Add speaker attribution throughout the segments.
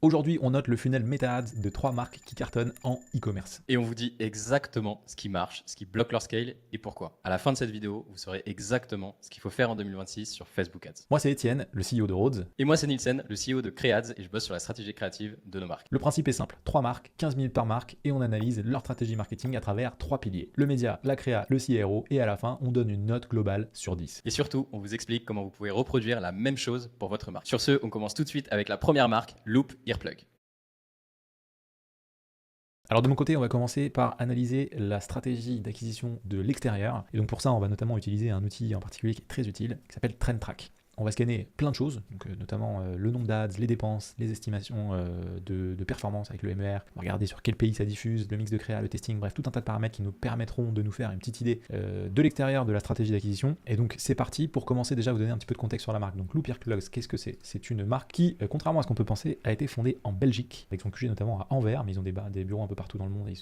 Speaker 1: Aujourd'hui, on note le funnel Meta Ads de 3 marques qui cartonnent en e-commerce.
Speaker 2: Et on vous dit exactement ce qui marche, ce qui bloque leur scale et pourquoi. À la fin de cette vidéo, vous saurez exactement ce qu'il faut faire en 2026 sur Facebook Ads.
Speaker 1: Moi, c'est Étienne, le CEO de Rhodes.
Speaker 2: Et moi, c'est Nielsen, le CEO de Creads et je bosse sur la stratégie créative de nos marques.
Speaker 1: Le principe est simple, 3 marques, 15 minutes par marque et on analyse leur stratégie marketing à travers 3 piliers. Le média, la créa, le CRO et à la fin, on donne une note globale sur 10.
Speaker 2: Et surtout, on vous explique comment vous pouvez reproduire la même chose pour votre marque. Sur ce, on commence tout de suite avec la première marque, Loop Earplug.
Speaker 1: Alors de mon côté, on va commencer par analyser la stratégie d'acquisition de l'extérieur. Et donc pour ça, on va notamment utiliser un outil en particulier qui est très utile, qui s'appelle TrendTrack. On va scanner plein de choses, donc notamment le nombre d'ads, les dépenses, les estimations de performance avec le MER. On va regarder sur quel pays ça diffuse, le mix de créa, le testing, bref, tout un tas de paramètres qui nous permettront de nous faire une petite idée de l'extérieur de la stratégie d'acquisition. Et donc c'est parti pour commencer déjà à vous donner un petit peu de contexte sur la marque. Donc Loop Earplugs, qu'est-ce que c'est? C'est une marque qui, contrairement à ce qu'on peut penser, a été fondée en Belgique, avec son QG notamment à Anvers, mais ils ont des bureaux un peu partout dans le monde et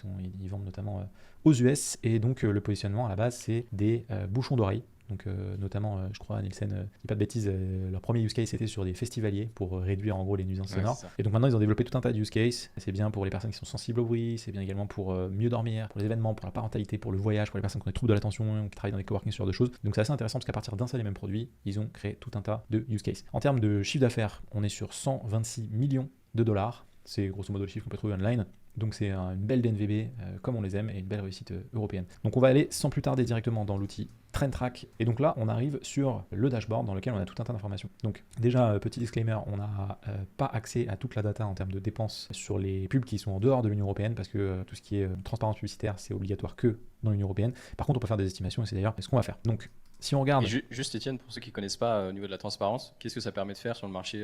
Speaker 1: ils vendent notamment aux US. Et donc le positionnement à la base, c'est des bouchons d'oreille. Donc notamment, je crois, Nielsen, je dis pas de bêtises, leur premier use case c'était sur des festivaliers pour réduire en gros les nuisances sonores. Et donc maintenant ils ont développé tout un tas de use cases. C'est bien pour les personnes qui sont sensibles au bruit, c'est bien également pour mieux dormir, pour les événements, pour la parentalité, pour le voyage, pour les personnes qui ont des troubles de l'attention, qui travaillent dans des coworking, ce genre de choses. Donc c'est assez intéressant parce qu'à partir d'un seul et même produit, ils ont créé tout un tas de use cases. En termes de chiffre d'affaires, on est sur 126 millions de dollars. C'est grosso modo le chiffre qu'on peut trouver online. Donc c'est une belle DNVB comme on les aime et une belle réussite européenne. Donc on va aller sans plus tarder directement dans l'outil TrendTrack. Et donc là, on arrive sur le dashboard dans lequel on a tout un tas d'informations. Donc déjà, petit disclaimer, on n'a pas accès à toute la data en termes de dépenses sur les pubs qui sont en dehors de l'Union européenne parce que tout ce qui est transparence publicitaire, c'est obligatoire que dans l'Union européenne. Par contre, on peut faire des estimations et c'est d'ailleurs ce qu'on va faire. Donc si on regarde...
Speaker 2: Et juste Étienne, pour ceux qui ne connaissent pas au niveau de la transparence, qu'est-ce que ça permet de faire sur le marché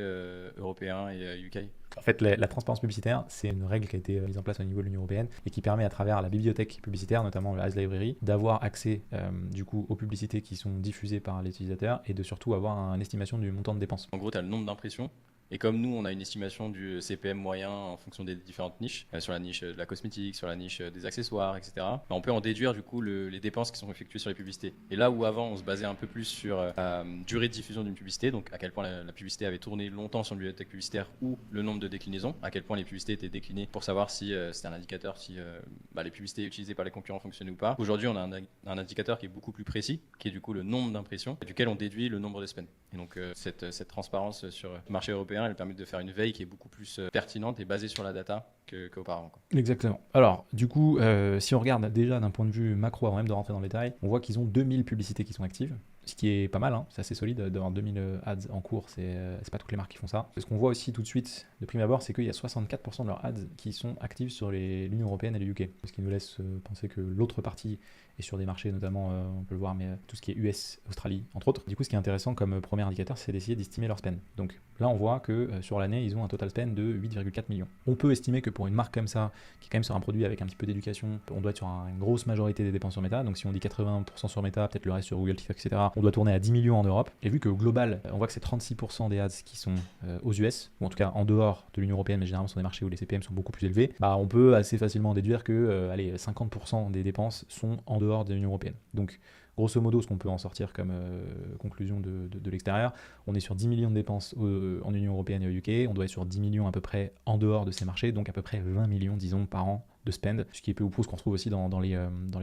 Speaker 2: européen et UK?
Speaker 1: En fait, la transparence publicitaire, c'est une règle qui a été mise en place au niveau de l'Union européenne et qui permet à travers la bibliothèque publicitaire, notamment le Ads Library, d'avoir accès du coup aux publicités qui sont diffusées par l'utilisateur et de surtout avoir une estimation du montant de dépenses.
Speaker 2: En gros, tu as le nombre d'impressions. Et comme nous, on a une estimation du CPM moyen en fonction des différentes niches, sur la niche de la cosmétique, sur la niche des accessoires, etc., on peut en déduire du coup les dépenses qui sont effectuées sur les publicités. Et là où avant, on se basait un peu plus sur la durée de diffusion d'une publicité, donc à quel point la publicité avait tourné longtemps sur une bibliothèque publicitaire ou le nombre de déclinaisons, à quel point les publicités étaient déclinées pour savoir si c'était un indicateur, si les publicités utilisées par les concurrents fonctionnaient ou pas. Aujourd'hui, on a un indicateur qui est beaucoup plus précis, qui est du coup le nombre d'impressions, duquel on déduit le nombre de spends. Et donc cette transparence sur le marché européen, elle permet de faire une veille qui est beaucoup plus pertinente et basée sur la data qu'auparavant.
Speaker 1: Exactement. Alors, du coup, si on regarde déjà d'un point de vue macro, avant même de rentrer dans le détail, on voit qu'ils ont 2000 publicités qui sont actives, ce qui est pas mal, hein. C'est assez solide d'avoir 2000 ads en cours, c'est pas toutes les marques qui font ça. Ce qu'on voit aussi tout de suite, de prime abord, c'est qu'il y a 64% de leurs ads qui sont actives sur l'Union européenne et le UK, ce qui nous laisse penser que l'autre partie est sur des marchés, notamment, on peut le voir, mais tout ce qui est US, Australie, entre autres. Du coup, ce qui est intéressant comme premier indicateur, c'est d'essayer d'estimer leur spend. Donc là, on voit que sur l'année, ils ont un total spend de 8,4 millions. On peut estimer que pour une marque comme ça, qui est quand même sur un produit avec un petit peu d'éducation, on doit être sur une grosse majorité des dépenses sur Meta. Donc si on dit 80% sur Meta, peut-être le reste sur Google, TikTok, etc., on doit tourner à 10 millions en Europe. Et vu qu'au global, on voit que c'est 36% des ads qui sont aux US, ou en tout cas en dehors de l'Union européenne, mais généralement sur des marchés où les CPM sont beaucoup plus élevés, on peut assez facilement déduire que 50% des dépenses sont en dehors de l'Union européenne. Donc grosso modo, ce qu'on peut en sortir comme conclusion de l'extérieur, on est sur 10 millions de dépenses en Union européenne et au UK, on doit être sur 10 millions à peu près en dehors de ces marchés, donc à peu près 20 millions, disons, par an de spend, ce qui est peu ou prou ce qu'on retrouve aussi dans les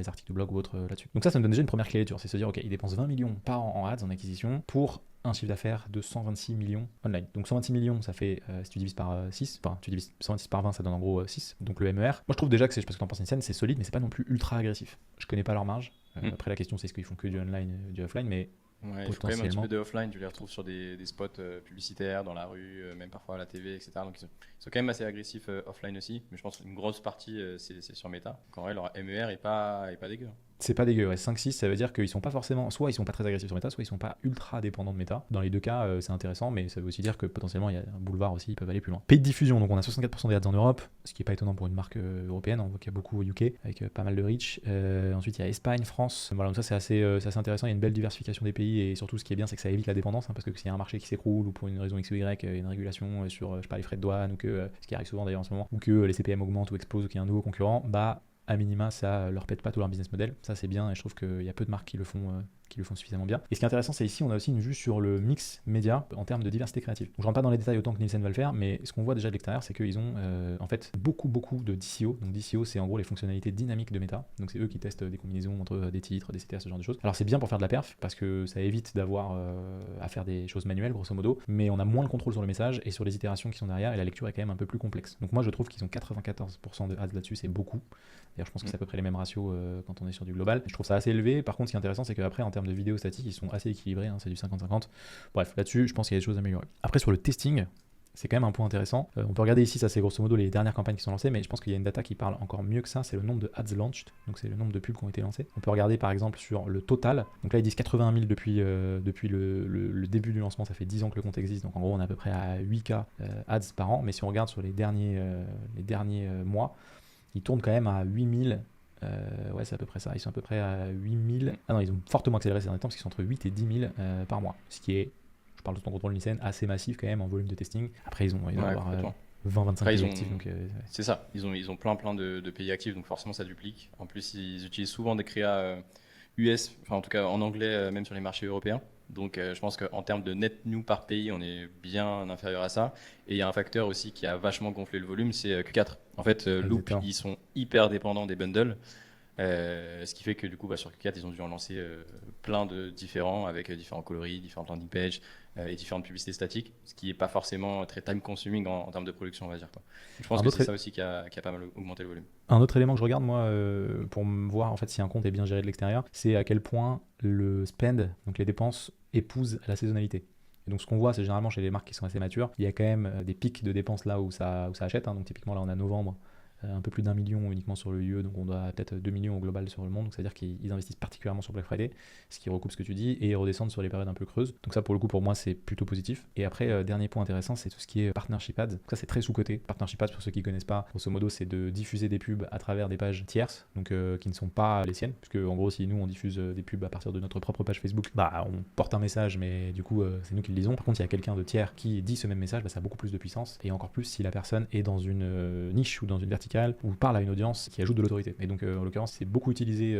Speaker 1: articles de blog ou autres là-dessus. Donc ça me donne déjà une première clé de lecture, c'est se dire, ok, ils dépensent 20 millions par an en ads, en acquisition, pour un chiffre d'affaires de 126 millions online. Donc 126 millions, ça fait, si tu divises par 6, enfin tu divises 126 par 20, ça donne en gros 6, donc le MER. Moi je trouve déjà que je sais pas ce que t'en penses Nielsen, c'est solide, mais c'est pas non plus ultra agressif. Je connais pas leur marge. Après la question c'est est-ce qu'ils font que du online, du offline, mais
Speaker 2: ouais, il faut quand même un petit peu de offline, tu les retrouves sur des spots publicitaires dans la rue, même parfois à la TV, etc. Donc ils sont quand même assez agressifs offline aussi, mais je pense qu'une grosse partie c'est sur Meta. Donc en vrai leur MER est pas dégueu.
Speaker 1: C'est pas dégueu, ouais. 5-6, ça veut dire qu'ils sont pas forcément, soit ils sont pas très agressifs sur Meta, soit ils sont pas ultra dépendants de Meta. Dans les deux cas, c'est intéressant, mais ça veut aussi dire que potentiellement il y a un boulevard aussi, ils peuvent aller plus loin. Pays de diffusion, donc on a 64% des ads en Europe, ce qui est pas étonnant pour une marque européenne, on voit qu'il y a beaucoup au UK, avec pas mal de reach. Ensuite il y a Espagne, France, voilà, donc ça c'est assez intéressant, il y a une belle diversification des pays, et surtout ce qui est bien c'est que ça évite la dépendance, parce que s'il y a un marché qui s'écroule, ou pour une raison X ou Y, une régulation sur, je sais pas, les frais de douane, ou que, ce qui arrive souvent d'ailleurs en ce moment, ou que les CPM augmentent ou explosent, ou qu'il y a un nouveau concurrent, à minima, ça leur pète pas tout leur business model. Ça, c'est bien et je trouve qu'il y a peu de marques qui le font qui le font suffisamment bien. Et ce qui est intéressant, c'est ici, on a aussi une vue sur le mix média en termes de diversité créative. Donc, je rentre pas dans les détails autant que Nielsen va le faire, mais ce qu'on voit déjà de l'extérieur, c'est qu'ils ont en fait beaucoup de DCO. Donc, DCO, c'est en gros les fonctionnalités dynamiques de Meta. Donc, c'est eux qui testent des combinaisons entre des titres, des CTR, ce genre de choses. Alors, c'est bien pour faire de la perf parce que ça évite d'avoir à faire des choses manuelles, grosso modo, mais on a moins le contrôle sur le message et sur les itérations qui sont derrière, et la lecture est quand même un peu plus complexe. Donc, moi, je trouve qu'ils ont 94% de ads là-dessus, c'est beaucoup. D'ailleurs, je pense que c'est à peu près les mêmes ratios quand on est sur du global. Je trouve ça assez élevé. Par contre, ce qui est intéressant, c'est qu'après, en termes de vidéos statiques, ils sont assez équilibrés. Hein, c'est du 50-50. Bref, là-dessus, je pense qu'il y a des choses à améliorer. Après, sur le testing, c'est quand même un point intéressant. On peut regarder ici, ça c'est grosso modo les dernières campagnes qui sont lancées, mais je pense qu'il y a une data qui parle encore mieux que ça, c'est le nombre de ads launched, donc c'est le nombre de pubs qui ont été lancées. On peut regarder par exemple sur le total, donc là ils disent 81 000 depuis le début du lancement, ça fait 10 ans que le compte existe, donc en gros on est à peu près à 8K ads par an, mais si on regarde sur les derniers mois, ils tournent quand même à 8000. Ouais, c'est à peu près ça. Ils sont à peu près à 8000. Ah non, ils ont fortement accéléré ces derniers temps parce qu'ils sont entre 8 et 10 000 par mois. Ce qui est, je parle de ton contrôle Nielsen, assez massif quand même en volume de testing. Après, ils doivent avoir 20-25 pays actifs. Donc,
Speaker 2: c'est ça. Ils ont plein de pays actifs, donc forcément ça duplique. En plus, ils utilisent souvent des créas US, enfin en tout cas en anglais, même sur les marchés européens. Donc je pense qu'en termes de net new par pays, on est bien inférieur à ça. Et il y a un facteur aussi qui a vachement gonflé le volume, c'est Q4. En fait, Loop, ils sont hyper dépendants des bundles. Ce qui fait que du coup, sur Q4, ils ont dû en lancer plein de différents, avec différents coloris, différentes landing pages et différentes publicités statiques, ce qui n'est pas forcément très time consuming en termes de production, on va dire. Quoi. Je pense que c'est ça aussi qui a pas mal augmenté le volume.
Speaker 1: Un autre élément que je regarde, moi, pour me voir en fait si un compte est bien géré de l'extérieur, c'est à quel point le spend, donc les dépenses, épouse la saisonnalité. Et donc ce qu'on voit, c'est généralement chez les marques qui sont assez matures, il y a quand même des pics de dépenses là où ça achète. Hein. Donc typiquement là on a novembre, un peu plus d'1 million uniquement sur le UE, donc on doit peut-être 2 millions au global sur le monde, donc c'est-à-dire qu'ils investissent particulièrement sur Black Friday, ce qui recoupe ce que tu dis, et ils redescendent sur les périodes un peu creuses. Donc ça pour le coup pour moi c'est plutôt positif. Et après dernier point intéressant, c'est tout ce qui est partnership ads. Donc ça c'est très sous-coté. Partnership ads, pour ceux qui ne connaissent pas, grosso modo c'est de diffuser des pubs à travers des pages tierces, donc qui ne sont pas les siennes, puisque en gros si nous on diffuse des pubs à partir de notre propre page Facebook, on porte un message, mais du coup c'est nous qui le lisons. Par contre s'il y a quelqu'un de tiers qui dit ce même message, ça a beaucoup plus de puissance, et encore plus si la personne est dans une niche ou dans une verticale ou parle à une audience qui ajoute de l'autorité. Et donc en l'occurrence c'est beaucoup utilisé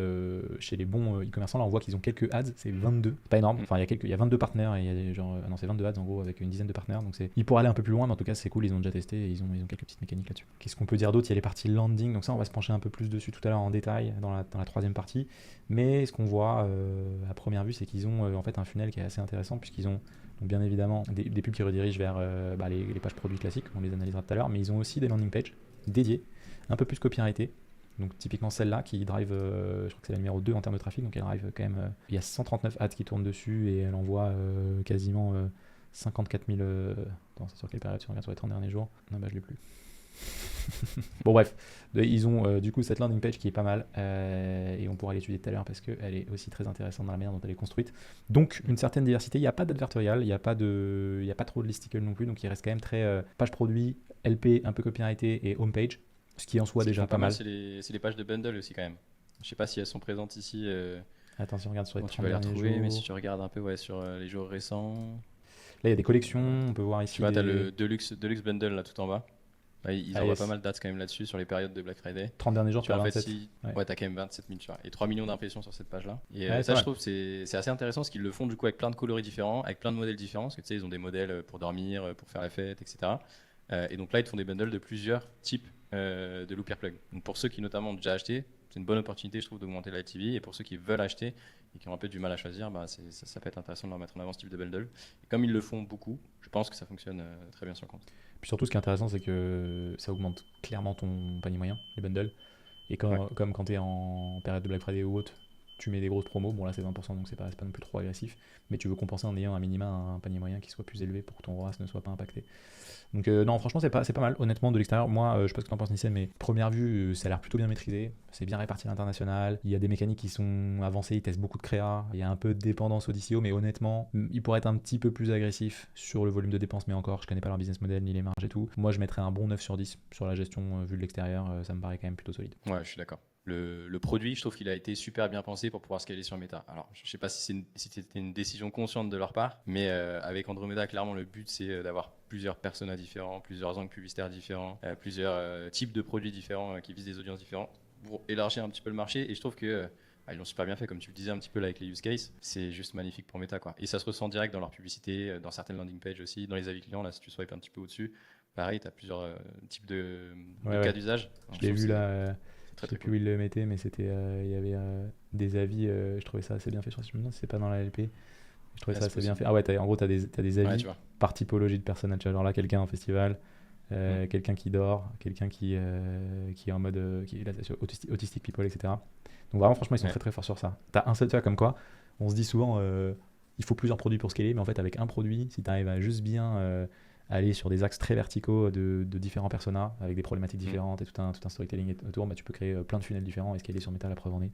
Speaker 1: chez les bons e-commerçants. Là on voit qu'ils ont quelques ads, c'est 22, pas énorme, enfin il y a 22 partenaires et il y a c'est 22 ads en gros avec une dizaine de partenaires, donc ils pourraient aller un peu plus loin, mais en tout cas c'est cool, ils ont déjà testé et ils ont quelques petites mécaniques là-dessus. Qu'est-ce qu'on peut dire d'autre? Il y a les parties landing, donc ça on va se pencher un peu plus dessus tout à l'heure en détail dans la troisième partie, mais ce qu'on voit à première vue c'est qu'ils ont en fait un funnel qui est assez intéressant, puisqu'ils ont donc bien évidemment des pubs qui redirigent vers les pages produits classiques, on les analysera tout à l'heure, mais ils ont aussi des landing pages dédiées, un peu plus copyrightées. Donc typiquement celle-là qui drive, je crois que c'est la numéro 2 en termes de trafic, donc elle drive quand même, il y a 139 ads qui tournent dessus et elle envoie quasiment 54 000... Attends, c'est sur quelle période? Si on regarde sur les 30 derniers jours. Non, je l'ai plus. Bon bref, ils ont du coup cette landing page qui est pas mal et on pourra l'étudier tout à l'heure parce qu'elle est aussi très intéressante dans la manière dont elle est construite. Donc une certaine diversité, il n'y a pas d'advertorial, il n'y a pas trop de listicle non plus, donc il reste quand même très page produit, LP, un peu copyrighté et homepage. Ce qui en soit déjà pas mal.
Speaker 2: C'est les pages de bundle aussi quand même. Je sais pas si elles sont présentes ici.
Speaker 1: Attends, si on regarde sur les 30
Speaker 2: tu vas les retrouver,
Speaker 1: jours.
Speaker 2: Mais si tu regardes un peu sur les jours récents.
Speaker 1: Là, il y a des collections, on peut voir ici.
Speaker 2: Tu vois, t'as le Deluxe Bundle là tout en bas. Là, ils envoient pas mal de dates quand même là-dessus sur les périodes de Black Friday.
Speaker 1: 30 derniers jours, tu as 27.
Speaker 2: Ouais, t'as quand même 27 000, tu vois. Et 3 millions d'impressions sur cette page-là. Et ça, je trouve, c'est assez intéressant parce qu'ils le font du coup avec plein de coloris différents, avec plein de modèles différents. Parce que tu sais, ils ont des modèles pour dormir, pour faire la fête, etc. Et donc là, ils te font des bundles de plusieurs types de Loop Earplug. Donc pour ceux qui notamment ont déjà acheté, c'est une bonne opportunité, je trouve, d'augmenter la LTV. Et pour ceux qui veulent acheter et qui ont un peu du mal à choisir, ça peut être intéressant de leur mettre en avant ce type de bundle. Et comme ils le font beaucoup, je pense que ça fonctionne très bien sur le compte.
Speaker 1: Puis surtout, ce qui est intéressant, c'est que ça augmente clairement ton panier moyen, les bundles. Et comme quand tu es en période de Black Friday ou autre, tu mets des grosses promos. Bon, là, c'est 20%, donc c'est pas non plus trop agressif. Mais tu veux compenser en ayant un minima un panier moyen qui soit plus élevé pour que ton ROAS ne soit pas impacté. Donc non, franchement c'est pas mal, honnêtement, de l'extérieur. Moi je sais pas ce que t'en penses, Nissen, mais première vue ça a l'air plutôt bien maîtrisé, c'est bien réparti à l'international, il y a des mécaniques qui sont avancées, ils testent beaucoup de créa, il y a un peu de dépendance au DCO, mais honnêtement il pourrait être un petit peu plus agressif sur le volume de dépenses, mais encore je connais pas leur business model ni les marges et tout. Moi je mettrais un bon 9 sur 10 sur la gestion vue de l'extérieur, ça me paraît quand même plutôt solide.
Speaker 2: Ouais, je suis d'accord. Le produit, je trouve qu'il a été super bien pensé pour pouvoir scaler sur Meta. Alors, je ne sais pas si c'était une décision consciente de leur part, mais avec Andromeda, clairement, le but, c'est d'avoir plusieurs personas différents, plusieurs angles publicitaires différents, plusieurs types de produits différents qui visent des audiences différentes pour élargir un petit peu le marché. Et je trouve que ils l'ont super bien fait, comme tu le disais un petit peu là avec les use cases, c'est juste magnifique pour Meta, quoi. Et ça se ressent direct dans leur publicité, dans certaines landing pages aussi, dans les avis clients, là si tu swipes un petit peu au-dessus, pareil, tu as plusieurs types de cas d'usage.
Speaker 1: Je l'ai vu là,
Speaker 2: c'est
Speaker 1: je
Speaker 2: très
Speaker 1: sais
Speaker 2: très
Speaker 1: plus où
Speaker 2: cool.
Speaker 1: il le mettait, mais c'était, il y avait des avis, je trouvais ça assez bien fait, je crois que c'est pas dans la LP, je trouvais
Speaker 2: Là,
Speaker 1: ça
Speaker 2: c'est
Speaker 1: assez bien
Speaker 2: possible.
Speaker 1: fait. Ah ouais, en gros, t'as des
Speaker 2: Ouais,
Speaker 1: avis
Speaker 2: tu vois.
Speaker 1: par typologie de personnes, tu vois, genre là, quelqu'un en festival,
Speaker 2: Mm.
Speaker 1: quelqu'un qui dort, quelqu'un qui est en mode qui est là, autistic people, etc. Donc vraiment, franchement, ils sont
Speaker 2: Ouais.
Speaker 1: très très forts sur ça. T'as un seul, tu vois, comme quoi, on se dit souvent, il faut plusieurs produits pour scaler, mais en fait, avec un produit, si tu arrives à juste bien aller sur des axes très verticaux de différents personas, avec des problématiques
Speaker 2: Mm.
Speaker 1: différentes et tout un storytelling autour, bah, tu peux créer plein de funnels différents et scaler sur Meta, la preuve en est.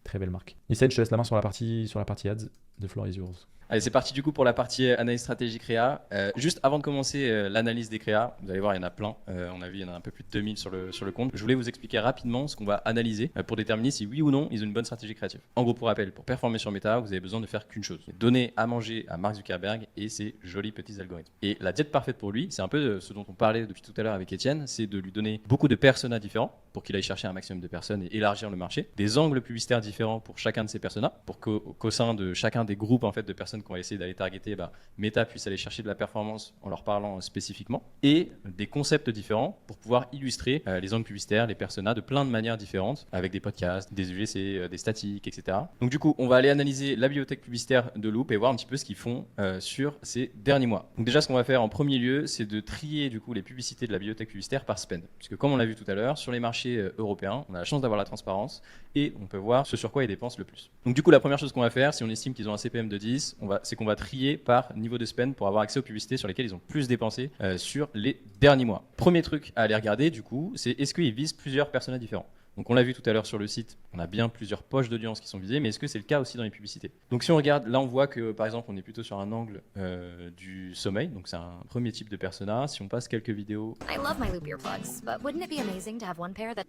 Speaker 1: Très belle marque. Issei, je te laisse la main sur la partie ads. The floor is yours.
Speaker 2: Allez, c'est parti du coup pour la partie analyse stratégie créa. Juste avant de commencer l'analyse des créas, vous allez voir, il y en a plein. On a vu, il y en a un peu plus de 2000 sur le compte. Je voulais vous expliquer rapidement ce qu'on va analyser pour déterminer si oui ou non ils ont une bonne stratégie créative. En gros, pour rappel, pour performer sur Meta, vous avez besoin de faire qu'une chose, donner à manger à Mark Zuckerberg et ses jolis petits algorithmes. Et la diète parfaite pour lui, c'est un peu ce dont on parlait depuis tout à l'heure avec Étienne, c'est de lui donner beaucoup de personas différents pour qu'il aille chercher un maximum de personnes et élargir le marché, des angles publicitaires différents pour chacun de ces personas, pour qu'au sein de chacun des groupes en fait de personnes qu'on va essayer d'aller targeter, Meta puisse aller chercher de la performance en leur parlant spécifiquement, et des concepts différents pour pouvoir illustrer les angles publicitaires, les personas de plein de manières différentes, avec des podcasts, des UGC, des statiques, etc. Donc du coup, on va aller analyser la bibliothèque publicitaire de Loop et voir un petit peu ce qu'ils font sur ces derniers mois. Donc déjà, ce qu'on va faire en premier lieu, c'est de trier du coup les publicités de la bibliothèque publicitaire par spend, puisque comme on l'a vu tout à l'heure, sur les marchés européens, on a la chance d'avoir la transparence et on peut voir ce sur quoi ils dépensent le plus. Donc du coup, la première chose qu'on va faire, si on estime qu'ils ont un CPM de 10, c'est qu'on va trier par niveau de spend pour avoir accès aux publicités sur lesquelles ils ont plus dépensé sur les derniers mois. Premier truc à aller regarder du coup, c'est est-ce qu'ils visent plusieurs personas différents. Donc on l'a vu tout à l'heure sur le site, on a bien plusieurs poches d'audience qui sont visées, mais est-ce que c'est le cas aussi dans les publicités? Donc si on regarde, là on voit que par exemple on est plutôt sur un angle du sommeil, donc c'est un premier type de persona. Si on passe quelques vidéos.
Speaker 3: I love my Loop earplugs, but wouldn't it be amazing to have one pair that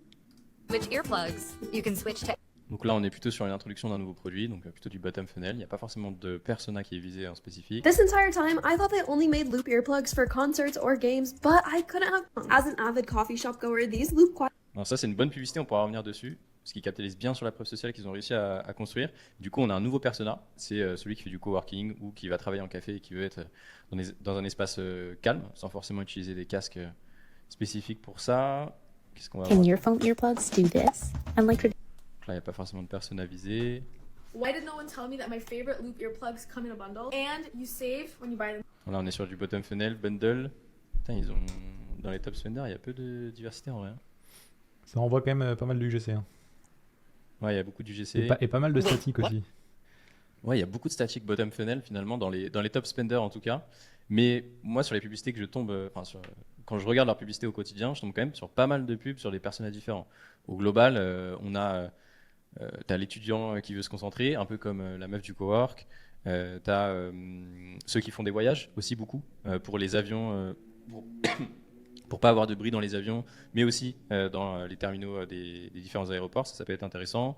Speaker 3: switch earplugs? You can switch to
Speaker 2: Donc là, on est plutôt sur une introduction d'un nouveau produit, donc plutôt du bottom funnel. Il n'y a pas forcément de persona qui est visé en spécifique.
Speaker 4: This entire time, I thought they only made Loop earplugs for concerts or games, but I couldn't have. As an avid coffee shop goer, these Loop
Speaker 2: Alors ça, c'est une bonne publicité, on pourra revenir dessus, parce qu'ils capitalisent bien sur la preuve sociale qu'ils ont réussi à construire. Du coup, on a un nouveau persona, c'est celui qui fait du coworking ou qui va travailler en café et qui veut être dans un espace calme, sans forcément utiliser des casques spécifiques pour ça. Qu'est-ce qu'on va
Speaker 5: Can
Speaker 2: voir?
Speaker 5: your phone earplugs do this? Unlike
Speaker 2: Là, il n'y a pas forcément de persona visé.
Speaker 6: Why did no one tell me that my favorite Loop earplugs come in a bundle? And you save when you buy them.
Speaker 2: Là, on est sur du bottom funnel, bundle. Putain, ils ont... Dans les top spenders, il y a peu de diversité en vrai.
Speaker 1: Ça renvoie quand même pas mal de UGC. Hein.
Speaker 2: Ouais, il y a beaucoup d'UGC.
Speaker 1: Et pas mal de statiques aussi.
Speaker 2: Ouais, il y a beaucoup de statiques bottom funnel finalement dans les top spenders en tout cas. Mais moi, sur les publicités que je tombe, quand je regarde leurs publicités au quotidien, je tombe quand même sur pas mal de pubs sur des personnages différents. Au global, on a t'as l'étudiant qui veut se concentrer, un peu comme la meuf du cowork. T'as ceux qui font des voyages aussi beaucoup pour les avions, pour pas avoir de bruit dans les avions, mais aussi dans les terminaux des différents aéroports. Ça peut être intéressant.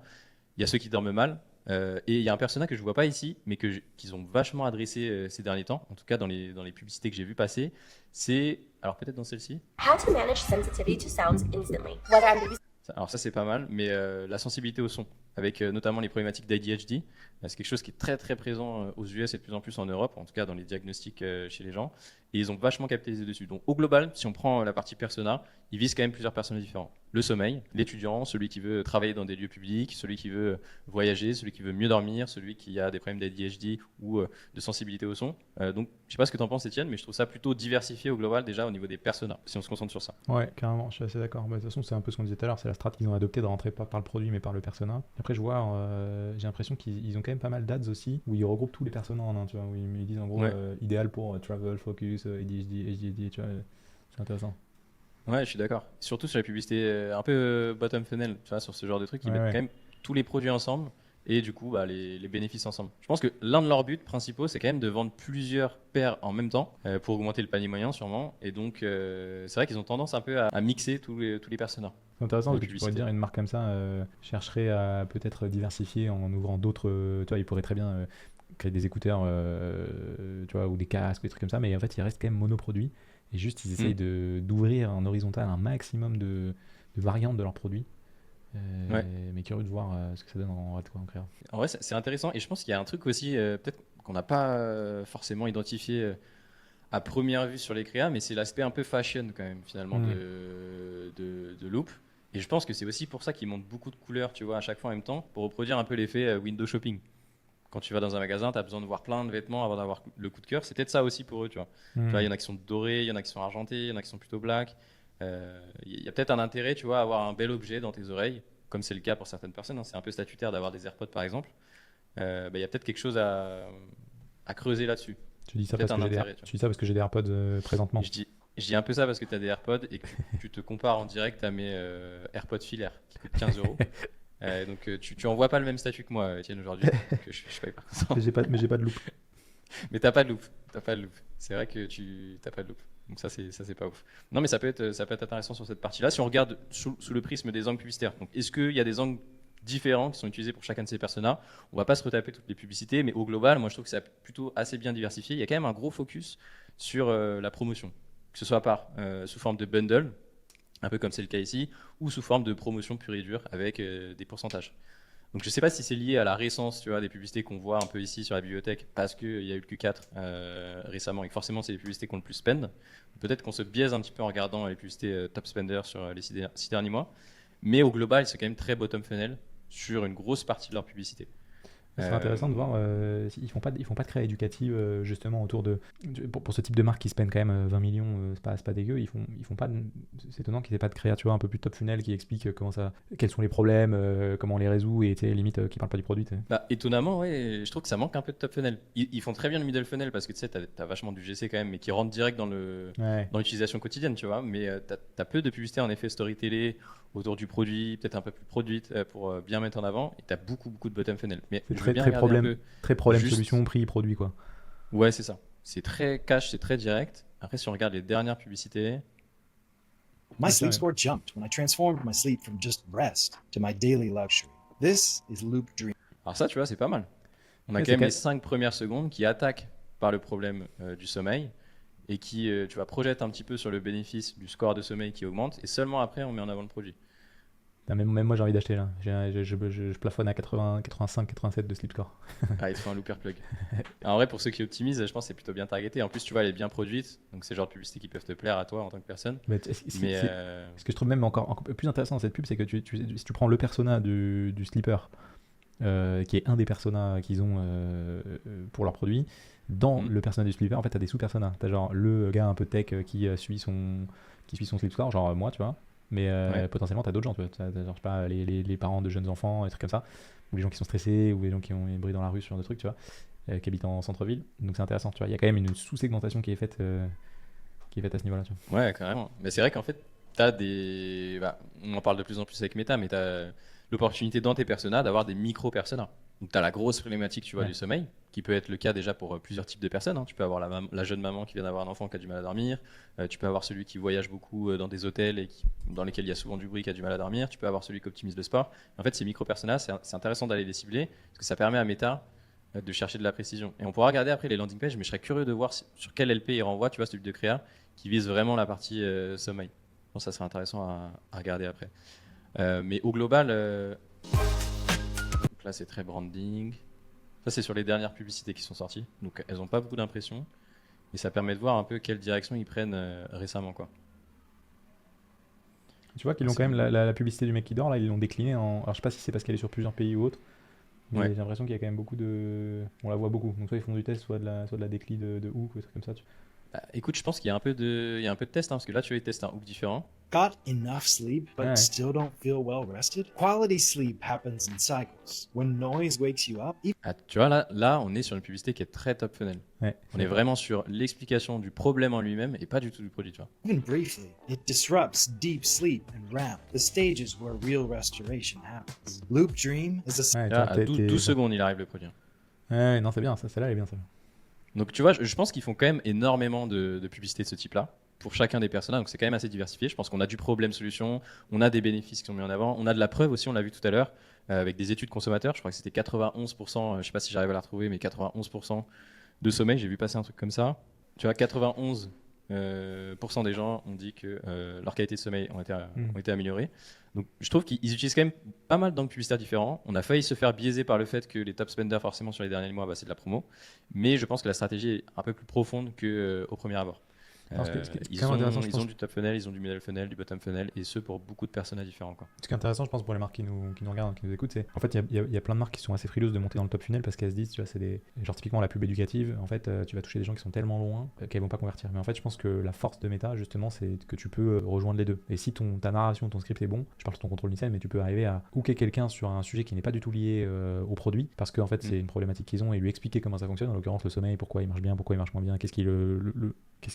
Speaker 2: Il y a ceux qui dorment mal. Et il y a un personnage que je ne vois pas ici, mais qu'ils ont vachement adressé ces derniers temps, en tout cas dans les publicités que j'ai vu passer. C'est, alors peut-être dans celle-ci.
Speaker 7: How to manage sensitivity to sounds instantly. Whether I'm babysitting.
Speaker 2: Alors ça c'est pas mal, mais la sensibilité au son, avec notamment les problématiques d'ADHD, c'est quelque chose qui est très très présent aux US et de plus en plus en Europe, en tout cas dans les diagnostics chez les gens, et ils ont vachement capitalisé dessus. Donc au global, si on prend la partie persona, ils visent quand même plusieurs personnes différentes. Le sommeil, l'étudiant, celui qui veut travailler dans des lieux publics, celui qui veut voyager, celui qui veut mieux dormir, celui qui a des problèmes d'ADHD ou de sensibilité au son. Donc je sais pas ce que tu en penses Étienne, mais je trouve ça plutôt diversifié au global déjà au niveau des personas, si on se concentre sur ça.
Speaker 1: Ouais, carrément, je suis assez d'accord. Bah, de toute façon, c'est un peu ce qu'on disait tout à l'heure, c'est la strat qu'ils ont adoptée de rentrer pas par le produit mais par le persona. Après, je vois, j'ai l'impression qu'ils ont quand même pas mal d'ads aussi, où ils regroupent tous les personas en un, tu vois, où ils disent en gros,
Speaker 2: Ouais.
Speaker 1: idéal pour travel, focus, ADHD, tu vois, c'est intéressant.
Speaker 2: Ouais, je suis d'accord. Surtout sur les publicités un peu bottom funnel, tu vois, sur ce genre de trucs, ils
Speaker 1: Ouais,
Speaker 2: mettent
Speaker 1: ouais.
Speaker 2: quand même tous les produits ensemble et du coup les bénéfices ensemble. Je pense que l'un de leurs buts principaux, c'est quand même de vendre plusieurs paires en même temps pour augmenter le panier moyen sûrement. Et donc, c'est vrai qu'ils ont tendance un peu à mixer tous les personas.
Speaker 1: C'est intéressant
Speaker 2: Les
Speaker 1: parce que tu pourrais
Speaker 2: publicités.
Speaker 1: dire une marque comme ça chercherait à peut-être diversifier en ouvrant d'autres. Tu vois, ils pourraient très bien créer des écouteurs, tu vois, ou des casques, des trucs comme ça, mais en fait, ils restent quand même monoproduits et juste ils essayent d'ouvrir en horizontal un maximum de variantes de leurs produits
Speaker 2: Ouais.
Speaker 1: Mais curieux de voir ce que ça donne en Red, quoi, en créa.
Speaker 2: En vrai, c'est intéressant. Et je pense qu'il y a un truc aussi, peut-être qu'on n'a pas forcément identifié à première vue sur les créas, mais c'est l'aspect un peu fashion quand même, finalement, de Loop. Et je pense que c'est aussi pour ça qu'ils montent beaucoup de couleurs, tu vois, à chaque fois en même temps, pour reproduire un peu l'effet window shopping. Quand tu vas dans un magasin, tu as besoin de voir plein de vêtements avant d'avoir le coup de cœur. C'est peut-être ça aussi pour eux, tu vois. Tu vois, il y en a qui sont dorés, il y en a qui sont argentés, il y en a qui sont plutôt black. Il y a peut-être un intérêt, tu vois, à avoir un bel objet dans tes oreilles, comme c'est le cas pour certaines personnes. Hein. C'est un peu statutaire d'avoir des AirPods, par exemple. Il y a peut-être quelque chose à creuser là-dessus.
Speaker 1: Tu dis ça
Speaker 2: Peut-être
Speaker 1: parce que
Speaker 2: un
Speaker 1: j'ai des,
Speaker 2: intérêt, tu vois.
Speaker 1: tu dis ça parce que j'ai des AirPods présentement.
Speaker 2: Je dis un peu ça parce que tu as des AirPods et que tu te compares en direct à mes AirPods filaires qui coûtent 15 euros. Donc tu en vois pas le même statut que moi, Étienne, aujourd'hui. Donc, je suis pas hyper content.
Speaker 1: Mais j'ai pas de loupe.
Speaker 2: Mais t'as pas de loop. T'as pas de loop. C'est vrai que tu t'as pas de loop. Donc ça c'est pas ouf. Non mais ça peut être intéressant sur cette partie-là si on regarde sous le prisme des angles publicitaires. Donc est-ce qu'il y a des angles différents qui sont utilisés pour chacun de ces personas? On va pas se retaper toutes les publicités, mais au global, moi je trouve que c'est plutôt assez bien diversifié. Il y a quand même un gros focus sur la promotion, que ce soit sous forme de bundle, un peu comme c'est le cas ici, ou sous forme de promotion pure et dure avec des pourcentages. Donc je sais pas si c'est lié à la récence, tu vois, des publicités qu'on voit un peu ici sur la bibliothèque, parce qu'il y a eu le Q4 récemment, et que forcément c'est les publicités qui ont le plus spend. Peut-être qu'on se biaise un petit peu en regardant les publicités top spender sur les 6 derniers mois, mais au global, c'est quand même très bottom funnel sur une grosse partie de leur publicité.
Speaker 1: C'est intéressant de voir ils font pas de créa éducative justement autour pour ce type de marque qui spend quand même 20 millions, c'est pas dégueu, ils font pas c'est étonnant qu'ils aient pas de créa, tu vois, un peu plus top funnel qui explique quels sont les problèmes, comment on les résout, et tu sais, limite qui parle pas du produit.
Speaker 2: Bah, étonnamment, ouais, je trouve que ça manque un peu de top funnel. Ils font très bien le middle funnel parce que tu sais, t'as vachement du GC quand même, mais qui rentre direct dans l'utilisation quotidienne, tu vois. Mais t'as peu de publicité en effet story télé autour du produit, peut-être un peu plus produite pour bien mettre en avant, et t'as beaucoup de bottom funnel. Mais
Speaker 1: C'est
Speaker 2: je veux bien
Speaker 1: très
Speaker 2: regarder
Speaker 1: problème,
Speaker 2: un peu.
Speaker 1: très problème
Speaker 2: juste-
Speaker 1: solution prix produit, quoi.
Speaker 2: Ouais, c'est ça. C'est très cash, c'est très direct. Après, si on regarde les dernières publicités,
Speaker 8: My
Speaker 1: Okay.
Speaker 8: sleep score jumped when I transformed my sleep from just rest to my daily luxury. This is Loop Dream.
Speaker 2: alors ça, tu vois, c'est pas mal. On a
Speaker 1: Ouais,
Speaker 2: quand
Speaker 1: c'est
Speaker 2: même
Speaker 1: quand-
Speaker 2: les 5 premières secondes qui attaquent par le problème du sommeil et qui, tu vois, projettent un petit peu sur le bénéfice du score de sommeil qui augmente, et seulement après, on met en avant le produit.
Speaker 1: Putain, même moi j'ai envie d'acheter là. Je plafonne à 80, 85, 87 de sleep score.
Speaker 2: Ah, il te faut un looper plug. En vrai, pour ceux qui optimisent, je pense que c'est plutôt bien targeté. En plus, tu vois, elle est bien produite, donc c'est le genre de publicité qui peuvent te plaire à toi en tant que personne.
Speaker 1: Mais
Speaker 2: Mais
Speaker 1: ce que je trouve même encore plus intéressant dans cette pub, c'est que si tu prends le persona du sleeper, qui est un des personas qu'ils ont pour leur produit, dans le persona du sleeper, en fait, t'as des sous-personas. T'as genre le gars un peu tech qui suit son sleep score, genre moi, tu vois. Mais potentiellement, t'as d'autres gens, tu vois. T'as genre, je sais pas, les parents de jeunes enfants, des trucs comme ça, ou les gens qui sont stressés, ou les gens qui ont des bruits dans la rue, ce genre de trucs, tu vois, qui habitent en centre-ville. Donc c'est intéressant, tu vois. Il y a quand même une sous-segmentation qui est faite à ce niveau-là, tu vois.
Speaker 2: ouais, carrément. Mais c'est vrai qu'en fait, t'as des. Bah, on en parle de plus en plus avec Meta, mais t'as l'opportunité dans tes personas d'avoir des micro-personas. Donc t'as la grosse problématique, tu vois,
Speaker 1: Ouais.
Speaker 2: du sommeil, qui peut être le cas déjà pour plusieurs types de personnes. Hein. Tu peux avoir la jeune maman qui vient d'avoir un enfant qui a du mal à dormir. Tu peux avoir celui qui voyage beaucoup dans des hôtels et dans lesquels il y a souvent du bruit, qui a du mal à dormir. Tu peux avoir celui qui optimise le sport. En fait, ces micro-personas, c'est intéressant d'aller les cibler parce que ça permet à Meta de chercher de la précision. Et on pourra regarder après les landing pages, mais je serais curieux de voir sur quel LP il renvoie, tu vois, celui de créa, qui vise vraiment la partie sommeil. Je pense que ça serait intéressant à regarder après. Mais au global, donc là c'est très branding. Ça c'est sur les dernières publicités qui sont sorties. Donc elles n'ont pas beaucoup d'impression. Et ça permet de voir un peu quelle direction ils prennent récemment, quoi.
Speaker 1: Tu vois qu'ils ont quand même la publicité du mec qui dort, là, ils l'ont déclinée en. Alors je sais pas si c'est parce qu'elle est sur plusieurs pays ou autre, mais
Speaker 2: Ouais.
Speaker 1: j'ai l'impression qu'il y a quand même beaucoup de. On la voit beaucoup. Donc soit ils font du test, soit de la décline de hook ou des trucs comme ça.
Speaker 2: Bah, écoute, je pense qu'il y a un peu de test, hein, parce que là tu testes un hook différent.
Speaker 8: Got enough sleep but
Speaker 1: Ouais.
Speaker 8: still don't feel well rested? Quality sleep happens in cycles. When noise wakes you up,
Speaker 2: Ah, tu vois, là on est sur une publicité qui est très top funnel.
Speaker 1: Ouais.
Speaker 2: On est vraiment sur l'explication du problème en lui-même et pas du tout du produit, tu vois.
Speaker 8: even briefly, it disrupts deep sleep and REM, the stages where real restoration happens. Loop Dream is a
Speaker 1: Ouais,
Speaker 2: Là,
Speaker 1: toi,
Speaker 2: à
Speaker 1: t'es-
Speaker 2: 12 secondes il arrive le produit.
Speaker 1: Ouais, non, c'est bien, ça, celle-là, elle est bien, ça.
Speaker 2: Donc tu vois, je pense qu'ils font quand même énormément de publicité de ce type-là pour chacun des personnages. Donc c'est quand même assez diversifié. Je pense qu'on a du problème-solution, on a des bénéfices qui sont mis en avant, on a de la preuve aussi, on l'a vu tout à l'heure, avec des études consommateurs. Je crois que c'était 91%, je sais pas si j'arrive à la retrouver, mais 91% de sommeil. J'ai vu passer un truc comme ça. Tu vois, 91 des gens ont dit que leur qualité de sommeil ont été améliorées. Donc je trouve qu'ils utilisent quand même pas mal d'angles publicitaires différents. On a failli se faire biaiser par le fait que les top spenders forcément sur les derniers mois, c'est de la promo. Mais je pense que la stratégie est un peu plus profonde qu'au premier abord.
Speaker 1: Alors, ce qui est
Speaker 2: Ils
Speaker 1: quand même intéressant, je
Speaker 2: ont
Speaker 1: pense.
Speaker 2: du top funnel, ils ont du middle funnel, du bottom funnel, et ce pour beaucoup de personas différents, quoi.
Speaker 1: Ce qui est intéressant, je pense, pour les marques qui nous regardent, qui nous écoutent, c'est en fait, il y a plein de marques qui sont assez frileuses de monter dans le top funnel parce qu'elles se disent, tu vois, c'est genre typiquement la pub éducative. En fait, tu vas toucher des gens qui sont tellement loin qu'elles vont pas convertir. Mais en fait, je pense que la force de Meta, justement, c'est que tu peux rejoindre les deux. Et si ta narration, ton script est bon, je parle de ton contrôle initial, mais tu peux arriver à hooker quelqu'un sur un sujet qui n'est pas du tout lié au produit parce qu'en fait, c'est une problématique qu'ils ont et lui expliquer comment ça fonctionne. En l'occurrence, le sommeil, pourquoi il marche bien, pourquoi il marche moins bien, qu'est-ce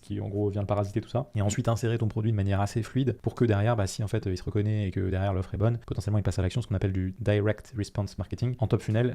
Speaker 1: qui en gros vient le parasiter, tout ça. Et ensuite insérer ton produit de manière assez fluide pour que derrière, si en fait il se reconnaît et que derrière l'offre est bonne, potentiellement il passe à l'action, ce qu'on appelle du direct response marketing. En top funnel,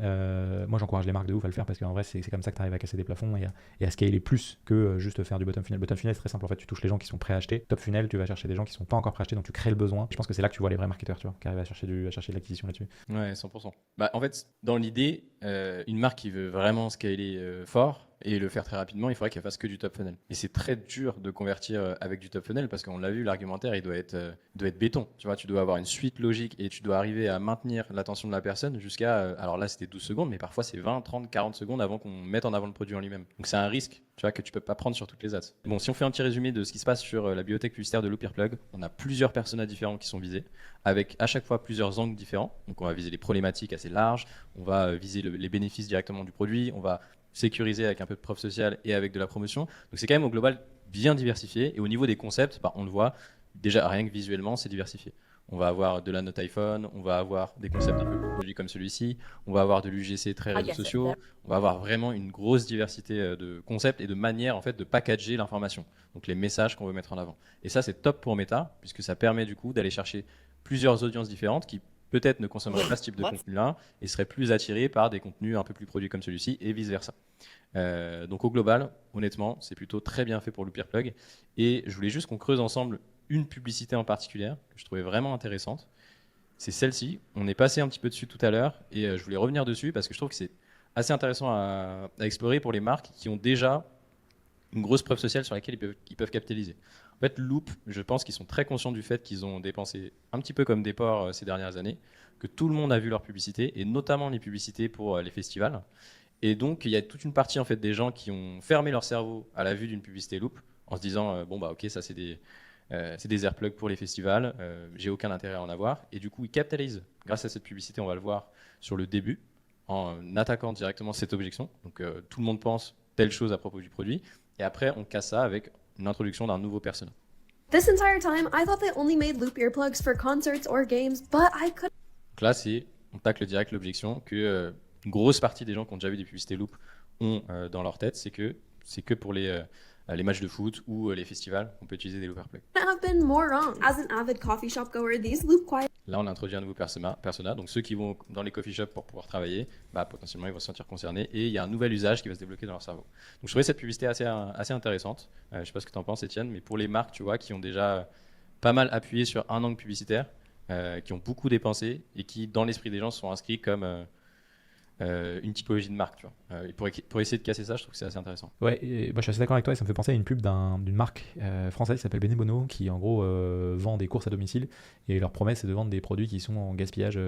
Speaker 1: moi j'encourage les marques de ouf à le faire parce qu'en vrai c'est comme ça que tu arrives à casser des plafonds et à scaler plus que juste faire du bottom funnel. Bottom funnel c'est très simple, en fait tu touches les gens qui sont prêts à acheter. Top funnel, tu vas chercher des gens qui sont pas encore prêts à acheter, donc tu crées le besoin. Je pense que c'est là que tu vois les vrais marketeurs, tu vois, qui arrivent à chercher de l'acquisition là-dessus.
Speaker 2: Ouais, 100%. En fait, dans l'idée, une marque qui veut vraiment scaler fort et le faire très rapidement, il faudrait qu'elle fasse que du top funnel. Et c'est très dur de convertir avec du top funnel parce qu'on l'a vu, l'argumentaire, il doit être béton. Tu vois, tu dois avoir une suite logique et tu dois arriver à maintenir l'attention de la personne jusqu'à, alors là, c'était 12 secondes, mais parfois c'est 20, 30, 40 secondes avant qu'on mette en avant le produit en lui-même. Donc c'est un risque, tu vois, que tu peux pas prendre sur toutes les ads. Bon, si on fait un petit résumé de ce qui se passe sur la bibliothèque publicitaire de Loop Earplug, on a plusieurs personas différents qui sont visés, avec à chaque fois plusieurs angles différents. Donc on va viser les problématiques assez larges, on va viser les bénéfices directement du produit, on va sécurisé avec un peu de preuve sociale et avec de la promotion. Donc c'est quand même au global bien diversifié. Et au niveau des concepts, on le voit, déjà rien que visuellement, c'est diversifié. On va avoir de la note iPhone, on va avoir des concepts un peu plus produits comme celui-ci, on va avoir de l'UGC très réseaux sociaux, on va avoir vraiment une grosse diversité de concepts et de manières en fait, de packager l'information, donc les messages qu'on veut mettre en avant. Et ça, c'est top pour Meta, puisque ça permet du coup d'aller chercher plusieurs audiences différentes qui peut-être ne consommeraient pas ce type de contenu-là et seraient plus attirés par des contenus un peu plus produits comme celui-ci et vice-versa. Donc au global, honnêtement, c'est plutôt très bien fait pour Loop Earplug. Et je voulais juste qu'on creuse ensemble une publicité en particulier que je trouvais vraiment intéressante. C'est celle-ci. On est passé un petit peu dessus tout à l'heure et je voulais revenir dessus parce que je trouve que c'est assez intéressant à explorer pour les marques qui ont déjà une grosse preuve sociale sur laquelle ils peuvent capitaliser. En fait, Loop, je pense qu'ils sont très conscients du fait qu'ils ont dépensé un petit peu comme des porcs ces dernières années, que tout le monde a vu leurs publicités, et notamment les publicités pour les festivals. Et donc, il y a toute une partie en fait, des gens qui ont fermé leur cerveau à la vue d'une publicité Loop, en se disant ok, ça c'est des airplugs pour les festivals, j'ai aucun intérêt à en avoir. Et du coup, ils capitalisent grâce à cette publicité, on va le voir sur le début, en attaquant directement cette objection. Donc, tout le monde pense telle chose à propos du produit. Et après, on casse ça avec l'introduction d'un nouveau persona.
Speaker 4: This entire time, I thought they only made loop earplugs for concerts or games, but I couldn't.
Speaker 2: Donc là, on tacle direct l'objection que une grosse partie des gens qui ont déjà vu des publicités Loop ont dans leur tête, c'est que pour les matchs de foot ou les festivals, on peut utiliser des Loop Earplugs.
Speaker 4: Have been more wrong. As an avid coffee shop goer, these loop quiet.
Speaker 2: Là, on a introduit un nouveau persona. Donc, ceux qui vont dans les coffee shops pour pouvoir travailler, potentiellement, ils vont se sentir concernés. Et il y a un nouvel usage qui va se débloquer dans leur cerveau. Donc, je trouvais cette publicité assez intéressante. Je ne sais pas ce que tu en penses, Étienne, mais pour les marques, tu vois, qui ont déjà pas mal appuyé sur un angle publicitaire, qui ont beaucoup dépensé et qui, dans l'esprit des gens, sont inscrits comme une typologie de marque, tu vois. Et pour essayer de casser ça, je trouve que c'est assez intéressant.
Speaker 1: Ouais, et moi je suis assez d'accord avec toi et ça me fait penser à une pub d'une marque française qui s'appelle Benebono qui en gros vend des courses à domicile et leur promesse c'est de vendre des produits qui sont en gaspillage,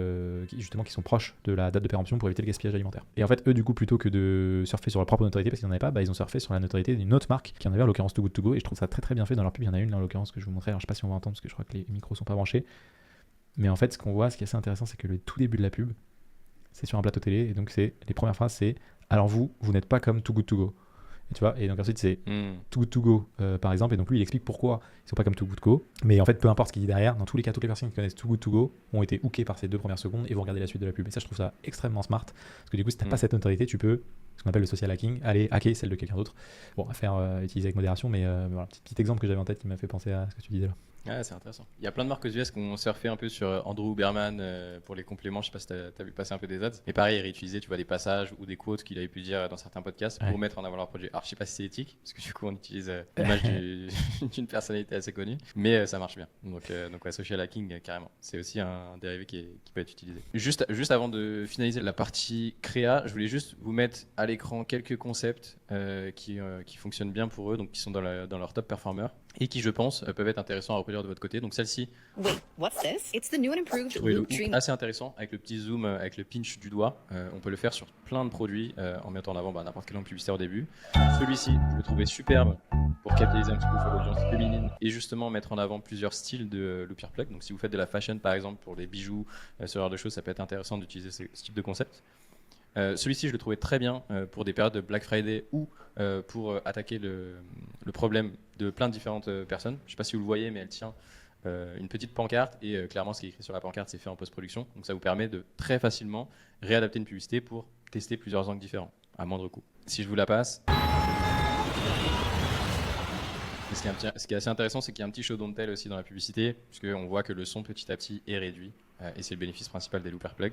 Speaker 1: qui sont proches de la date de péremption pour éviter le gaspillage alimentaire. Et en fait eux du coup plutôt que de surfer sur leur propre notoriété parce qu'ils n'en avaient pas, ils ont surfé sur la notoriété d'une autre marque qui en avait en l'occurrence Too Good To Go et je trouve ça très très bien fait dans leur pub. Il y en a une en l'occurrence que je vous montrerai, alors je sais pas si on va entendre parce que je crois que les micros sont pas branchés, mais en fait ce qu'on voit, ce qui est assez intéressant c'est que le tout début de la pub c'est sur un plateau télé et donc c'est les premières phrases c'est alors vous n'êtes pas comme Too Good To Go et tu vois, et donc ensuite c'est Too Good To Go par exemple et donc lui il explique pourquoi ils sont pas comme Too Good To Go, mais en fait peu importe ce qu'il dit derrière, dans tous les cas toutes les personnes qui connaissent Too Good To Go ont été hookées par ces 2 premières secondes et vont regarder la suite de la pub et ça je trouve ça extrêmement smart parce que du coup si t'as pas cette notoriété tu peux ce qu'on appelle le social hacking, aller hacker celle de quelqu'un d'autre, bon à faire utiliser avec modération mais voilà, petit exemple que j'avais en tête qui m'a fait penser à ce que tu disais là.
Speaker 2: Ouais, c'est intéressant. Il y a plein de marques aux US qui ont surfé un peu sur Andrew Huberman pour les compléments. Je sais pas si t'as vu passer un peu des ads. Mais pareil, ils réutilisaient, tu vois, des passages ou des quotes qu'il avait pu dire dans certains podcasts pour mettre en avant leur produit. Alors, je sais pas si c'est éthique, parce que du coup, on utilise l'image d'une personnalité assez connue, mais ça marche bien. Donc ouais, social hacking, carrément. C'est aussi un dérivé qui peut être utilisé. Juste avant de finaliser la partie créa, je voulais juste vous mettre à l'écran quelques concepts qui fonctionnent bien pour eux, donc qui sont dans leur top performer et qui, je pense, peuvent être intéressants à reproduire de votre côté. Donc celle-ci,
Speaker 9: Wait, what's this? It's the new and improved
Speaker 2: je trouvais
Speaker 9: Loop Dream.
Speaker 2: assez intéressant avec le petit zoom, avec le pinch du doigt. On peut le faire sur plein de produits en mettant en avant n'importe quelle langue publicitaire au début. Celui-ci, je le trouvais superbe pour capitaliser un petit peu sur l'audience féminine et justement mettre en avant plusieurs styles de Loop Earplug. Donc si vous faites de la fashion par exemple pour les bijoux, ce genre de choses, ça peut être intéressant d'utiliser ce type de concept. Celui-ci, je le trouvais très bien pour des périodes de Black Friday ou pour attaquer le problème de plein de différentes personnes. Je ne sais pas si vous le voyez, mais elle tient une petite pancarte et clairement, ce qui est écrit sur la pancarte, c'est fait en post-production. Donc ça vous permet de très facilement réadapter une publicité pour tester plusieurs angles différents à moindre coût. Si je vous la passe... Ce qui est assez intéressant, c'est qu'il y a un petit show don't tell aussi dans la publicité, puisqu'on voit que le son petit à petit est réduit, et c'est le bénéfice principal des Loop Earplug.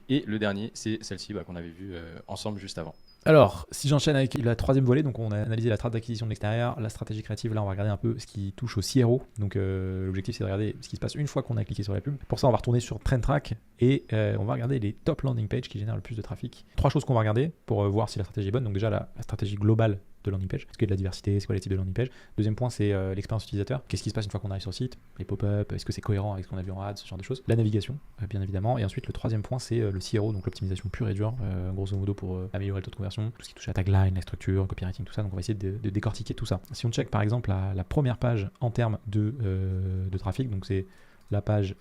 Speaker 2: Et le dernier, c'est celle-ci qu'on avait vue ensemble juste avant.
Speaker 1: Alors, si j'enchaîne avec la troisième volée, donc on a analysé la strat d'acquisition de l'extérieur, la stratégie créative, là on va regarder un peu ce qui touche au CRO. Donc l'objectif c'est de regarder ce qui se passe une fois qu'on a cliqué sur la pub. Pour ça on va retourner sur TrendTrack et on va regarder les top landing pages qui génèrent le plus de trafic. 3 choses qu'on va regarder pour voir si la stratégie est bonne. Donc déjà la stratégie globale de landing page, est-ce qu'il y a de la diversité, c'est quoi les types de landing page. Deuxième point c'est l'expérience utilisateur, qu'est-ce qui se passe une fois qu'on arrive sur le site, les pop-up, est-ce que c'est cohérent avec ce qu'on a vu en ads, ce genre de choses. La navigation bien évidemment, et ensuite le troisième point c'est le CRO, donc l'optimisation pure et dure, grosso modo pour améliorer le taux de conversion, tout ce qui touche à tagline, la structure, copywriting, tout ça. Donc on va essayer de décortiquer tout ça. Si on check par exemple la première page en termes de trafic, donc c'est la page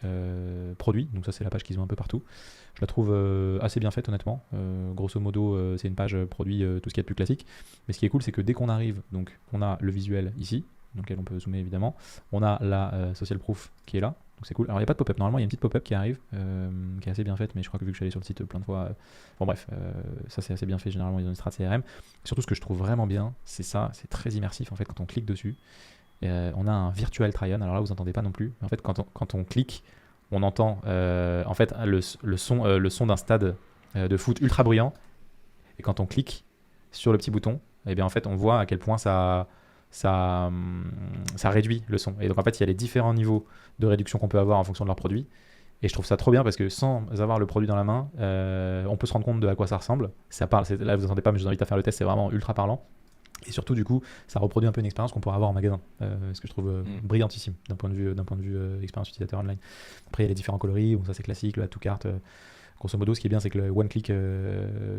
Speaker 1: produit, donc ça c'est la page qu'ils ont un peu partout. Je la trouve assez bien faite honnêtement. Grosso modo c'est une page produit, tout ce qui est plus classique. Mais ce qui est cool c'est que dès qu'on arrive, donc on a le visuel ici, donc on peut zoomer évidemment. On a la social proof qui est là. Donc c'est cool. Alors il n'y a pas de pop-up, normalement il y a une petite pop-up qui arrive, qui est assez bien faite, mais je crois que vu que je suis allé sur le site plein de fois, bon bref, ça c'est assez bien fait, généralement ils ont une strat CRM. Et surtout ce que je trouve vraiment bien, c'est ça, c'est très immersif en fait quand on clique dessus. On a un virtual try-on, alors là vous n'entendez pas non plus, en fait quand on clique, on entend en fait le son d'un stade de foot ultra bruyant, et quand on clique sur le petit bouton, et bien en fait on voit à quel point ça réduit le son. Et donc en fait il y a les différents niveaux de réduction qu'on peut avoir en fonction de leur produit. Et je trouve ça trop bien parce que sans avoir le produit dans la main, on peut se rendre compte de à quoi ça ressemble. Ça parle, là vous n'entendez pas, mais je vous invite à faire le test, c'est vraiment ultra parlant. Et surtout du coup, ça reproduit un peu une expérience qu'on pourrait avoir en magasin, ce que je trouve brillantissime d'un point de vue expérience utilisateur online. Après il y a les différents coloris, bon ça c'est classique, le add to cart. Grosso modo, ce qui est bien, c'est que le one-click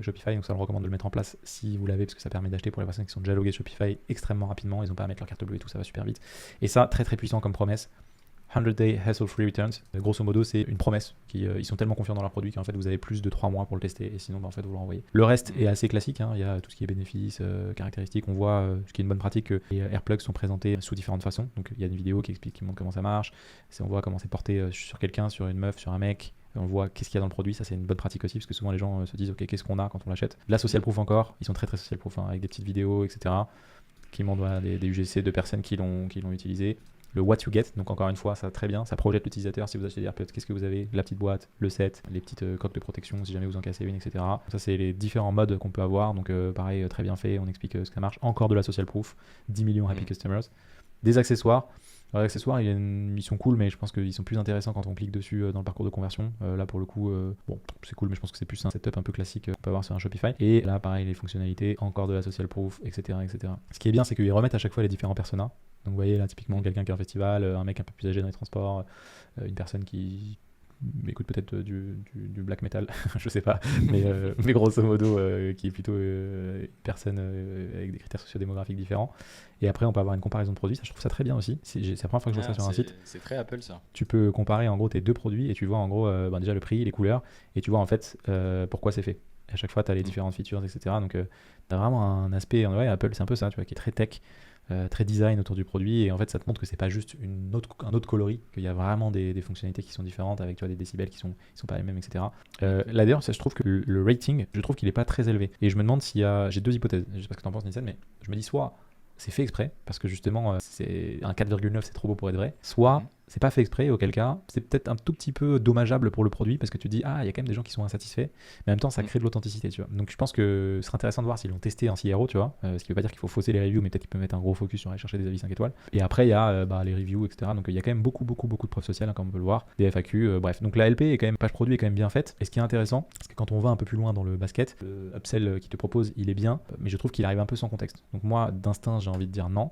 Speaker 1: Shopify, donc ça on recommande de le mettre en place si vous l'avez, parce que ça permet d'acheter pour les personnes qui sont déjà loguées Shopify extrêmement rapidement. Ils n'ont pas à mettre leur carte bleue et tout, ça va super vite. Et ça, très très puissant comme promesse. 100-day hassle-free returns. Grosso modo, c'est une promesse. Ils sont tellement confiants dans leur produit qu'en fait, vous avez plus de 3 mois pour le tester et sinon, en fait, vous le renvoyez. Le reste est assez classique. Il y a tout ce qui est bénéfices, caractéristiques. On voit ce qui est une bonne pratique que les Airplugs sont présentés sous différentes façons. Donc, il y a une vidéo qui montre comment ça marche. On voit comment c'est porté sur quelqu'un, sur une meuf, sur un mec. On voit qu'est-ce qu'il y a dans le produit, ça c'est une bonne pratique aussi parce que souvent les gens se disent ok qu'est-ce qu'on a quand on l'achète. La social proof encore, ils sont très très social proof avec des petites vidéos etc qui montrent des UGC de personnes qui l'ont utilisé. Le what you get, donc encore une fois ça très bien, ça projette l'utilisateur. Si vous achetez des AirPods, qu'est-ce que vous avez, la petite boîte, le set, les petites coques de protection si jamais vous en cassez une etc. Ça c'est les différents modes qu'on peut avoir, donc pareil très bien fait, on explique ce que ça marche. Encore de la social proof, 10 millions happy customers, des accessoires. Alors, les accessoires, ils sont cool, mais je pense qu'ils sont plus intéressants quand on clique dessus dans le parcours de conversion. Là, pour le coup, bon, c'est cool, mais je pense que c'est plus un setup un peu classique qu'on peut avoir sur un Shopify. Et là, pareil, les fonctionnalités, encore de la social proof, etc., etc. Ce qui est bien, c'est qu'ils remettent à chaque fois les différents personas. Donc, vous voyez, là, typiquement, quelqu'un qui est en festival, un mec un peu plus âgé dans les transports, une personne qui écoute peut-être du black metal, je sais pas, mais grosso modo, qui est plutôt une personne avec des critères sociodémographiques différents. Et après, on peut avoir une comparaison de produits. Ça, je trouve ça très bien aussi. C'est la première fois que je vois ça sur un site.
Speaker 2: C'est très Apple, ça.
Speaker 1: Tu peux comparer en gros tes deux produits et tu vois en gros déjà le prix, les couleurs, et tu vois en fait pourquoi c'est fait. Et à chaque fois, tu as les différentes features, etc. Donc, tu as vraiment un aspect. Ouais, Apple, c'est un peu ça, tu vois, qui est très tech, très design autour du produit. Et en fait, ça te montre que c'est pas juste un autre coloris, qu'il y a vraiment des fonctionnalités qui sont différentes avec, tu vois, des décibels qui sont pas les mêmes, etc. Là, d'ailleurs, je trouve que le rating, je trouve qu'il est pas très élevé. Et je me demande s'il y a. J'ai deux hypothèses. Je sais pas ce que tu en penses, Nissan, mais je me dis soit c'est fait exprès parce que justement c'est un 4,9 c'est trop beau pour être vrai, soit c'est pas fait exprès, auquel cas, c'est peut-être un tout petit peu dommageable pour le produit parce que tu te dis, ah, il y a quand même des gens qui sont insatisfaits, mais en même temps, ça crée de l'authenticité, tu vois. Donc je pense que ce serait intéressant de voir s'ils l'ont testé en CRO, tu vois, ce qui veut pas dire qu'il faut fausser les reviews, mais peut-être qu'ils peuvent mettre un gros focus sur aller chercher des avis 5 étoiles. Et après, il y a les reviews, etc. Donc il y a quand même beaucoup de preuves sociales, hein, comme on peut le voir, des FAQ, bref. Donc la LP est quand même, page produit est quand même bien faite. Et ce qui est intéressant, c'est que quand on va un peu plus loin dans le basket, le upsell qui te propose, il est bien, mais je trouve qu'il arrive un peu sans contexte. Donc moi, d'instinct, j'ai envie de dire non.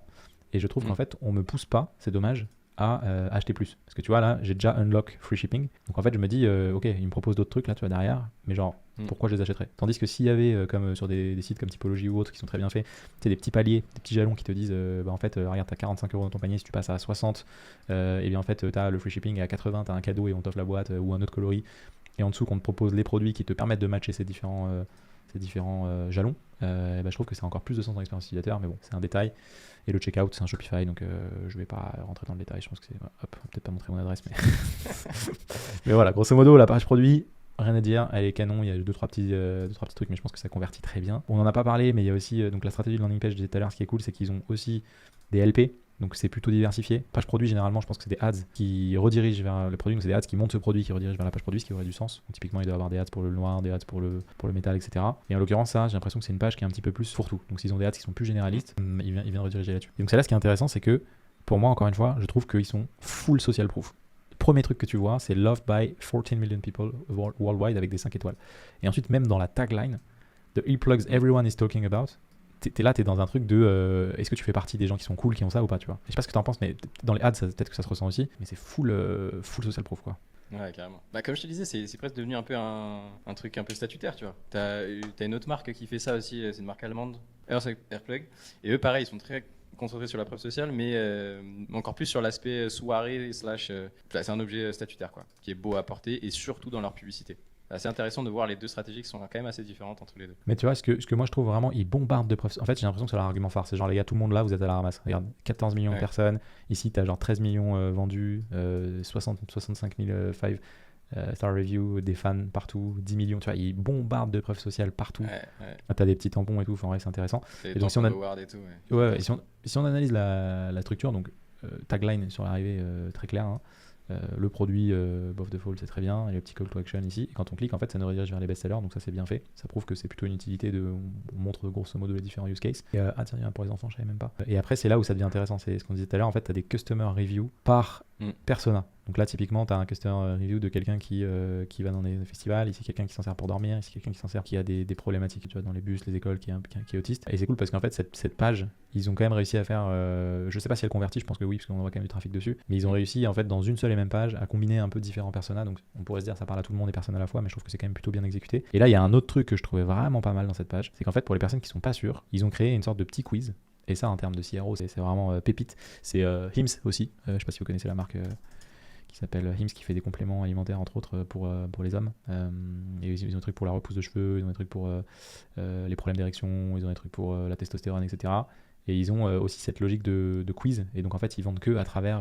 Speaker 1: Et je trouve qu'en fait, on me pousse pas, c'est dommage, à acheter plus. Parce que tu vois, là, j'ai déjà unlock free shipping. Donc en fait, je me dis, ok, ils me proposent d'autres trucs là, tu vois, derrière, mais genre, pourquoi je les achèterais? Tandis que s'il y avait, comme sur des sites comme Typology ou autres qui sont très bien faits, tu sais, des petits paliers, des petits jalons qui te disent, en fait, regarde, t'as 45 € dans ton panier, si tu passes à 60, et bien en fait, t'as le free shipping, et à 80, t'as un cadeau et on t'offre la boîte ou un autre coloris. Et en dessous, qu'on te propose les produits qui te permettent de matcher ces différents jalons, je trouve que c'est encore plus de sens dans l'expérience utilisateur, mais bon, c'est un détail. Et le checkout, c'est un Shopify, donc je vais pas rentrer dans le détail. Je pense que c'est. Hop, peut-être pas montrer mon adresse, mais. Mais voilà, grosso modo, la page produit, rien à dire, elle est canon. Il y a deux, trois petits trucs, mais je pense que ça convertit très bien. On en a pas parlé, mais il y a aussi donc la stratégie de landing page, je disais tout à l'heure, ce qui est cool, c'est qu'ils ont aussi des LP. Donc c'est plutôt diversifié. Page produit, généralement, je pense que c'est des ads qui redirigent vers le produit. Donc c'est des ads qui montent ce produit, qui redirigent vers la page produit, ce qui aurait du sens. Donc, typiquement, il doit y avoir des ads pour le noir, des ads pour le métal, etc. Et en l'occurrence, ça, j'ai l'impression que c'est une page qui est un petit peu plus fourre-tout. Donc s'ils ont des ads qui sont plus généralistes, ils viennent rediriger là-dessus. Et donc c'est là ce qui est intéressant, c'est que pour moi, encore une fois, je trouve qu'ils sont full social proof. Le premier truc que tu vois, c'est loved by 14 million people worldwide avec des 5 étoiles. Et ensuite, même dans la tagline, the earplugs everyone is talking about, t'es là, t'es dans un truc de est-ce que tu fais partie des gens qui sont cool, qui ont ça ou pas, tu vois. Je sais pas ce que t'en penses, mais dans les ads, peut-être que ça se ressent aussi, mais c'est full social proof, quoi.
Speaker 2: Ouais, carrément. Comme je te disais, c'est presque devenu un peu un truc un peu statutaire, tu vois. T'as une autre marque qui fait ça aussi, c'est une marque allemande, Airplug. Et eux, pareil, ils sont très concentrés sur la preuve sociale, mais encore plus sur l'aspect soirée / c'est un objet statutaire, quoi, qui est beau à porter, et surtout dans leur publicité. C'est assez intéressant de voir les deux stratégies qui sont quand même assez différentes entre les deux.
Speaker 1: Mais tu vois, ce que moi je trouve vraiment, ils bombardent de preuves. En fait, j'ai l'impression que c'est leur argument phare. C'est genre, les gars, tout le monde là, vous êtes à la ramasse. Regarde, 14 millions de personnes. Ici, t'as genre 13 millions vendus, 65 000 star reviews, des fans partout, 10 millions. Tu vois, ils bombardent de preuves sociales partout. T'as des petits tampons et tout. Enfin, ouais, c'est intéressant.
Speaker 2: Et donc, si
Speaker 1: on analyse la structure, donc tagline sur l'arrivée, très clair. Hein. Le produit above the fold, c'est très bien, et le petit call to action ici, et quand on clique, en fait, ça nous redirige vers les best-sellers, donc ça c'est bien fait. Ça prouve que c'est plutôt une utilité on montre grosso modo les différents use cases. Et, tiens, pour les enfants, je savais même pas. Et après, c'est là où ça devient intéressant, c'est ce qu'on disait tout à l'heure, en fait, tu as des customer reviews par persona. Donc là, typiquement, tu as un customer review de quelqu'un qui va dans des festivals, ici quelqu'un qui s'en sert pour dormir, ici quelqu'un qui s'en sert, qui a des problématiques, tu vois, dans les bus, les écoles, qui est autiste. Et c'est cool parce qu'en fait, cette page, ils ont quand même réussi à faire, je sais pas si elle convertit, je pense que oui, parce qu'on voit quand même du trafic dessus, mais ils ont réussi, en fait, dans une seule et même page, à combiner un peu différents personas. Donc on pourrait se dire, ça parle à tout le monde et personne à la fois, mais je trouve que c'est quand même plutôt bien exécuté. Et là, il y a un autre truc que je trouvais vraiment pas mal dans cette page, c'est qu'en fait, pour les personnes qui sont pas sûres, ils ont créé une sorte de petit quiz. Et ça, en termes de CRO, c'est vraiment pépite. C'est Hims aussi, je sais pas si vous connaissez la marque qui s'appelle Hims, qui fait des compléments alimentaires entre autres pour les hommes. Et ils ont des trucs pour la repousse de cheveux, ils ont des trucs pour les problèmes d'érection, ils ont des trucs pour la testostérone, etc. Et ils ont aussi cette logique de quiz. Et donc en fait, ils vendent que à travers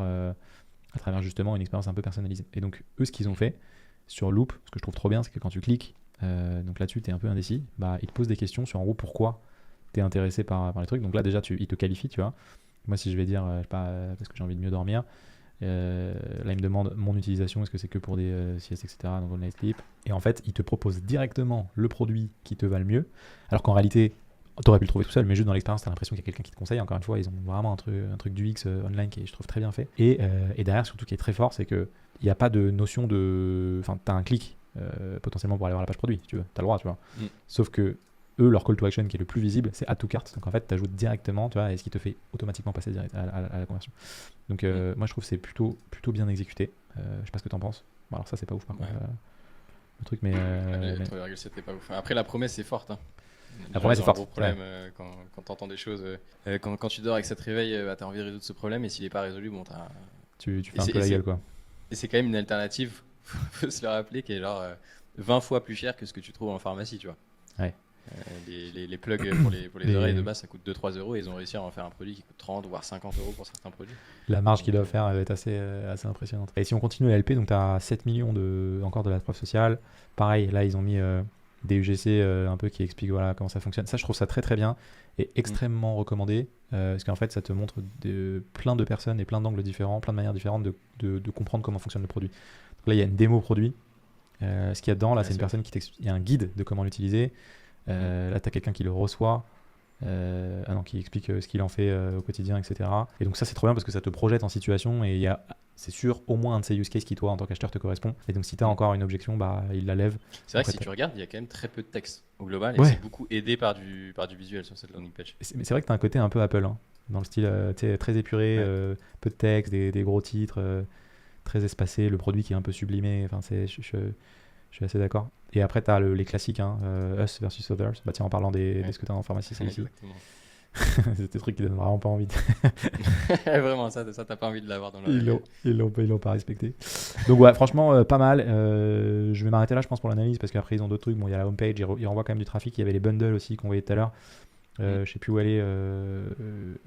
Speaker 1: justement une expérience un peu personnalisée. Et donc eux, ce qu'ils ont fait sur Loop, ce que je trouve trop bien, c'est que quand tu cliques, donc là-dessus, tu es un peu indécis, ils te posent des questions sur en gros pourquoi tu es intéressé par les trucs. Donc là déjà, ils te qualifient, tu vois. Moi, si je vais dire, je sais pas, parce que j'ai envie de mieux dormir, là il me demande mon utilisation, est-ce que c'est que pour des siestes, etc. donc on night sleep, et en fait il te propose directement le produit qui te va le mieux, alors qu'en réalité t'aurais pu le trouver tout seul, mais juste dans l'expérience t'as l'impression qu'il y a quelqu'un qui te conseille. Encore une fois, ils ont vraiment un truc d'UX online qui est, je trouve, très bien fait, et derrière surtout qui est très fort, c'est que il n'y a pas de notion de, enfin t'as un clic potentiellement pour aller voir la page produit, si tu veux, t'as le droit, tu vois. Sauf que eux, leur call to action qui est le plus visible, c'est add to cart. Donc en fait, tu ajoutes directement, tu vois, et ce qui te fait automatiquement passer direct à la conversion. Donc moi, je trouve que c'est plutôt bien exécuté. Je sais pas ce que t'en penses. Bon, alors ça, c'est pas ouf par contre, le truc, mais.
Speaker 2: 3,7, c'était pas ouf. Après, la promesse est forte. Hein.
Speaker 1: La promesse est forte.
Speaker 2: Un gros problème quand t'entends des choses. Quand tu dors avec cette réveil, t'as envie de résoudre ce problème, et s'il est pas résolu, bon,
Speaker 1: tu fais un peu la gueule, quoi.
Speaker 2: Et c'est quand même une alternative, faut se le rappeler, qui est genre 20 fois plus cher que ce que tu trouves en pharmacie, tu vois.
Speaker 1: Ouais.
Speaker 2: Les plugs pour les oreilles de base, ça coûte 2-3 €, et ils ont réussi à en faire un produit qui coûte 30 voire 50 € pour certains produits.
Speaker 1: La marge qu'ils doivent faire, elle est assez impressionnante. Et si on continue la LP, donc tu as 7 millions encore de la preuve sociale. Pareil, là ils ont mis des UGC un peu qui expliquent voilà, comment ça fonctionne. Ça, je trouve ça très très bien et extrêmement recommandé parce qu'en fait, ça te montre plein de personnes et plein d'angles différents, plein de manières différentes de comprendre comment fonctionne le produit. Donc là, il y a une démo produit. Ce qu'il y a dedans, là, c'est une personne il y a un guide de comment l'utiliser. Là, tu as quelqu'un qui le reçoit. Qui explique ce qu'il en fait au quotidien, etc. Et donc ça, c'est trop bien parce que ça te projette en situation et il y a, c'est sûr, au moins un de ces use cases qui, toi, en tant qu'acheteur, te correspond. Et donc, si tu as encore une objection, bah, il la lève.
Speaker 2: C'est vrai que si tu regardes, il y a quand même très peu de texte au global et
Speaker 1: Ouais.
Speaker 2: c'est beaucoup aidé par du visuel sur cette landing page.
Speaker 1: Mais c'est vrai que tu as un côté un peu Apple, hein, dans le style très épuré, peu de texte, des gros titres, très espacé, le produit qui est un peu sublimé. Enfin, je suis assez d'accord. Et après, tu as les classiques, hein, Us versus Others. Bah, tiens, en parlant des ce que tu as en pharmacie, c'est ici.
Speaker 2: Exactement.
Speaker 1: C'est des trucs qui donnent vraiment pas envie.
Speaker 2: Vraiment, ça t'as pas envie de l'avoir dans le.
Speaker 1: Ils l'ont pas respecté. Donc ouais, franchement, pas mal. Je vais m'arrêter là, je pense, pour l'analyse, parce qu'après, ils ont d'autres trucs. Bon, il y a la homepage, ils renvoient quand même du trafic. Il y avait les bundles aussi qu'on voyait tout à l'heure. Je sais plus où elle est.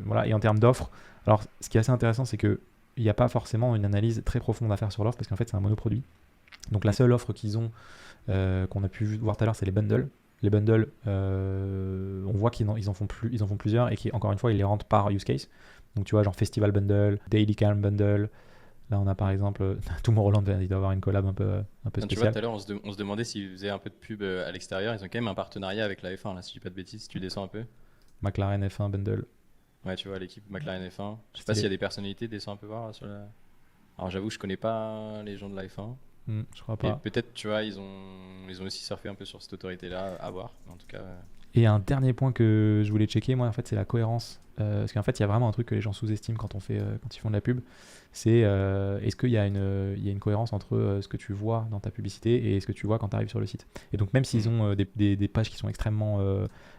Speaker 1: Voilà. Et en termes d'offres, alors ce qui est assez intéressant, c'est qu'il n'y a pas forcément une analyse très profonde à faire sur l'offre, parce qu'en fait, c'est un monoproduit. Donc la seule offre qu'ils ont, qu'on a pu voir tout à l'heure, c'est les bundles. Les bundles, on voit qu'ils en font plusieurs et qui, encore une fois, ils les rentrent par use case. Donc tu vois, genre Festival Bundle, Daily Calm Bundle. Là, on a par exemple Tomorrowland, il doit avoir une collab un peu
Speaker 2: Tu vois,
Speaker 1: spéciale.
Speaker 2: tout à l'heure, on se demandait s'ils faisaient un peu de pub à l'extérieur. Ils ont quand même un partenariat avec la F1, là, si je dis pas de bêtises, si tu descends un peu.
Speaker 1: McLaren F1 Bundle.
Speaker 2: Ouais, tu vois, l'équipe McLaren F1. Je sais pas s'il y a des personnalités, descends un peu voir sur la. Alors j'avoue, je connais pas les gens de la F1.
Speaker 1: Je crois
Speaker 2: Et
Speaker 1: pas.
Speaker 2: peut-être, tu vois, ils ont aussi surfé un peu sur cette autorité-là, à voir. En tout cas.
Speaker 1: Et un dernier point que je voulais checker, moi, en fait, c'est la cohérence. Parce qu'en fait, il y a vraiment un truc que les gens sous-estiment quand ils font de la pub. C'est est-ce qu'il y a une cohérence entre ce que tu vois dans ta publicité et ce que tu vois quand tu arrives sur le site. Et donc, même s'ils ont des pages qui sont extrêmement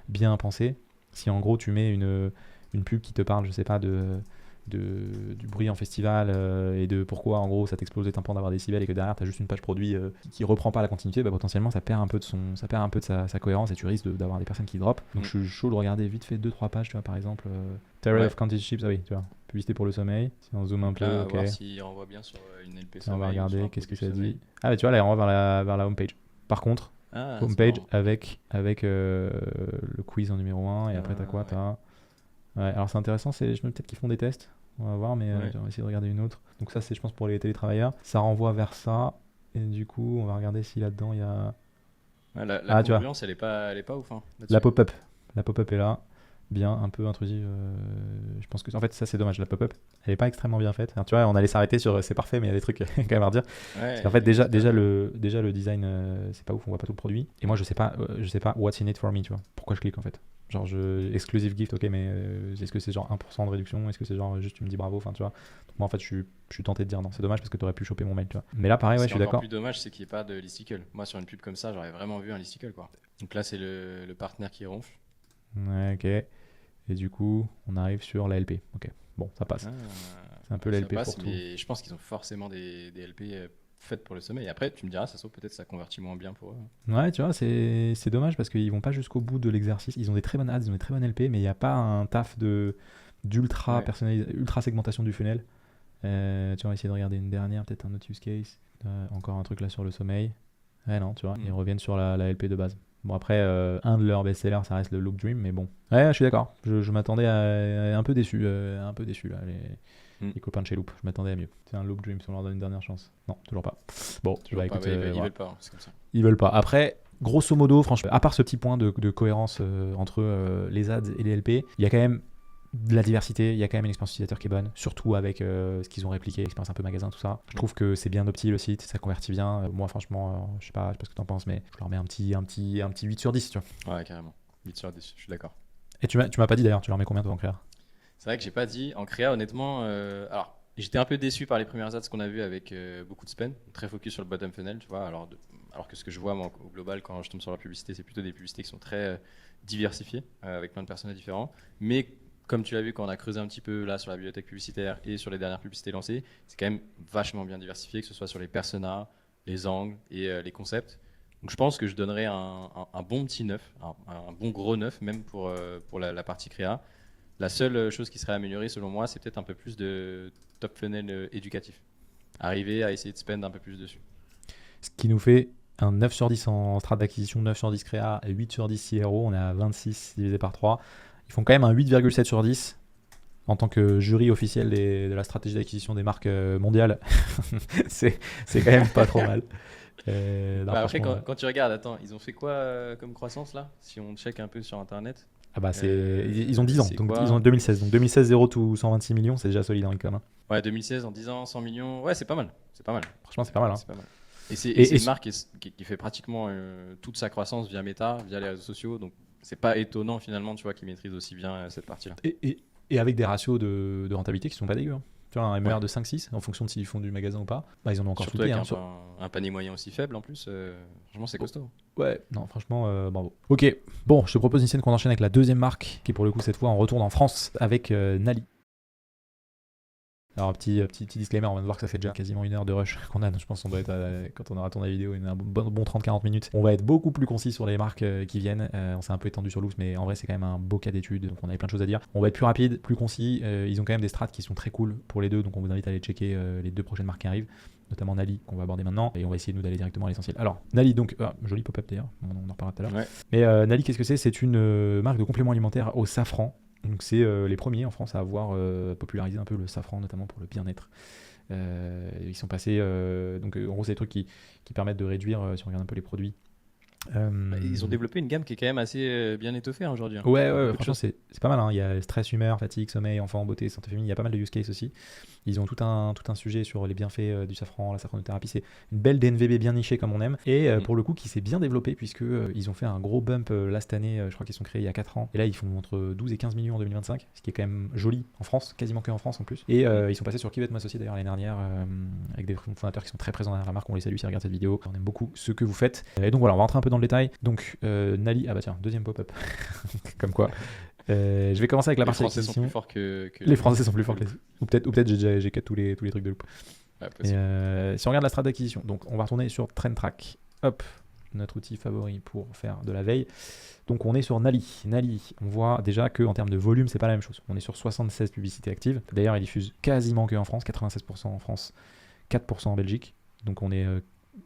Speaker 1: bien pensées, si en gros tu mets une pub qui te parle, je sais pas, du bruit en festival et de pourquoi en gros ça t'explose les tympans d'avoir des décibels et que derrière tu as juste une page produit qui reprend pas la continuité, bah, potentiellement ça perd un peu de sa cohérence et tu risques d'avoir des personnes qui drop. Donc je suis chaud de regarder vite fait 2-3 pages, tu vois, par exemple Terror of County Chips, ah oui, tu vois, publicité pour le sommeil. Si on zoome un peu,
Speaker 2: là,
Speaker 1: ok.
Speaker 2: voir s'il renvoie bien sur une LP sommeil.
Speaker 1: On va regarder qu'est-ce que ça
Speaker 2: sommeil.
Speaker 1: dit. Ah bah tu vois là il renvoie vers la homepage. Par contre, homepage avec le quiz en numéro 1 et après t'as quoi, ouais, alors c'est intéressant, peut-être qu'ils font des tests. On va voir, mais on va essayer de regarder une autre. Donc ça, c'est, je pense, pour les télétravailleurs. Ça renvoie vers ça. Et du coup, on va regarder si là-dedans, il y a...
Speaker 2: La congruence, elle est pas ouf. Hein,
Speaker 1: la pop-up. La pop-up est là. Bien, un peu intrusive. Je pense que... En fait, ça, c'est dommage. La pop-up, elle est pas extrêmement bien faite. Alors, tu vois, on allait s'arrêter sur c'est parfait, mais il y a des trucs quand même à redire. Parce qu'en fait, déjà le design, c'est pas ouf. On voit pas tout le produit. Et moi, je sais pas what's in it for me, tu vois. Pourquoi je clique, en fait. Genre, exclusive gift, ok, mais est-ce que c'est genre 1% de réduction? Est-ce que c'est genre juste tu me dis bravo? Enfin, tu vois. Donc, moi, en fait, je suis tenté de dire non. C'est dommage parce que tu aurais pu choper mon mail, tu vois. Mais là, pareil, ouais, je suis d'accord.
Speaker 2: Le plus dommage, c'est qu'il n'y ait pas de listicle. Moi, sur une pub comme ça, j'aurais vraiment vu un listicle, quoi. Donc là, c'est le partenaire qui ronfle.
Speaker 1: Ouais, ok. Et du coup, on arrive sur la LP. Ok, bon, ça passe. C'est un peu la LP pour tout.
Speaker 2: Mais je pense qu'ils ont forcément des LP faites pour le sommeil. Et après, tu me diras, ça se trouve, peut-être ça convertit moins bien pour eux.
Speaker 1: Ouais, tu vois, c'est dommage parce qu'ils vont pas jusqu'au bout de l'exercice. Ils ont des très bonnes ads, ils ont des très bonnes LP, mais il n'y a pas un taf d'ultra personnalisation, ultra segmentation du funnel. Tu vois, on va essayer de regarder une dernière, peut-être un autre use case. Encore un truc là sur le sommeil. Ouais, non, tu vois, ils reviennent sur la LP de base. Bon, après, un de leurs best-sellers, ça reste le Loop Dream, mais bon. Ouais, je suis d'accord. Je m'attendais à un peu déçu là, les copains de chez Loop. Je m'attendais à mieux. C'est un Loop Dream, si on leur donne une dernière chance. Non, toujours pas. Bon,
Speaker 2: toujours
Speaker 1: écoute,
Speaker 2: ils veulent pas, c'est comme ça.
Speaker 1: Ils veulent pas. Après, grosso modo, franchement, à part ce petit point de cohérence entre les ads et les LP, il y a quand même de la diversité, il y a quand même une expérience utilisateur qui est bonne, surtout avec ce qu'ils ont répliqué, l'expérience un peu magasin, tout ça. Je trouve que c'est bien opti le site, ça convertit bien. Moi, franchement, je sais pas ce que t'en penses, mais je leur mets un petit 8 sur 10, tu vois.
Speaker 2: Ouais, carrément. 8 sur 10, je suis d'accord.
Speaker 1: Et tu m'as pas dit d'ailleurs, tu leur mets combien toi en créa?
Speaker 2: C'est vrai que j'ai pas dit. En créa, honnêtement, alors j'étais un peu déçu par les premières ads qu'on a vues avec beaucoup de spend, très focus sur le bottom funnel, tu vois. Alors que ce que je vois moi, au global quand je tombe sur la publicité, c'est plutôt des publicités qui sont très diversifiées, avec plein de personnages différents. Mais comme tu l'as vu quand on a creusé un petit peu là sur la bibliothèque publicitaire et sur les dernières publicités lancées, c'est quand même vachement bien diversifié, que ce soit sur les personas, les angles et les concepts. Donc je pense que je donnerais un bon petit 9, un bon gros 9 même pour la partie créa. La seule chose qui serait améliorée selon moi, c'est peut-être un peu plus de top funnel éducatif. Arriver à essayer de spend un peu plus dessus.
Speaker 1: Ce qui nous fait un 9 sur 10 en strat d'acquisition, 9 sur 10 créa, 8 sur 10 CRO, on est à 26 divisé par 3. Ils font quand même un 8,7 sur 10 en tant que jury officiel de la stratégie d'acquisition des marques mondiales. c'est quand même pas trop mal. Non,
Speaker 2: Après,
Speaker 1: franchement,
Speaker 2: quand tu regardes, attends, ils ont fait quoi comme croissance là? Si on check un peu sur internet.
Speaker 1: ah bah ils ont 10 ans,
Speaker 2: c'est
Speaker 1: donc
Speaker 2: quoi
Speaker 1: ils ont 2016. Donc 2016, 0 to 126 millions, c'est déjà solide en e-com. Hein.
Speaker 2: Ouais, 2016 en 10 ans, 100 millions. Ouais, c'est pas mal. C'est pas mal.
Speaker 1: Franchement, c'est pas mal. Hein.
Speaker 2: C'est pas mal. Et c'est
Speaker 1: Et
Speaker 2: une marque qui fait pratiquement toute sa croissance via Meta, via les réseaux sociaux. Donc, c'est pas étonnant finalement, tu vois, qu'ils maîtrisent aussi bien cette partie-là.
Speaker 1: Et avec des ratios de rentabilité qui sont pas dégueux. Hein. Tu vois, un MER
Speaker 2: Ouais.
Speaker 1: de 5-6, en fonction de s'ils font du magasin ou pas, bah, ils en ont encore
Speaker 2: Surtout
Speaker 1: soupé.
Speaker 2: avec
Speaker 1: Hein,
Speaker 2: un panier moyen aussi faible en plus. Franchement, c'est costaud.
Speaker 1: Ouais, non, franchement, bravo. Ok, bon, je te propose, Nicène, qu'on enchaîne avec la deuxième marque, qui pour le coup, cette fois, on retourne en France avec Nali. Alors, petit disclaimer, on vient de voir que ça fait déjà quasiment 1 heure de rush qu'on a. Je pense qu'on doit être, quand on aura tourné la vidéo, un bon 30-40 minutes. On va être beaucoup plus concis sur les marques qui viennent. On s'est un peu étendu sur Loose, mais en vrai, c'est quand même un beau cas d'étude. Donc, on avait plein de choses à dire. On va être plus rapide, plus concis. Ils ont quand même des strats qui sont très cool pour les deux. Donc, on vous invite à aller checker les 2 prochaines marques qui arrivent, notamment Nali, qu'on va aborder maintenant. Et on va essayer, nous, d'aller directement à l'essentiel. Alors, Nali, donc, joli pop-up d'ailleurs. On en reparlera tout à l'heure.
Speaker 2: Ouais.
Speaker 1: Mais Nali, qu'est-ce que c'est? C'est une marque de compléments alimentaires au safran. Donc c'est les premiers en France à avoir popularisé un peu le safran, notamment pour le bien-être. Ils sont passés, donc en gros c'est des trucs qui permettent de réduire, si on regarde un peu les produits.
Speaker 2: Ils ont développé une gamme qui est quand même assez bien étoffée hein, aujourd'hui. Hein.
Speaker 1: Ouais,
Speaker 2: Beaucoup de
Speaker 1: franchement
Speaker 2: choses.
Speaker 1: c'est pas mal. Hein. Il y a stress, humeur, fatigue, sommeil, enfant, beauté, santé féminine. Il y a pas mal de use cases aussi. Ils ont tout un sujet sur les bienfaits du safran, la safranothérapie. C'est une belle DNVB bien nichée comme on aime. Et pour le coup, qui s'est bien développé puisque ils ont fait un gros bump là cette année. Je crois qu'ils sont créés il y a 4 ans. Et là, ils font entre 12 et 15 millions en 2025, ce qui est quand même joli en France, quasiment que en France en plus. Et ils sont passés sur Qui veut être mon associé d'ailleurs l'année dernière avec des fondateurs qui sont très présents derrière la marque. On les salue s'ils regardent cette vidéo. On aime beaucoup ce que vous faites. Et donc voilà, on va rentrer un peu dans le détail. Donc Nali, ah bah tiens, deuxième pop-up. Comme quoi. Je vais commencer avec la
Speaker 2: Les
Speaker 1: partie
Speaker 2: Français sont
Speaker 1: acquisition.
Speaker 2: plus forts que
Speaker 1: Les Français sont plus forts que les... Ou peut-être j'ai cut tous les trucs de loop.
Speaker 2: Ouais,
Speaker 1: Et,
Speaker 2: possible.
Speaker 1: si on regarde la strat d'acquisition, donc on va retourner sur TrendTrack. Hop, notre outil favori pour faire de la veille. Donc on est sur Nali. Nali, on voit déjà qu'en termes de volume, c'est pas la même chose. On est sur 76 publicités actives. D'ailleurs, ils diffusent quasiment que en France, 96% en France, 4% en Belgique. Donc on est...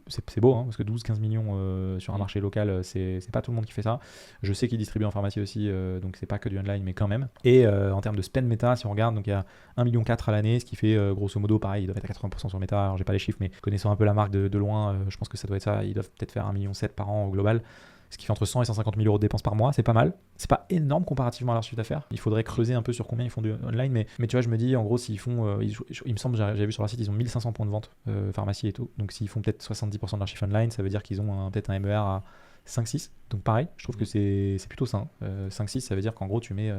Speaker 1: c'est beau, hein, parce que 12-15 millions sur un marché local, c'est pas tout le monde qui fait ça. Je sais qu'ils distribuent en pharmacie aussi, donc c'est pas que du online, mais quand même. Et en termes de spend Meta, si on regarde, donc il y a 1,4 million à l'année, ce qui fait grosso modo pareil, ils doivent être à 80% sur Meta. Alors j'ai pas les chiffres, mais connaissant un peu la marque de loin, je pense que ça doit être ça. Ils doivent peut-être faire 1,7 million par an au global. Ce qui fait entre 100 et 150 000 euros de dépenses par mois, c'est pas mal. C'est pas énorme comparativement à leur chiffre d'affaires. Il faudrait creuser un peu sur combien ils font du online, mais tu vois, je me dis, en gros, s'ils font, il me semble, j'avais vu sur leur site, ils ont 1500 points de vente, pharmacie et tout. Donc s'ils font peut-être 70% de leur chiffre online, ça veut dire qu'ils ont peut-être un MER à 5-6. Donc pareil, je trouve que c'est plutôt sain. 5-6, ça veut dire qu'en gros, tu mets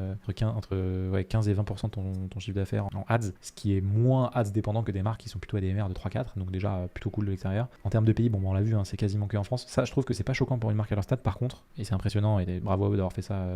Speaker 1: entre 15 et 20% de ton chiffre d'affaires en ads, ce qui est moins ads dépendant que des marques qui sont plutôt ADMR de 3-4. Donc déjà, plutôt cool de l'extérieur. En termes de pays, bon, on l'a vu, hein, c'est quasiment que en France. Ça, je trouve que c'est pas choquant pour une marque à leur stade, par contre, et c'est impressionnant, et bravo à eux d'avoir fait ça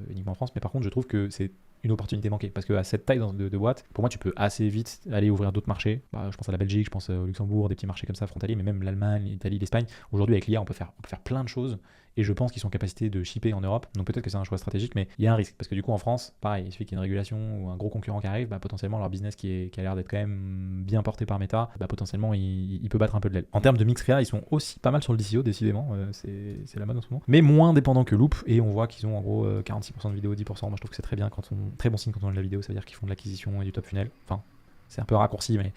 Speaker 1: uniquement en France, mais par contre, je trouve que c'est une opportunité manquée, parce qu'à cette taille de boîte, pour moi, tu peux assez vite aller ouvrir d'autres marchés. Je pense à la Belgique, je pense au Luxembourg, des petits marchés comme ça frontaliers, mais même l'Allemagne, l'Italie, l'Espagne. Aujourd'hui, avec l'IA, on peut faire plein de choses. Et je pense qu'ils sont en capacité de shipper en Europe. Donc peut-être que c'est un choix stratégique, mais il y a un risque. Parce que du coup, en France, pareil, il suffit qu'il y ait une régulation ou un gros concurrent qui arrive, potentiellement leur business qui a l'air d'être quand même bien porté par Meta, potentiellement il peut battre un peu de l'aile. En termes de mix créa, ils sont aussi pas mal sur le DCO, décidément. C'est la mode en ce moment. Mais moins dépendant que Loop. Et on voit qu'ils ont en gros 46% de vidéo, 10%. Moi je trouve que c'est très bien très bon signe quand on a de la vidéo. Ça veut dire qu'ils font de l'acquisition et du top funnel. Enfin, c'est un peu raccourci, mais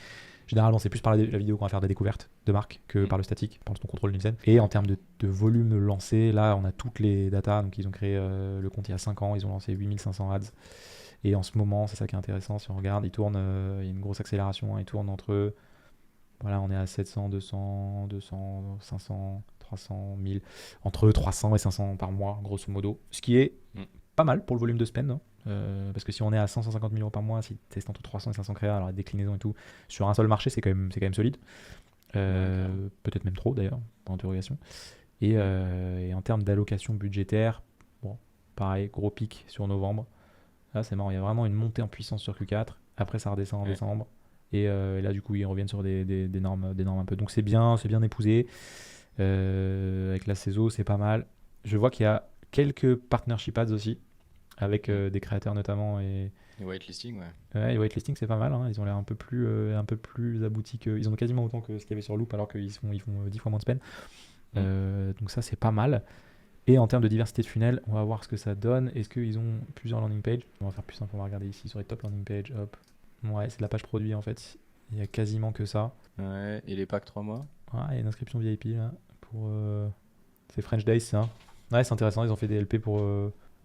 Speaker 1: généralement, c'est plus par la vidéo qu'on va faire des découvertes de marques que par le statique, par ton contrôle Nielsen. Et en termes de volume lancé, là, on a toutes les datas. Donc, ils ont créé le compte il y a 5 ans. Ils ont lancé 8500 ads. Et en ce moment, c'est ça qui est intéressant. Si on regarde, ils tournent, il y a une grosse accélération. Ils tournent entre, voilà, on est à 700, 200, 500, 300, 1000. Entre 300 et 500 par mois, grosso modo. Ce qui est pas mal pour le volume de spend. Hein. Parce que si on est à 100-150 000 euros par mois, si tu testes entre 300 et 500 créas, alors la déclinaison et tout, sur un seul marché, c'est quand même solide. Peut-être même trop d'ailleurs, en interrogation. Et en termes d'allocation budgétaire, bon, pareil, gros pic sur novembre. Là, c'est marrant, il y a vraiment une montée en puissance sur Q4. Après, ça redescend en décembre. Et là, du coup, ils reviennent sur des normes un peu. Donc, c'est bien épousé. Avec la CESO, c'est pas mal. Je vois qu'il y a quelques partnership ads aussi, avec des créateurs notamment. Et
Speaker 2: whitelisting, ouais.
Speaker 1: Ouais, les whitelisting, c'est pas mal. Hein. Ils ont l'air un peu plus aboutis que. Ils ont quasiment autant que ce qu'il y avait sur Loop, alors qu'ils font 10 fois moins de spend. Donc ça, c'est pas mal. Et en termes de diversité de funnels, on va voir ce que ça donne. Est-ce qu'ils ont plusieurs landing pages? On va faire plus simple, on va regarder ici sur les top landing pages. Hop. Ouais, c'est de la page produit en fait. Il y a quasiment que ça.
Speaker 2: Ouais, et les packs 3 mois.
Speaker 1: Ouais, il y a une inscription VIP là. C'est French Days, ça. Ouais, c'est intéressant. Ils ont fait des LP pour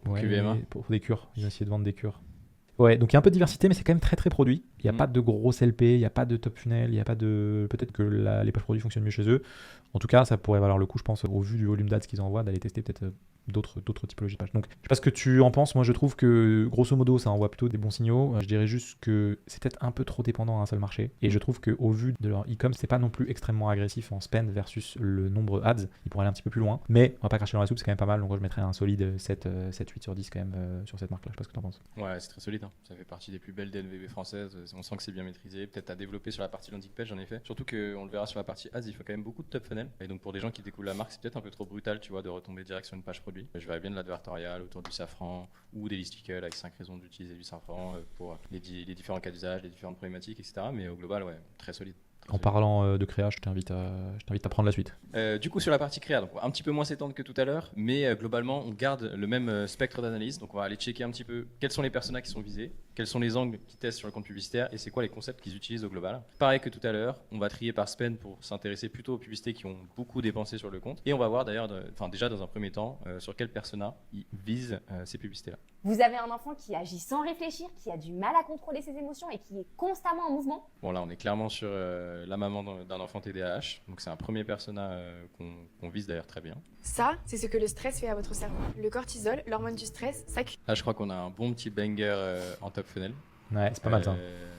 Speaker 2: QVMA.
Speaker 1: pour des cures. Ils ont essayé de vendre des cures. Ouais, donc il y a un peu de diversité, mais c'est quand même très très produit. Il n'y a pas de grosses LP, il n'y a pas de top funnel, il n'y a pas de. Peut-être que les pages produits fonctionnent mieux chez eux. En tout cas, ça pourrait valoir le coup, je pense, au vu du volume d'ads qu'ils envoient, d'aller tester peut-être d'autres typologies de pages. Donc, je sais pas ce que tu en penses. Moi, je trouve que grosso modo, ça envoie plutôt des bons signaux. Je dirais juste que c'est peut-être un peu trop dépendant à un seul marché. Et je trouve qu'au vu de leur e-com, c'est pas non plus extrêmement agressif en spend versus le nombre ads. Ils pourraient aller un petit peu plus loin. Mais on va pas cracher dans la soupe, c'est quand même pas mal. Donc, moi, je mettrais un solide 7-8 sur 10 quand même sur cette marque-là. Je sais pas ce que tu en penses.
Speaker 2: Ouais, c'est très solide. Hein. Ça fait partie des plus belles DNVB françaises. On sent que c'est bien maîtrisé. Peut-être à développer sur la partie landing page, en effet. Surtout qu'on le verra sur la partie ads, il faut quand même beaucoup de top funnel. Et donc, pour des gens qui découvrent la marque, c'est peut-être un peu trop brutal, tu vois, de retomber direct sur une page produit. Je verrais bien de l'advertorial autour du safran ou des listicles avec 5 raisons d'utiliser du safran pour les différents cas d'usage, les différentes problématiques, etc. Mais au global, ouais, très solide.
Speaker 1: En parlant de créa, je t'invite à prendre la suite.
Speaker 2: Du coup, sur la partie créa, donc un petit peu moins s'étendre que tout à l'heure, mais globalement, on garde le même spectre d'analyse. Donc, on va aller checker un petit peu quels sont les personas qui sont visés, quels sont les angles qu'ils testent sur le compte publicitaire et c'est quoi les concepts qu'ils utilisent au global. Pareil que tout à l'heure, on va trier par spend pour s'intéresser plutôt aux publicités qui ont beaucoup dépensé sur le compte. Et on va voir d'ailleurs, déjà dans un premier temps, sur quel persona ils visent ces publicités-là.
Speaker 7: Vous avez un enfant qui agit sans réfléchir, qui a du mal à contrôler ses émotions et qui est constamment en mouvement.
Speaker 2: Bon, là, on est clairement sur la maman d'un enfant TDAH. Donc, c'est un premier persona qu'on vise d'ailleurs très bien.
Speaker 6: Ça, c'est ce que le stress fait à votre cerveau. Le cortisol, l'hormone du stress, ça
Speaker 2: Là, je crois qu'on a un bon petit banger en top funnel.
Speaker 1: Ouais, c'est pas mal ça.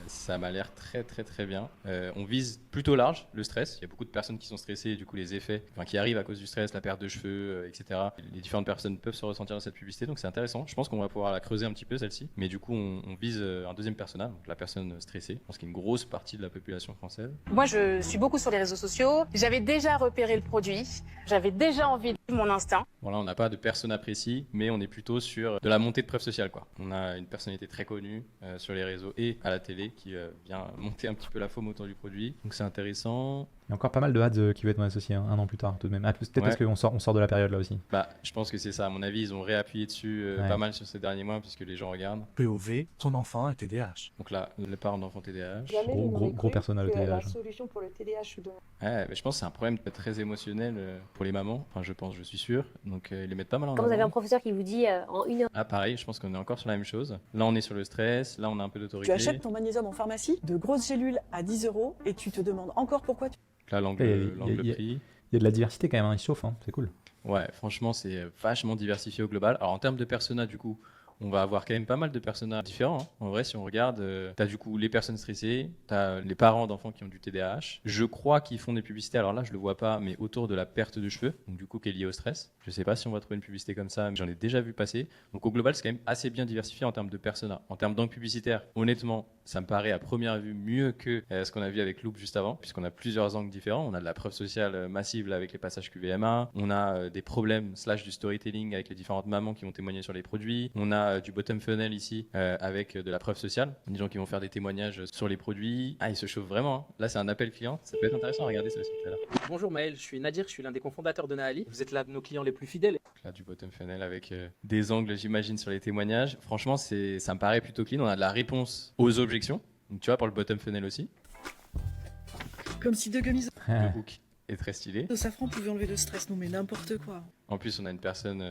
Speaker 2: Ça m'a l'air très très très bien. On vise plutôt large le stress. Il y a beaucoup de personnes qui sont stressées et du coup les effets qui arrivent à cause du stress, la perte de cheveux, etc. Les différentes personnes peuvent se ressentir dans cette publicité, donc c'est intéressant. Je pense qu'on va pouvoir la creuser un petit peu celle-ci. Mais du coup on vise un deuxième personnage, donc la personne stressée. Je pense qu'il y a une grosse partie de la population française.
Speaker 9: Moi, je suis beaucoup sur les réseaux sociaux. J'avais déjà repéré le produit. J'avais déjà envie de suivre mon instinct.
Speaker 2: Bon, là on n'a pas de persona précis, mais on est plutôt sur de la montée de preuve sociale, quoi. On a une personnalité très connue sur les réseaux et à la télé qui vient monter un petit peu la faume autour du produit. Donc c'est intéressant.
Speaker 1: Il y a encore pas mal de ads qui vont être mon associé un an plus tard tout de même. Peut-être parce qu'on sort de la période là aussi.
Speaker 2: Bah, je pense que c'est ça. À mon avis, ils ont réappuyé dessus pas mal sur ces derniers mois puisque les gens regardent.
Speaker 8: POV, ton enfant a TDAH.
Speaker 2: Donc là, le parent d'enfant TDAH.
Speaker 1: Gros personnel le TDAH.
Speaker 10: La solution pour le TDAH
Speaker 2: Ouais, mais je pense que c'est un problème très émotionnel pour les mamans. Enfin, je suis sûr. Donc ils les mettent pas mal en
Speaker 7: Quand
Speaker 2: avant.
Speaker 7: vous avez un professeur qui vous dit en 1 heure.
Speaker 2: Ah, pareil, je pense qu'on est encore sur la même chose. Là, on est sur le stress. Là, on a un peu d'autorité.
Speaker 10: Tu achètes ton magnésium en pharmacie, de grosses gélules à 10 € et tu te demandes encore pourquoi tu...
Speaker 2: Là, l'angle prix.
Speaker 1: Il y a de la diversité quand même, il chauffe, c'est cool.
Speaker 2: Ouais, franchement, c'est vachement diversifié au global. Alors, en termes de personas, du coup, on va avoir quand même pas mal de personnages différents. Hein. En vrai, si on regarde, tu as du coup les personnes stressées, tu as les parents d'enfants qui ont du TDAH. Je crois qu'ils font des publicités, alors là, je le vois pas, mais autour de la perte de cheveux, donc du coup, qui est liée au stress. Je sais pas si on va trouver une publicité comme ça, mais j'en ai déjà vu passer. Donc au global, c'est quand même assez bien diversifié en termes de personas. En termes d'angle publicitaire, honnêtement, ça me paraît à première vue mieux que ce qu'on a vu avec Loop juste avant, puisqu'on a plusieurs angles différents. On a de la preuve sociale massive là, avec les passages QVMA. On a des problèmes / du storytelling avec les différentes mamans qui vont témoigner sur les produits. On a du bottom funnel ici avec de la preuve sociale. Des gens qui vont faire des témoignages sur les produits. Ah, ils se chauffent vraiment. Hein. Là, c'est un appel client. Ça peut être intéressant à regarder ça aussi tout à l'heure.
Speaker 11: Bonjour Maël, je suis Nadir, je suis l'un des cofondateurs de Naali. Vous êtes l'un de nos clients les plus fidèles.
Speaker 2: Là, du bottom funnel avec des angles, j'imagine, sur les témoignages. Franchement, ça me paraît plutôt clean. On a de la réponse aux objections. Donc, tu vois, pour le bottom funnel aussi.
Speaker 10: Comme si deux gummies
Speaker 2: Le hook est très stylé.
Speaker 10: de safran pouvaient enlever le stress, non mais n'importe quoi.
Speaker 2: En plus, on a une personne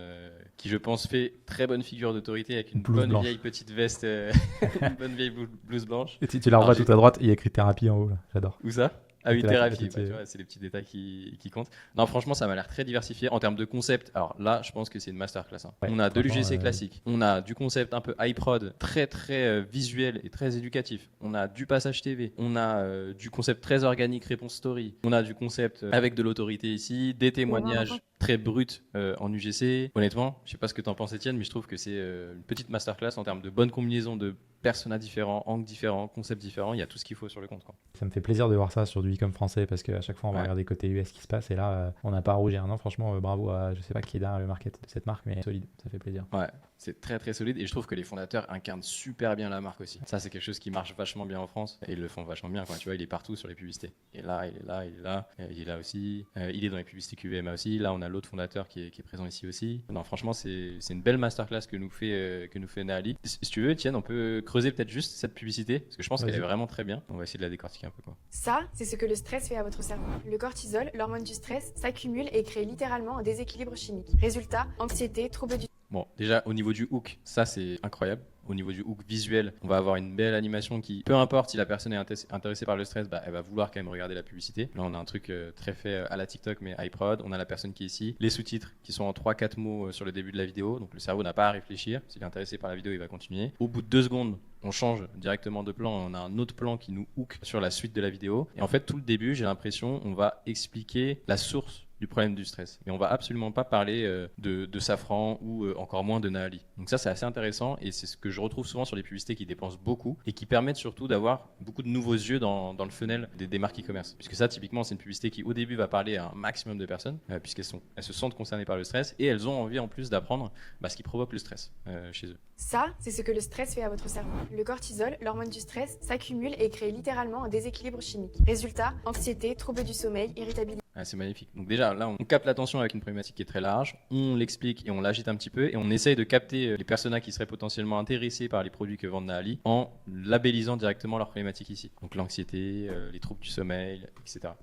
Speaker 2: qui, je pense, fait très bonne figure d'autorité avec une
Speaker 1: Blouse
Speaker 2: bonne
Speaker 1: blanche.
Speaker 2: vieille petite veste, une bonne vieille blouse blanche.
Speaker 1: Et tu la revois tout à droite, il y a écrit thérapie en haut, là. J'adore.
Speaker 2: Où ça? Ah oui,
Speaker 1: Thérapie,
Speaker 2: thérapie, tu vois, c'est les petits détails qui comptent. Non, franchement, ça m'a l'air très diversifié en termes de concept. Alors là, je pense que c'est une masterclass. Hein.
Speaker 1: Ouais,
Speaker 2: on a de
Speaker 1: franchement,
Speaker 2: l'UGC classique, on a du concept un peu iProd, très très visuel et très éducatif. On a du passage TV, on a du concept très organique, réponse story. On a du concept avec de l'autorité ici, des témoignages très bruts en UGC. Honnêtement, je sais pas ce que t'en penses, Étienne, mais je trouve que c'est une petite masterclass en termes de bonne combinaison de personas différents, angles différents, concepts différents, il y a tout ce qu'il faut sur le compte, quoi.
Speaker 1: Ça me fait plaisir de voir ça sur du e-com français parce qu'à chaque fois on va regarder côté US ce qui se passe et là on n'a pas à rougir. Non, franchement, bravo à je sais pas qui est derrière le market de cette marque, mais solide, ça fait plaisir.
Speaker 2: Ouais, c'est très très solide et je trouve que les fondateurs incarnent super bien la marque aussi. Ça, c'est quelque chose qui marche vachement bien en France et ils le font vachement bien, quoi. Tu vois, il est partout sur les publicités. Et là, il est là, il est là, il est là aussi. Il est dans les publicités QVMA aussi. Là, on a l'autre fondateur qui est présent ici aussi. Non, franchement, c'est une belle masterclass que nous fait Naali. Si tu veux, Étienne, on peut creuser peut-être juste cette publicité parce que je pense qu'elle est vraiment très bien. On va essayer de la décortiquer un peu, quoi.
Speaker 6: Ça, c'est ce que le stress fait à votre cerveau. Le cortisol, l'hormone du stress, s'accumule et crée littéralement un déséquilibre chimique. Résultat, anxiété, troubles du...
Speaker 2: Bon, déjà, au niveau du hook, ça, c'est incroyable. Au niveau du hook visuel, on va avoir une belle animation qui, peu importe si la personne est intéressée par le stress, elle va vouloir quand même regarder la publicité. Là, on a un truc très fait à la TikTok, mais iProd. On a la personne qui est ici. Les sous-titres qui sont en 3-4 mots sur le début de la vidéo. Donc, le cerveau n'a pas à réfléchir. S'il est intéressé par la vidéo, il va continuer. Au bout de 2 secondes, on change directement de plan. On a un autre plan qui nous hook sur la suite de la vidéo. Et en fait, tout le début, j'ai l'impression, on va expliquer la source du problème du stress. Mais on va absolument pas parler de Safran ou encore moins de Naali. Donc ça, c'est assez intéressant et c'est ce que je retrouve souvent sur les publicités qui dépensent beaucoup et qui permettent surtout d'avoir beaucoup de nouveaux yeux dans le funnel des marques e-commerce. Puisque ça, typiquement, c'est une publicité qui, au début, va parler à un maximum de personnes puisqu'elles se sentent concernées par le stress et elles ont envie en plus d'apprendre ce qui provoque le stress chez eux.
Speaker 6: Ça, c'est ce que le stress fait à votre cerveau. Le cortisol, l'hormone du stress, s'accumule et crée littéralement un déséquilibre chimique. Résultat, anxiété, troubles du sommeil, irritabilité.
Speaker 2: C'est magnifique. Donc déjà, là, on capte l'attention avec une problématique qui est très large, on l'explique et on l'agite un petit peu et on essaye de capter les personas qui seraient potentiellement intéressés par les produits que vendent Naali en labellisant directement leur problématique ici. Donc l'anxiété, les troubles du sommeil, etc.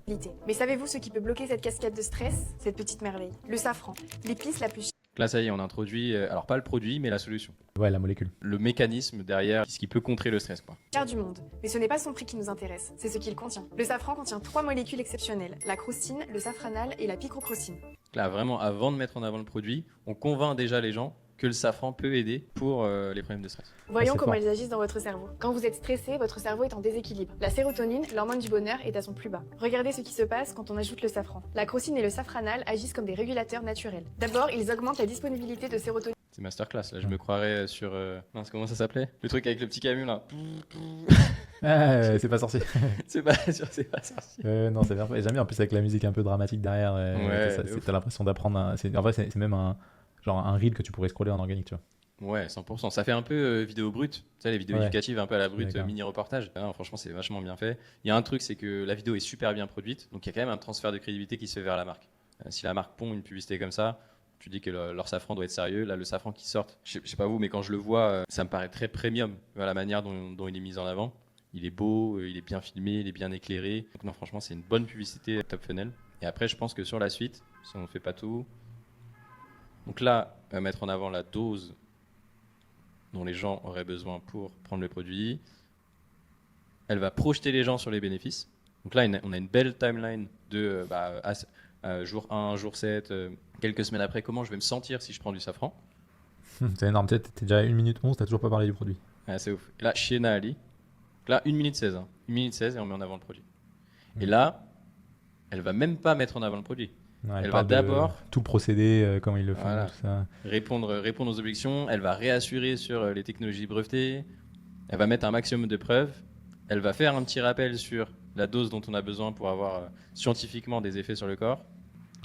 Speaker 6: Mais savez-vous ce qui peut bloquer cette cascade de stress? Cette petite merveille. Le safran, l'épice la plus
Speaker 2: Là, ça y est, on introduit, alors pas le produit, mais la solution.
Speaker 1: Ouais, la molécule.
Speaker 2: Le mécanisme derrière, ce qui peut contrer le stress, quoi.
Speaker 6: chère du monde. Mais ce n'est pas son prix qui nous intéresse, c'est ce qu'il contient. Le safran contient 3 molécules exceptionnelles, la crocine, le safranal et la picrocrocine.
Speaker 2: Là, vraiment, avant de mettre en avant le produit, on convainc déjà les gens que le safran peut aider pour les problèmes de stress.
Speaker 6: Voyons comment ils agissent dans votre cerveau. Quand vous êtes stressé, votre cerveau est en déséquilibre. La sérotonine, l'hormone du bonheur, est à son plus bas. Regardez ce qui se passe quand on ajoute le safran. La crocine et le safranal agissent comme des régulateurs naturels. D'abord, ils augmentent la disponibilité de sérotonine.
Speaker 2: C'est masterclass, là, je me croirais sur... Mince, comment ça s'appelait? Le truc avec le petit camion, là.
Speaker 1: C'est pas sorcier.
Speaker 2: c'est pas sorcier.
Speaker 1: Non, c'est bien. J'aime bien, en plus, avec la musique un peu dramatique derrière. T'as l'impression d'apprendre... En vrai, c'est même un reel que tu pourrais scroller en organique, tu vois.
Speaker 2: Ouais, 100%. Ça fait un peu vidéo brute, tu sais, les vidéos éducatives un peu à la brute, mini-reportage. Franchement, c'est vachement bien fait. Il y a un truc, c'est que la vidéo est super bien produite, donc il y a quand même un transfert de crédibilité qui se fait vers la marque. Si la marque pond une publicité comme ça, tu dis que leur safran doit être sérieux. Là, le safran qui sort, je sais pas vous, mais quand je le vois, ça me paraît très premium, la manière dont il est mis en avant. Il est beau, il est bien filmé, il est bien éclairé. Donc non, franchement, c'est une bonne publicité top funnel. Et après, je pense que sur la suite, si on ne fait pas tout... Donc là, mettre en avant la dose dont les gens auraient besoin pour prendre le produit. Elle va projeter les gens sur les bénéfices. Donc là, on a une belle timeline de jour 1, jour 7, quelques semaines après, comment je vais me sentir si je prends du safran.
Speaker 1: C'est énorme, t'es déjà à 1 minute 11, t'as toujours pas parlé du produit.
Speaker 2: C'est ouf. Et là, chez Naali, là, 1 minute 16. 1 minute 16 et on met en avant le produit. Et là, elle va même pas mettre en avant le produit.
Speaker 1: Ouais,
Speaker 2: elle va d'abord
Speaker 1: tout le procédé, comment ils le font, tout ça.
Speaker 2: Répondre aux objections. Elle va réassurer sur les technologies brevetées. Elle va mettre un maximum de preuves. Elle va faire un petit rappel sur la dose dont on a besoin pour avoir scientifiquement des effets sur le corps.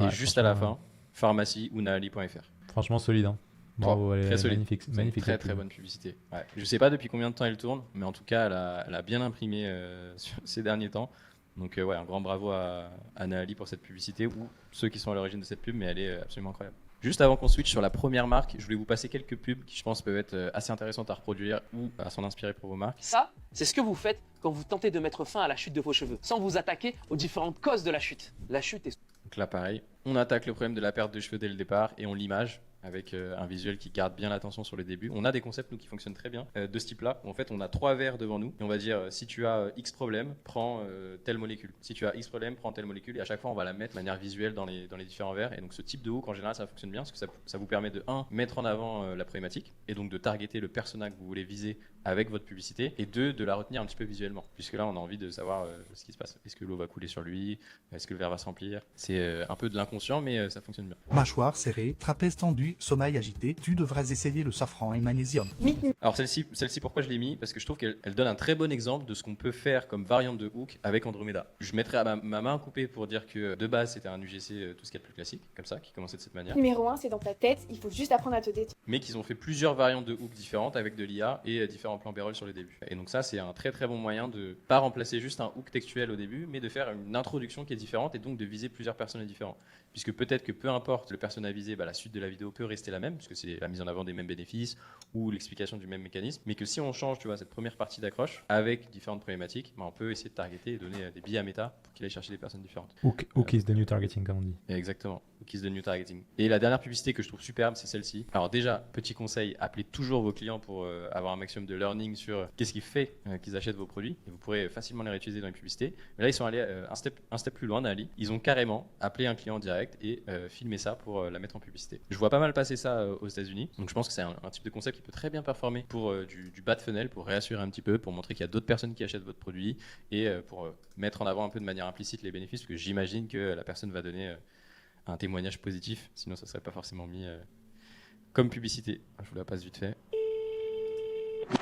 Speaker 2: Et juste à la fin, pharmacie ou naali.fr.
Speaker 1: Franchement solide, hein. Bravo, elle est magnifique. Magnifique,
Speaker 2: très très bonne publicité. Ouais. Je sais pas depuis combien de temps elle tourne, mais en tout cas, elle a bien imprimé ces derniers temps. Donc un grand bravo à Naali pour cette publicité ou ceux qui sont à l'origine de cette pub, mais elle est absolument incroyable. Juste avant qu'on switch sur la première marque, je voulais vous passer quelques pubs qui je pense peuvent être assez intéressantes à reproduire ou à s'en inspirer pour vos marques.
Speaker 11: Ça, c'est ce que vous faites quand vous tentez de mettre fin à la chute de vos cheveux, sans vous attaquer aux différentes causes de la chute. La chute est...
Speaker 2: Donc là pareil, on attaque le problème de la perte de cheveux dès le départ et on l'image avec un visuel qui garde bien l'attention sur le début. On a des concepts nous qui fonctionnent très bien de ce type-là. En fait, on a 3 verres devant nous et on va dire si tu as X problème, prends telle molécule. Si tu as X problème, prends telle molécule et à chaque fois on va la mettre de manière visuelle dans les différents verres. Et donc ce type de hook en général ça fonctionne bien parce que ça vous permet de mettre en avant la problématique et donc de targeter le persona que vous voulez viser avec votre publicité et de la retenir un petit peu visuellement puisque là on a envie de savoir ce qui se passe. Est-ce que l'eau va couler sur lui? Est-ce que le verre va se remplir? C'est un peu de inconscient, mais ça fonctionne bien.
Speaker 12: Mâchoire serrée, trapèze tendu, sommeil agité, tu devras essayer le safran et magnésium.
Speaker 2: Alors celle-ci, pourquoi je l'ai mis? Parce que je trouve qu'elle donne un très bon exemple de ce qu'on peut faire comme variante de hook avec Andromeda. Je mettrais à ma main coupée pour dire que de base c'était un UGC tout ce qu'il y a de plus classique, comme ça, qui commençait de cette manière.
Speaker 6: Numéro 1, c'est dans ta tête, il faut juste apprendre à te détendre.
Speaker 2: Mais qu'ils ont fait plusieurs variantes de hook différentes avec de l'IA et différents plans B-roll sur les débuts. Et donc ça, c'est un très très bon moyen de pas remplacer juste un hook textuel au début, mais de faire une introduction qui est différente et donc de viser plusieurs personnages différents. Puisque peut-être que peu importe le personnage visé, la suite de la vidéo peut rester la même, puisque c'est la mise en avant des mêmes bénéfices ou l'explication du même mécanisme, mais que si on change, tu vois, cette première partie d'accroche avec différentes problématiques, on peut essayer de targeter et donner des billes à méta pour qu'il aille chercher des personnes différentes.
Speaker 1: Hook is the new targeting, comme on dit.
Speaker 2: Exactement. Hook is the new targeting. Et la dernière publicité que je trouve superbe, c'est celle-ci. Alors déjà, petit conseil, appelez toujours vos clients pour avoir un maximum de learning sur qu'est-ce qui fait qu'ils achètent vos produits. Et vous pourrez facilement les réutiliser dans les publicités. Mais là, ils sont allés un step plus loin, Nali. Ils ont carrément appelé un client direct et filmé ça pour la mettre en publicité. Je vois pas mal passer ça aux États-Unis. Donc je pense que c'est un type de concept qui peut très bien performer pour du bas de funnel, pour réassurer un petit peu, pour montrer qu'il y a d'autres personnes qui achètent votre produit et pour mettre en avant un peu de manière implicite les bénéfices, parce que j'imagine que la personne va donner un témoignage positif, sinon ça serait pas forcément mis comme publicité. Je vous la passe vite fait.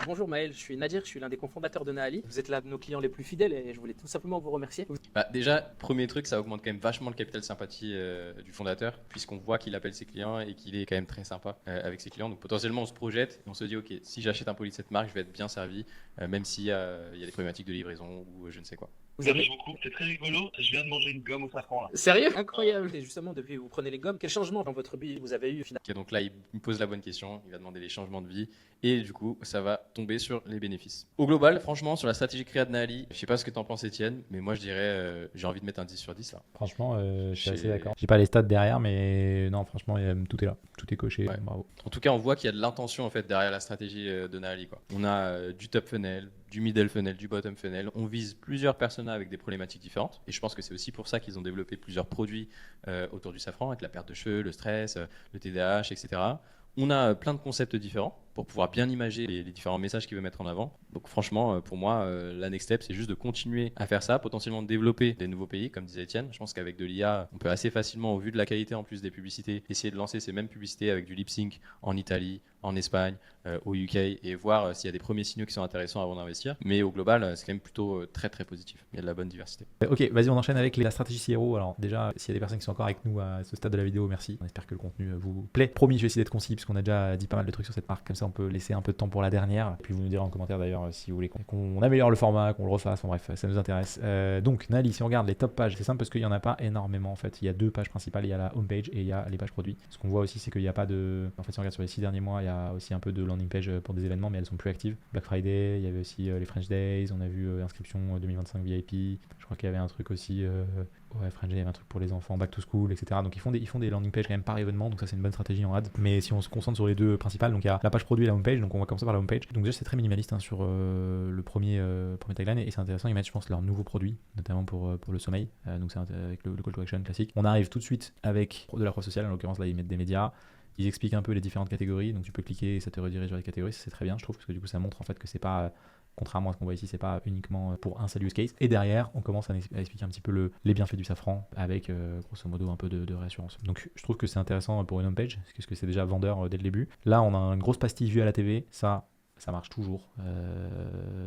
Speaker 11: Bonjour Maël, je suis Nadir, je suis l'un des cofondateurs de Naali. Vous êtes l'un de nos clients les plus fidèles et je voulais tout simplement vous remercier.
Speaker 2: Déjà, premier truc, ça augmente quand même vachement le capital sympathie du fondateur, puisqu'on voit qu'il appelle ses clients et qu'il est quand même très sympa avec ses clients. Donc potentiellement, on se projette et on se dit, ok, si j'achète un produit de cette marque, je vais être bien servi, même s'il y a des problématiques de livraison ou je ne sais quoi.
Speaker 13: Merci beaucoup, c'est très rigolo. Je viens de manger une gomme au safran là.
Speaker 11: Sérieux? Incroyable. Et justement, depuis que vous prenez les gommes, quel changement dans votre vie vous avez eu finalement?
Speaker 2: Okay, donc là, il me pose la bonne question, il va demander les changements de vie et du coup, ça va tomber sur les bénéfices. Au global, franchement, sur la stratégie créa de Naali, je sais pas ce que t'en penses Étienne, mais moi je dirais, j'ai envie de mettre un 10 sur 10 là.
Speaker 1: Franchement, je suis assez d'accord. J'ai pas les stats derrière, mais non, franchement, tout est là, tout est coché,
Speaker 2: ouais.
Speaker 1: Bravo.
Speaker 2: En tout cas, on voit qu'il y a de l'intention en fait derrière la stratégie de Naali, quoi. On a du top funnel, du middle funnel, du bottom funnel. On vise plusieurs personas avec des problématiques différentes. Et je pense que c'est aussi pour ça qu'ils ont développé plusieurs produits autour du safran, avec la perte de cheveux, le stress, le TDAH, etc. On a plein de concepts différents pour pouvoir bien imager les différents messages qu'il veut mettre en avant. Donc franchement, pour moi, la next step, c'est juste de continuer à faire ça, potentiellement de développer des nouveaux pays, comme disait Étienne. Je pense qu'avec de l'IA, on peut assez facilement, au vu de la qualité en plus des publicités, essayer de lancer ces mêmes publicités avec du lip sync en Italie, en Espagne, au UK, et voir s'il y a des premiers signaux qui sont intéressants avant d'investir. Mais au global, c'est quand même plutôt très très positif. Il y a de la bonne diversité.
Speaker 1: Ok, vas-y, on enchaîne avec la stratégie CRO. Alors déjà, s'il y a des personnes qui sont encore avec nous à ce stade de la vidéo, merci. On espère que le contenu vous plaît. Promis, je vais essayer d'être concis, puisqu'on a déjà dit pas mal de trucs sur cette marque. Comme ça, on peut laisser un peu de temps pour la dernière. Et puis vous nous direz en commentaire d'ailleurs si vous voulez qu'on améliore le format, qu'on le refasse. Enfin bref, ça nous intéresse. Donc Naali, si on regarde les top pages, c'est simple parce qu'il n'y en a pas énormément en fait. Il y a deux pages principales, il y a la homepage et il y a les pages produits. Ce qu'on voit aussi, c'est qu'il n'y a pas de... En fait, si on regarde sur les 6 derniers mois, il y a aussi un peu de landing page pour des événements, mais elles sont plus actives. Black Friday, il y avait aussi les French Days, on a vu inscription 2025 VIP. Je crois qu'il y avait un truc aussi... Ouais, French Day, il y avait un truc pour les enfants, back to school, etc. Donc ils font des landing pages quand même par événement, donc ça c'est une bonne stratégie en ad. Mais si on se concentre sur les deux principales, donc il y a la page produit et la homepage, donc on va commencer par la homepage. Donc déjà c'est très minimaliste sur le premier tagline, et c'est intéressant, ils mettent je pense leurs nouveaux produits, notamment pour le sommeil, donc c'est avec le call to action classique. On arrive tout de suite avec de la preuve sociale, en l'occurrence là ils mettent des médias. Ils expliquent un peu les différentes catégories, donc tu peux cliquer et ça te redirige vers les catégories, ça c'est très bien je trouve, parce que du coup ça montre en fait que c'est pas... Contrairement à ce qu'on voit ici, c'est pas uniquement pour un seul use case. Et derrière, on commence à expliquer un petit peu les bienfaits du safran avec grosso modo un peu de réassurance. Donc je trouve que c'est intéressant pour une homepage, parce que c'est déjà vendeur dès le début. Là, on a une grosse pastille vue à la TV, ça marche toujours,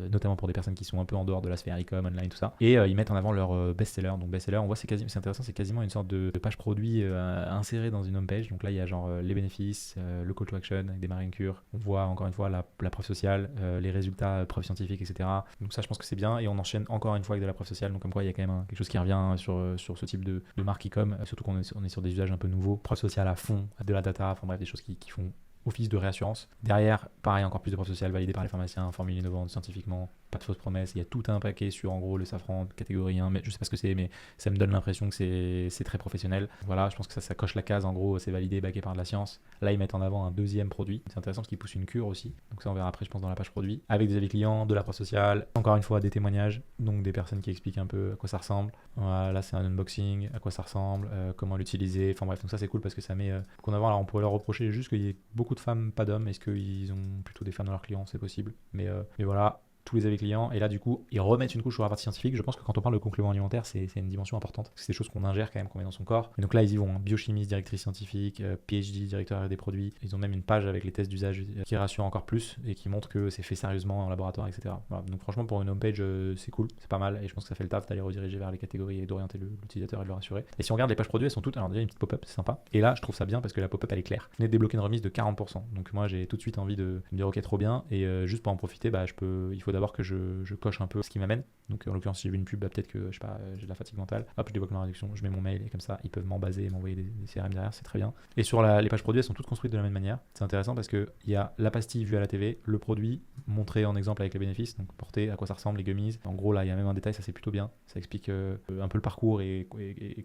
Speaker 1: notamment pour des personnes qui sont un peu en dehors de la sphère e-com, online, tout ça. Et ils mettent en avant leur best-seller. Donc best-seller, on voit c'est intéressant, c'est quasiment une sorte de page produit insérée dans une homepage. Donc là, il y a genre les bénéfices, le call to action avec des marines cure. On voit encore une fois la preuve sociale, les résultats, preuves scientifiques, etc. Donc ça, je pense que c'est bien. Et on enchaîne encore une fois avec de la preuve sociale. Donc comme quoi, il y a quand même quelque chose qui revient sur ce type de marque e-com. Surtout qu'on est sur des usages un peu nouveaux. Preuve sociale à fond, de la data, enfin bref, des choses qui font office de réassurance. Derrière, pareil, encore plus de preuves sociales validées par les pharmaciens, formule innovante scientifiquement, pas de fausses promesses. Il y a tout un paquet sur en gros le safran catégorie 1, mais je sais pas ce que c'est, mais ça me donne l'impression que c'est très professionnel. Voilà, je pense que ça coche la case, en gros, c'est validé, backé par de la science. Là, ils mettent en avant un deuxième produit. C'est intéressant parce qu'ils poussent une cure aussi. Donc ça, on verra après, je pense, dans la page produit. Avec des avis clients, de la preuve sociale, encore une fois, des témoignages, donc des personnes qui expliquent un peu à quoi ça ressemble. Voilà, là, c'est un unboxing, à quoi ça ressemble, comment l'utiliser. Enfin bref, donc ça, c'est cool parce que ça met qu'on avant. Alors, on pourrait leur reprocher juste qu'il y ait beaucoup de femmes, pas d'hommes. Est-ce qu'ils ont plutôt des femmes dans leurs clients? C'est possible. Mais voilà. tous les avis clients, et là du coup ils remettent une couche sur la partie scientifique. Je pense que quand on parle de compléments alimentaires, c'est une dimension importante, c'est des choses qu'on ingère quand même, qu'on met dans son corps. Et donc là ils y vont, hein. Biochimiste, directrice scientifique, PhD, directeur des produits. Ils ont même une page avec les tests d'usage qui rassure encore plus et qui montre que c'est fait sérieusement en laboratoire, etc. Voilà. Donc franchement pour une homepage c'est cool, c'est pas mal, et je pense que ça fait le taf d'aller rediriger vers les catégories et d'orienter l'utilisateur et de le rassurer. Et si on regarde les pages produits, elles sont toutes, alors déjà une petite pop-up, c'est sympa, et là je trouve ça bien parce que la pop-up elle est claire. Vous venez de débloquer une remise de 40%, donc moi j'ai tout de suite envie de me dire ok trop bien, et juste pour en profiter, il faut d'abord que je coche un peu ce qui m'amène. Donc en l'occurrence si j'ai vu une pub, peut-être que je sais pas, j'ai de la fatigue mentale, hop je débloque ma réduction, je mets mon mail, et comme ça ils peuvent m'embaser et m'envoyer des CRM derrière, c'est très bien. Et sur les pages produits, elles sont toutes construites de la même manière. C'est intéressant parce qu'il y a la pastille vue à la TV, le produit montré en exemple avec les bénéfices, donc porté, à quoi ça ressemble, les gummies. En gros là il y a même un détail, ça c'est plutôt bien, ça explique un peu le parcours et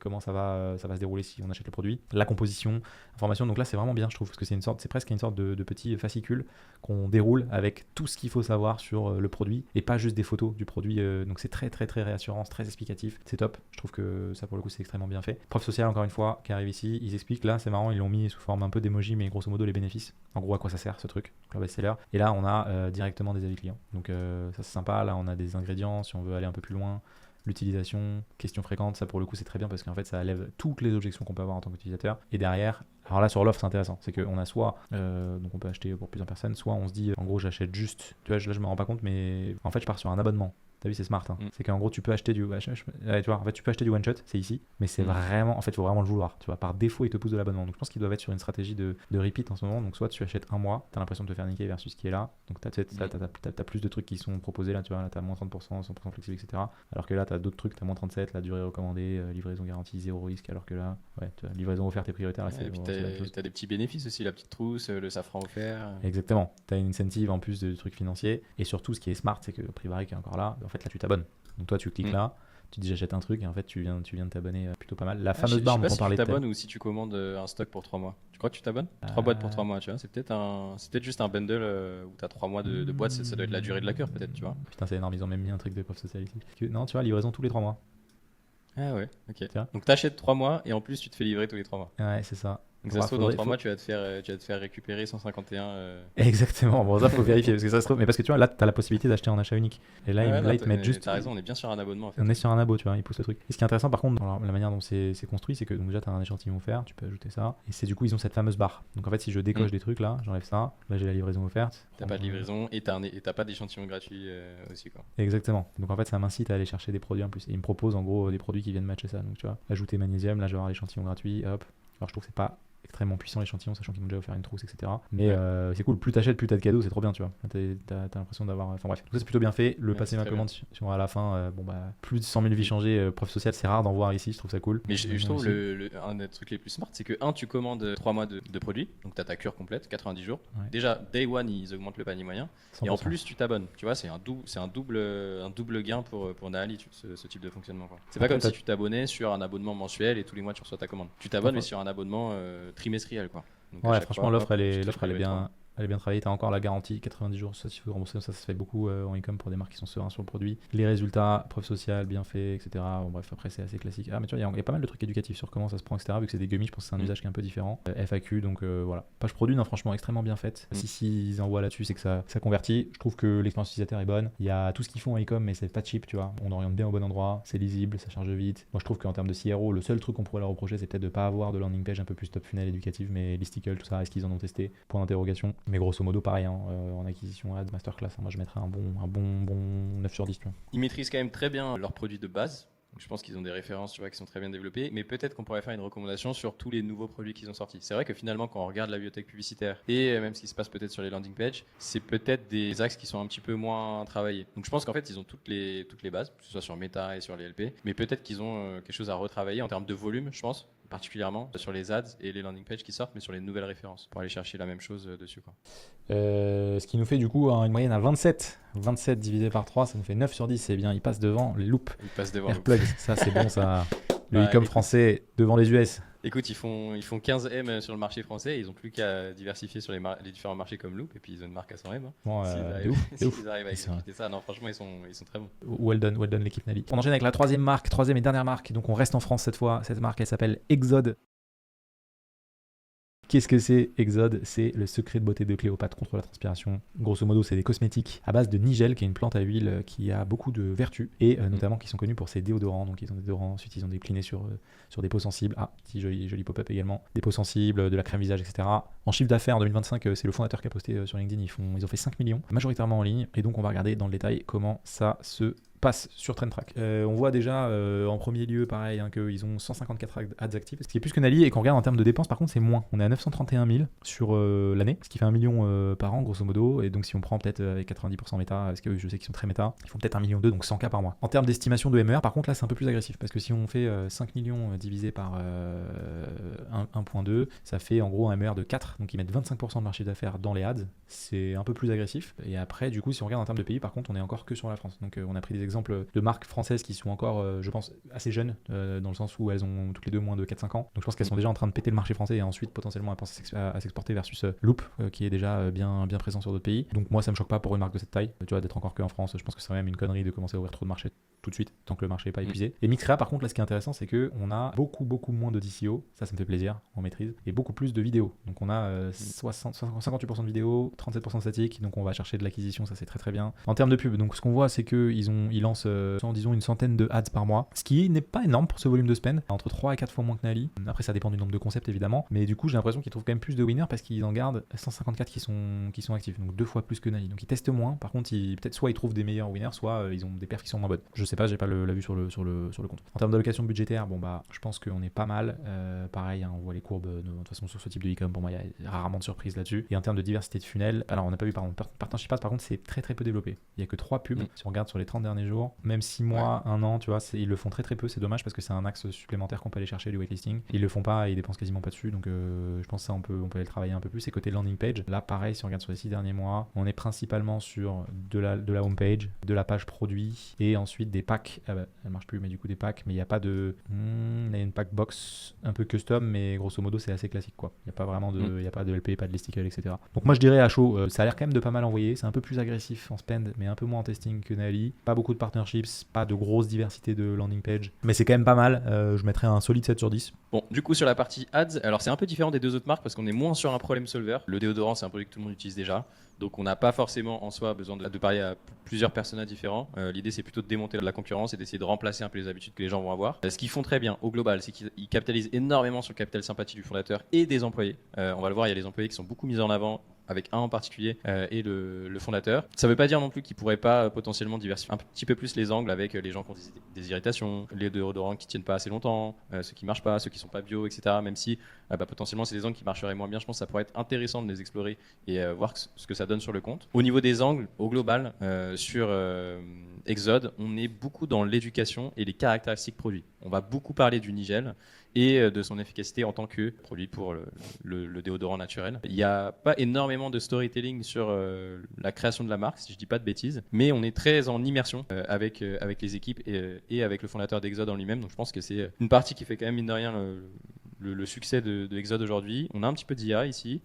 Speaker 1: comment ça va se dérouler si on achète le produit, la composition, information. Donc là c'est vraiment bien je trouve, parce que c'est presque une sorte de petit fascicule qu'on déroule avec tout ce qu'il faut savoir sur le produit et pas juste des photos du produit. Donc c'est très très très réassurant, très explicatif, c'est top. Je trouve que ça pour le coup c'est extrêmement bien fait. Preuve sociale encore une fois qui arrive ici, ils expliquent, là c'est marrant, ils l'ont mis sous forme un peu d'emoji, mais grosso modo les bénéfices, en gros à quoi ça sert ce truc, donc le best-seller. Et là on a directement des avis clients, donc ça c'est sympa. Là on a des ingrédients si on veut aller un peu plus loin, l'utilisation, questions fréquentes, ça pour le coup c'est très bien parce qu'en fait ça lève toutes les objections qu'on peut avoir en tant qu'utilisateur. Et derrière, alors là sur l'offre c'est intéressant, c'est qu'on a soit donc on peut acheter pour plusieurs personnes, soit on se dit en gros j'achète juste, tu vois là je me rends pas compte, mais en fait je pars sur un abonnement. T'as vu, c'est smart, hein. C'est qu'en gros tu peux acheter tu vois, en fait tu peux acheter du one shot, c'est ici, mais c'est vraiment, en fait il faut vraiment le vouloir, tu vois, par défaut ils te poussent de l'abonnement. Donc je pense qu'ils doivent être sur une stratégie de repeat en ce moment. Donc soit tu achètes un mois, t'as l'impression de te faire niquer versus ce qui est là, donc t'as plus de trucs qui sont proposés là, tu vois, là t'as moins 30%, 100% flexible, etc. Alors que là t'as d'autres trucs, t'as moins 37, la durée recommandée, livraison garantie, 0 risque, alors que là ouais, livraison offerte et prioritaire.
Speaker 2: Et puis t'as des petits bénéfices aussi, la petite trousse, le safran offert.
Speaker 1: Exactement, t'as une incentive en plus de trucs financiers, et surtout ce qui est smart c'est que Privaric est encore là, en fait là tu t'abonnes. Donc toi tu cliques là, tu dis j'achète un truc et en fait tu viens de t'abonner plutôt pas mal. La fameuse barre dont on parlait.
Speaker 2: Je sais pas si tu t'abonnes ou si tu commandes un stock pour 3 mois. Tu crois que tu t'abonnes 3 boîtes pour 3 mois, tu vois. C'est peut-être juste un bundle où t'as 3 mois de boîtes, ça doit être la durée de la cure peut-être, tu vois.
Speaker 1: Putain c'est énorme, ils ont même mis un truc de preuve sociale ici. Non tu vois, livraison tous les 3 mois.
Speaker 2: Ah ouais, ok. Donc t'achètes 3 mois et en plus tu te fais livrer tous les 3 mois.
Speaker 1: Ouais c'est ça.
Speaker 2: Donc ça se trouve dans 3 mois tu vas te faire récupérer 151.
Speaker 1: Exactement, bon ça faut vérifier parce que ça se trouve, mais parce que tu vois là t'as la possibilité d'acheter en achat unique. Et là ils te mettent juste.
Speaker 2: T'as raison, on est bien sur un abonnement en fait.
Speaker 1: On est sur un abo, tu vois, ils poussent le truc. Et ce qui est intéressant par contre dans la manière dont c'est construit, c'est que donc déjà t'as un échantillon offert, tu peux ajouter ça, et c'est du coup ils ont cette fameuse barre. Donc en fait si je décoche des trucs là, j'enlève ça, là j'ai la livraison offerte.
Speaker 2: T'as pas de livraison et t'as pas d'échantillon gratuit aussi quoi.
Speaker 1: Exactement. Donc en fait ça m'incite à aller chercher des produits en plus. Et ils me proposent en gros des produits qui viennent matcher ça. Donc tu vois, ajouter magnésium, là je vais avoir l'échantillon gratuit, hop. Alors je trouve que c'est pas extrêmement puissant l'échantillon, sachant qu'ils m'ont déjà offert une trousse, etc. Mais c'est cool, plus t'achètes, plus t'as de cadeaux, c'est trop bien, tu vois. T'as l'impression d'avoir. Enfin bref, tout ça c'est plutôt bien fait. Le passer ma commande sur à la fin, plus de 100 000 vies changées, preuve sociale, c'est rare d'en voir ici, je trouve ça cool.
Speaker 2: Mais je trouve un des trucs les plus smart, c'est que tu commandes 3 mois de produits, donc t'as ta cure complète, 90 jours. Ouais. Déjà, day one, ils augmentent le panier moyen. 100%. Et en plus, tu t'abonnes. Tu vois, c'est un double gain pour Naali, ce type de fonctionnement. C'est pas comme si tu t'abonnais sur un abonnement mensuel et tous les mois tu reçois ta commande. Tu t'abonnes mais sur un abonnement trimestriel, quoi. Donc
Speaker 1: ouais, franchement, l'offre elle est bien. Elle est bien travaillée, tu as encore la garantie 90 jours, ça, si faut rembourser, ça se fait beaucoup en e-com pour des marques qui sont sereins sur le produit. Les résultats, preuve sociale, bien fait, etc. Bon, bref, après c'est assez classique. Ah mais tu vois, il y a pas mal de trucs éducatifs sur comment ça se prend, etc. Vu que c'est des gummies, je pense que c'est un usage qui est un peu différent. FAQ, donc voilà. Page produit, non, franchement, extrêmement bien faite. Si ils envoient là-dessus, c'est que ça convertit. Je trouve que l'expérience utilisateur est bonne. Il y a tout ce qu'ils font en e-com, mais c'est pas cheap, tu vois. On oriente bien au bon endroit, c'est lisible, ça charge vite. Moi je trouve qu'en termes de CRO, le seul truc qu'on pourrait leur reprocher, c'est peut-être de pas avoir de landing page un peu plus top funnel éducative, mais listicle, tout ça, est-ce qu'ils en ont testé? Point d'interrogation. Mais grosso modo, pareil. En acquisition ad, masterclass, moi je mettrais un bon 9 sur 10. Tu vois.
Speaker 2: Ils maîtrisent quand même très bien leurs produits de base. Donc je pense qu'ils ont des références, tu vois, qui sont très bien développées, mais peut-être qu'on pourrait faire une recommandation sur tous les nouveaux produits qu'ils ont sortis. C'est vrai que finalement, quand on regarde la bibliothèque publicitaire et même ce qui se passe peut-être sur les landing pages, c'est peut-être des axes qui sont un petit peu moins travaillés. Donc je pense qu'en fait, ils ont toutes les bases, que ce soit sur Meta et sur les LP, mais peut-être qu'ils ont quelque chose à retravailler en termes de volume, je pense, particulièrement sur les ads et les landing pages qui sortent, mais sur les nouvelles références, pour aller chercher la même chose dessus, quoi.
Speaker 1: Ce qui nous fait du coup une moyenne à 27 divisé par 3, ça nous fait 9 sur 10, c'est bien, il passe devant les Loop.
Speaker 2: Il passe devant
Speaker 1: Airplugs, ça c'est bon ça. Le e-com français devant les US.
Speaker 2: Écoute, ils font 15 M sur le marché français, ils n'ont plus qu'à diversifier sur les différents marchés comme Loop, et puis ils ont une marque à 100 M.
Speaker 1: Bon,
Speaker 2: s'ils arrivent à exécuter ça, non, franchement, ils sont très bons.
Speaker 1: Well done l'équipe Naali. On enchaîne avec la troisième et dernière marque, donc on reste en France cette fois. Cette marque, elle s'appelle Exode. Qu'est-ce que c'est Exode? C'est le secret de beauté de Cléopâtre contre la transpiration. Grosso modo, c'est des cosmétiques à base de nigel, qui est une plante à huile qui a beaucoup de vertus, et notamment qui sont connus pour ses déodorants. Donc ils ont des déodorants, ensuite ils ont décliné sur des peaux sensibles. Ah, petit joli pop-up également. Des peaux sensibles, de la crème visage, etc. En chiffre d'affaires en 2025, c'est le fondateur qui a posté sur LinkedIn, ils ont fait 5 millions, majoritairement en ligne, et donc on va regarder dans le détail comment ça se passe sur Trendtrack. On voit déjà en premier lieu pareil qu'ils ont 154 ads actifs, ce qui est plus que Nali, et qu'on regarde en termes de dépenses par contre c'est moins. On est à 931 000 sur l'année, ce qui fait 1 million par an grosso modo, et donc si on prend peut-être avec 90% méta, parce que je sais qu'ils sont très méta, ils font peut-être 1,2 million, donc 100K par mois. En termes d'estimation de MER par contre là c'est un peu plus agressif, parce que si on fait 5 millions divisé par 1.2, ça fait en gros un MER de 4, donc ils mettent 25% de marché d'affaires dans les ads, c'est un peu plus agressif. Et après du coup si on regarde en termes de pays par contre on est encore que sur la France, donc on a pris des exemples de marques françaises qui sont encore je pense assez jeunes dans le sens où elles ont toutes les deux moins de 4-5 ans, donc je pense qu'elles sont déjà en train de péter le marché français et ensuite potentiellement à penser à s'exporter versus Loop qui est déjà bien présent sur d'autres pays. Donc moi ça me choque pas pour une marque de cette taille, tu vois, d'être encore que en France. Je pense que c'est même une connerie de commencer à ouvrir trop de marchés tout de suite tant que le marché n'est pas épuisé. Et Mixrea par contre là ce qui est intéressant c'est que on a beaucoup moins de DCO, ça me fait plaisir, on maîtrise, et beaucoup plus de vidéos. Donc on a 58% de vidéos, 37% de statique, donc on va chercher de l'acquisition, ça c'est très bien. En termes de pub, donc ce qu'on voit c'est qu'ils lancent disons une centaine de ads par mois, ce qui n'est pas énorme pour ce volume de spend, entre 3 et 4 fois moins que Nali. Après ça dépend du nombre de concepts évidemment, mais du coup j'ai l'impression qu'ils trouvent quand même plus de winners parce qu'ils en gardent 154 qui sont actifs, donc 2 fois plus que Nali. Donc ils testent moins, par contre peut-être soit ils trouvent des meilleurs winners, soit ils ont des perfs qui sont moins bonnes. Je sais pas, j'ai pas la vue sur le compte. En termes d'allocation budgétaire, bon bah je pense qu'on est pas mal, pareil on voit les courbes de toute façon sur ce type de e-com, pour moi il y a rarement de surprises là-dessus. Et en termes de diversité de funnel, alors on n'a pas vu par exemple Partnership Ads, par contre c'est très peu développé, il y a que 3 pubs si on regarde sur les 30 derniers jours, même 6 mois, 1 an, tu vois, ils le font très peu, c'est dommage parce que c'est un axe supplémentaire qu'on peut aller chercher du whitelisting. Ils le font pas et ils dépensent quasiment pas dessus, donc je pense que ça on peut aller le travailler un peu plus. Et côté landing page, là pareil, si on regarde sur les 6 derniers mois, on est principalement sur de la home page, de la page produit et ensuite des packs. Elle marche plus, mais du coup des packs, mais il n'y a pas de. Il y a une pack box un peu custom, mais grosso modo c'est assez classique quoi. Il n'y a pas vraiment de, y a pas de LP, pas de listicle, etc. Donc moi je dirais à chaud, ça a l'air quand même de pas mal envoyer, c'est un peu plus agressif en spend, mais un peu moins en testing que Nali. Pas beaucoup de partnerships, pas de grosse diversité de landing page, mais c'est quand même pas mal. Je mettrais un solide 7 sur 10.
Speaker 2: Bon, du coup sur la partie ads, alors c'est un peu différent des deux autres marques parce qu'on est moins sur un problem solver. Le déodorant c'est un produit que tout le monde utilise déjà, donc on n'a pas forcément en soi besoin de parler à plusieurs personas différents. L'idée c'est plutôt de démonter la concurrence et d'essayer de remplacer un peu les habitudes que les gens vont avoir. Ce qu'ils font très bien au global, c'est qu'ils capitalisent énormément sur le capital sympathie du fondateur et des employés. On va le voir, il y a les employés qui sont beaucoup mis en avant, avec un en particulier et le fondateur. Ça veut pas dire non plus qu'ils pourraient pas potentiellement diversifier un petit peu plus les angles avec les gens qui ont des irritations, les déodorants qui tiennent pas assez longtemps, ceux qui marchent pas, ceux qui sont pas bio, etc. Même si potentiellement c'est des angles qui marcheraient moins bien, je pense que ça pourrait être intéressant de les explorer et voir ce que ça donne sur le compte. Au niveau des angles, au global, sur Exode, on est beaucoup dans l'éducation et les caractéristiques produits. On va beaucoup parler du nigel et de son efficacité en tant que produit pour le déodorant naturel. Il n'y a pas énormément de storytelling sur la création de la marque, si je ne dis pas de bêtises, mais on est très en immersion avec les équipes et avec le fondateur d'Exode en lui-même. Donc je pense que c'est une partie qui fait quand même, mine de rien, le succès de Exode aujourd'hui. On a un petit peu d'IA ici.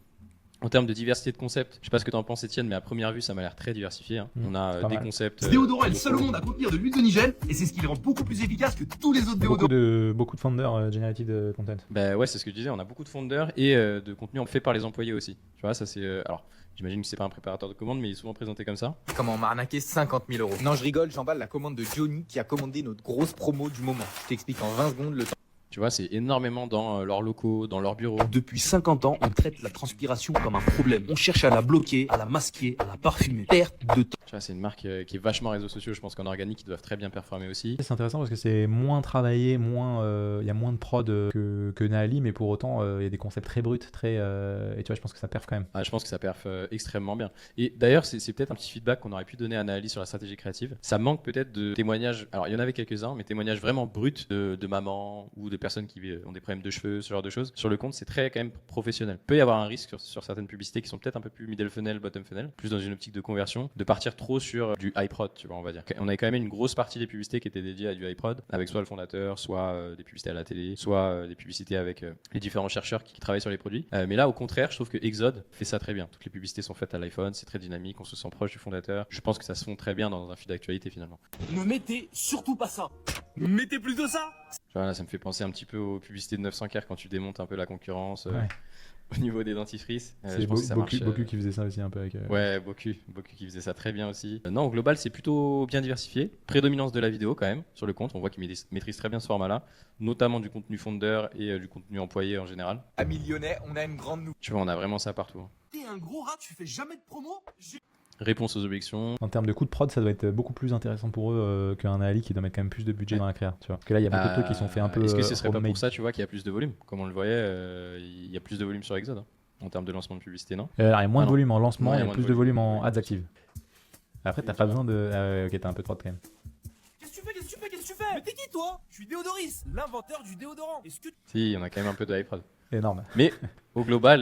Speaker 2: En termes de diversité de concepts, je sais pas ce que tu en penses Étienne, mais à première vue ça m'a l'air très diversifié. Hein. On a des concepts.
Speaker 14: Ce déodorant est le seul au monde à contenir de l'huile de nigel et c'est ce qui le rend beaucoup plus efficace que tous les autres déodorants.
Speaker 1: Beaucoup de founders generated content.
Speaker 2: Bah ouais, c'est ce que je disais, on a beaucoup de founders et de contenu fait par les employés aussi. Tu vois, ça c'est. Alors, j'imagine que c'est pas un préparateur de commande, mais il est souvent présenté comme ça.
Speaker 15: Comment on m'a arnaqué 50 000 €. Non, je rigole, j'emballe la commande de Johnny qui a commandé notre grosse promo du moment. Je t'explique en 20 secondes le temps.
Speaker 2: Tu vois, c'est énormément dans leurs locaux, dans leurs bureaux.
Speaker 14: Depuis 50 ans, on traite la transpiration comme un problème. On cherche à la bloquer, à la masquer, à la parfumer. Perte de temps.
Speaker 2: Tu vois, c'est une marque qui est vachement réseaux sociaux. Je pense qu'en organique, ils doivent très bien performer aussi.
Speaker 1: C'est intéressant parce que c'est moins travaillé, il y a moins de prod que Nali, mais pour autant, il y a des concepts très bruts, et tu vois, je pense que ça perf quand même.
Speaker 2: Ah, je pense que ça perf extrêmement bien. Et d'ailleurs, c'est peut-être un petit feedback qu'on aurait pu donner à Nali sur la stratégie créative. Ça manque peut-être de témoignages. Alors, il y en avait quelques-uns, mais témoignages vraiment bruts de mamans ou de personnes qui ont des problèmes de cheveux, ce genre de choses. Sur le compte, c'est très quand même professionnel. Il peut y avoir un risque sur certaines publicités qui sont peut-être un peu plus middle funnel, bottom funnel, plus dans une optique de conversion, de partir trop sur du high prod, tu vois, on va dire. On avait quand même une grosse partie des publicités qui étaient dédiées à du high prod, avec soit le fondateur, soit des publicités à la télé, soit des publicités avec les différents chercheurs qui travaillent sur les produits. Mais là, au contraire, je trouve que Exode fait ça très bien. Toutes les publicités sont faites à l'iPhone, c'est très dynamique, on se sent proche du fondateur. Je pense que ça se fond très bien dans un fil d'actualité finalement.
Speaker 14: Ne mettez surtout pas ça. Mettez plutôt ça.
Speaker 2: Voilà, ça me fait penser un petit peu aux publicités de 900K quand tu démontes un peu la concurrence
Speaker 1: Ouais.
Speaker 2: au niveau des dentifrices.
Speaker 1: C'est
Speaker 2: Je pense que ça marche.
Speaker 1: Boku qui faisait ça aussi un peu avec.
Speaker 2: Ouais, Boku qui faisait ça très bien aussi. Non, au global, c'est plutôt bien diversifié. Prédominance de la vidéo quand même sur le compte. On voit qu'il maîtrise très bien ce format-là, notamment du contenu founder et du contenu employé en général.
Speaker 15: Amis lyonnais, on a une grande nouvelle.
Speaker 2: Tu vois, on a vraiment ça partout. Hein.
Speaker 14: T'es un gros rat, tu fais jamais de promo.
Speaker 2: Réponse aux objections.
Speaker 1: En termes de coût de prod, ça doit être beaucoup plus intéressant pour eux qu'un Ali qui doit mettre quand même plus de budget dans la créa. Tu vois. Parce que là, il y a beaucoup de trucs qui sont faits un peu.
Speaker 2: Est-ce que ce serait pas
Speaker 1: homemade.
Speaker 2: pour ça, tu vois, qu'il y a plus de volume? Comme on le voyait, il y a plus de volume sur Exode. Hein, en termes de lancement de publicité, non?
Speaker 1: Alors, il y a moins
Speaker 2: Ah
Speaker 1: de
Speaker 2: non.
Speaker 1: volume en lancement,
Speaker 2: Ouais,
Speaker 1: il y a
Speaker 2: moins
Speaker 1: plus de volume en ads actives. Après, t'as pas besoin de. Ah ouais, ok, t'as un peu de prod quand même.
Speaker 14: Qu'est-ce que tu fais? Qu'est-ce que tu fais? Qu'est-ce que tu fais? Mais t'es qui toi? Je suis Déodoris, l'inventeur du déodorant. Est-ce que
Speaker 2: Si, on a quand même un peu de high prod.
Speaker 1: Énorme.
Speaker 2: Mais au global,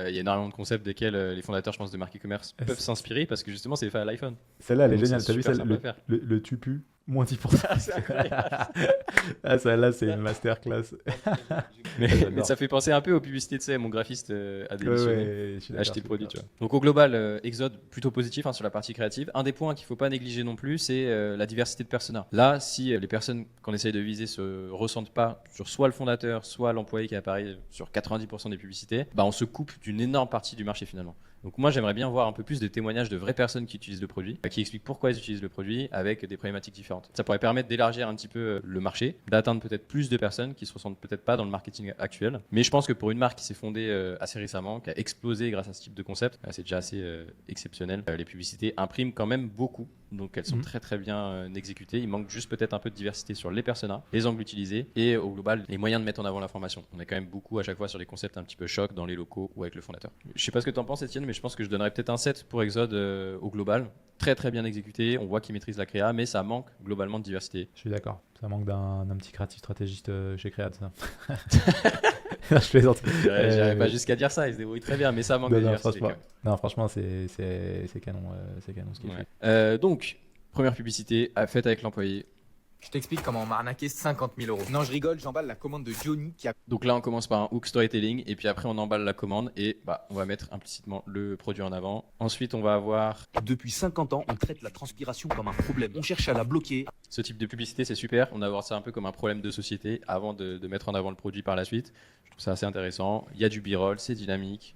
Speaker 2: il y a énormément de concepts desquels les fondateurs, je pense, de marque e-commerce peuvent s'inspirer parce que justement, c'est fait à l'iPhone.
Speaker 1: Celle-là, elle est
Speaker 2: Donc,
Speaker 1: géniale.
Speaker 2: c'est
Speaker 1: T'as vu
Speaker 2: super
Speaker 1: celle,
Speaker 2: simple à faire.
Speaker 1: le tu pues, moins 10%.
Speaker 2: C'est incroyable.
Speaker 1: Ah, celle-là, c'est une masterclass.
Speaker 2: Mais ça fait penser un peu aux publicités, tu sais, mon graphiste a démissionné,
Speaker 1: ouais, je suis d'accord,
Speaker 2: acheté le
Speaker 1: c'est
Speaker 2: produit,
Speaker 1: ça.
Speaker 2: tu vois. Donc au global, Exode plutôt positif hein, sur la partie créative. Un des points qu'il faut pas négliger non plus, c'est la diversité de personas. Là, si les personnes qu'on essaye de viser se ressentent pas sur soit le fondateur, soit l'employé qui apparaît sur 90% des publicités, bah on se coupe d'une énorme partie du marché finalement. Donc moi j'aimerais bien voir un peu plus de témoignages de vraies personnes qui utilisent le produit, qui expliquent pourquoi ils utilisent le produit avec des problématiques différentes. Ça pourrait permettre d'élargir un petit peu le marché, d'atteindre peut-être plus de personnes qui se ressentent peut-être pas dans le marketing actuel. Mais je pense que pour une marque qui s'est fondée assez récemment, qui a explosé grâce à ce type de concept, c'est déjà assez exceptionnel. Les publicités impriment quand même beaucoup, donc elles sont très très bien exécutées. Il manque juste peut-être un peu de diversité sur les personas, les angles utilisés et au global les moyens de mettre en avant l'information. On est quand même beaucoup à chaque fois sur des concepts un petit peu choc dans les locaux ou avec le fondateur. Je sais pas ce que tu en penses Étienne, mais je pense que je donnerais peut-être un 7 pour Exode au global. Très très bien exécuté, on voit qu'il maîtrise la créa, mais ça manque globalement de diversité.
Speaker 1: Je suis d'accord. Ça manque d'un petit créatif stratégiste chez Créat, ça. Je plaisante.
Speaker 2: J'irais pas jusqu'à dire ça, il se débrouille très bien, mais ça manque de diversité.
Speaker 1: Franchement, c'est canon, c'est canon ce qu'il
Speaker 2: Ouais.
Speaker 1: fait.
Speaker 2: Donc, première publicité faite avec l'employé.
Speaker 15: Je t'explique comment on m'a arnaqué 50 000 €. Non, je rigole, j'emballe la commande de Johnny qui a...
Speaker 2: Donc là, on commence par un hook storytelling et puis après, on emballe la commande et on va mettre implicitement le produit en avant. Ensuite, on va avoir...
Speaker 14: Depuis 50 ans, on traite la transpiration comme un problème. On cherche à la bloquer.
Speaker 2: Ce type de publicité, c'est super. On va voir ça un peu comme un problème de société avant de mettre en avant le produit par la suite. Je trouve ça assez intéressant. Il y a du b-roll, c'est dynamique,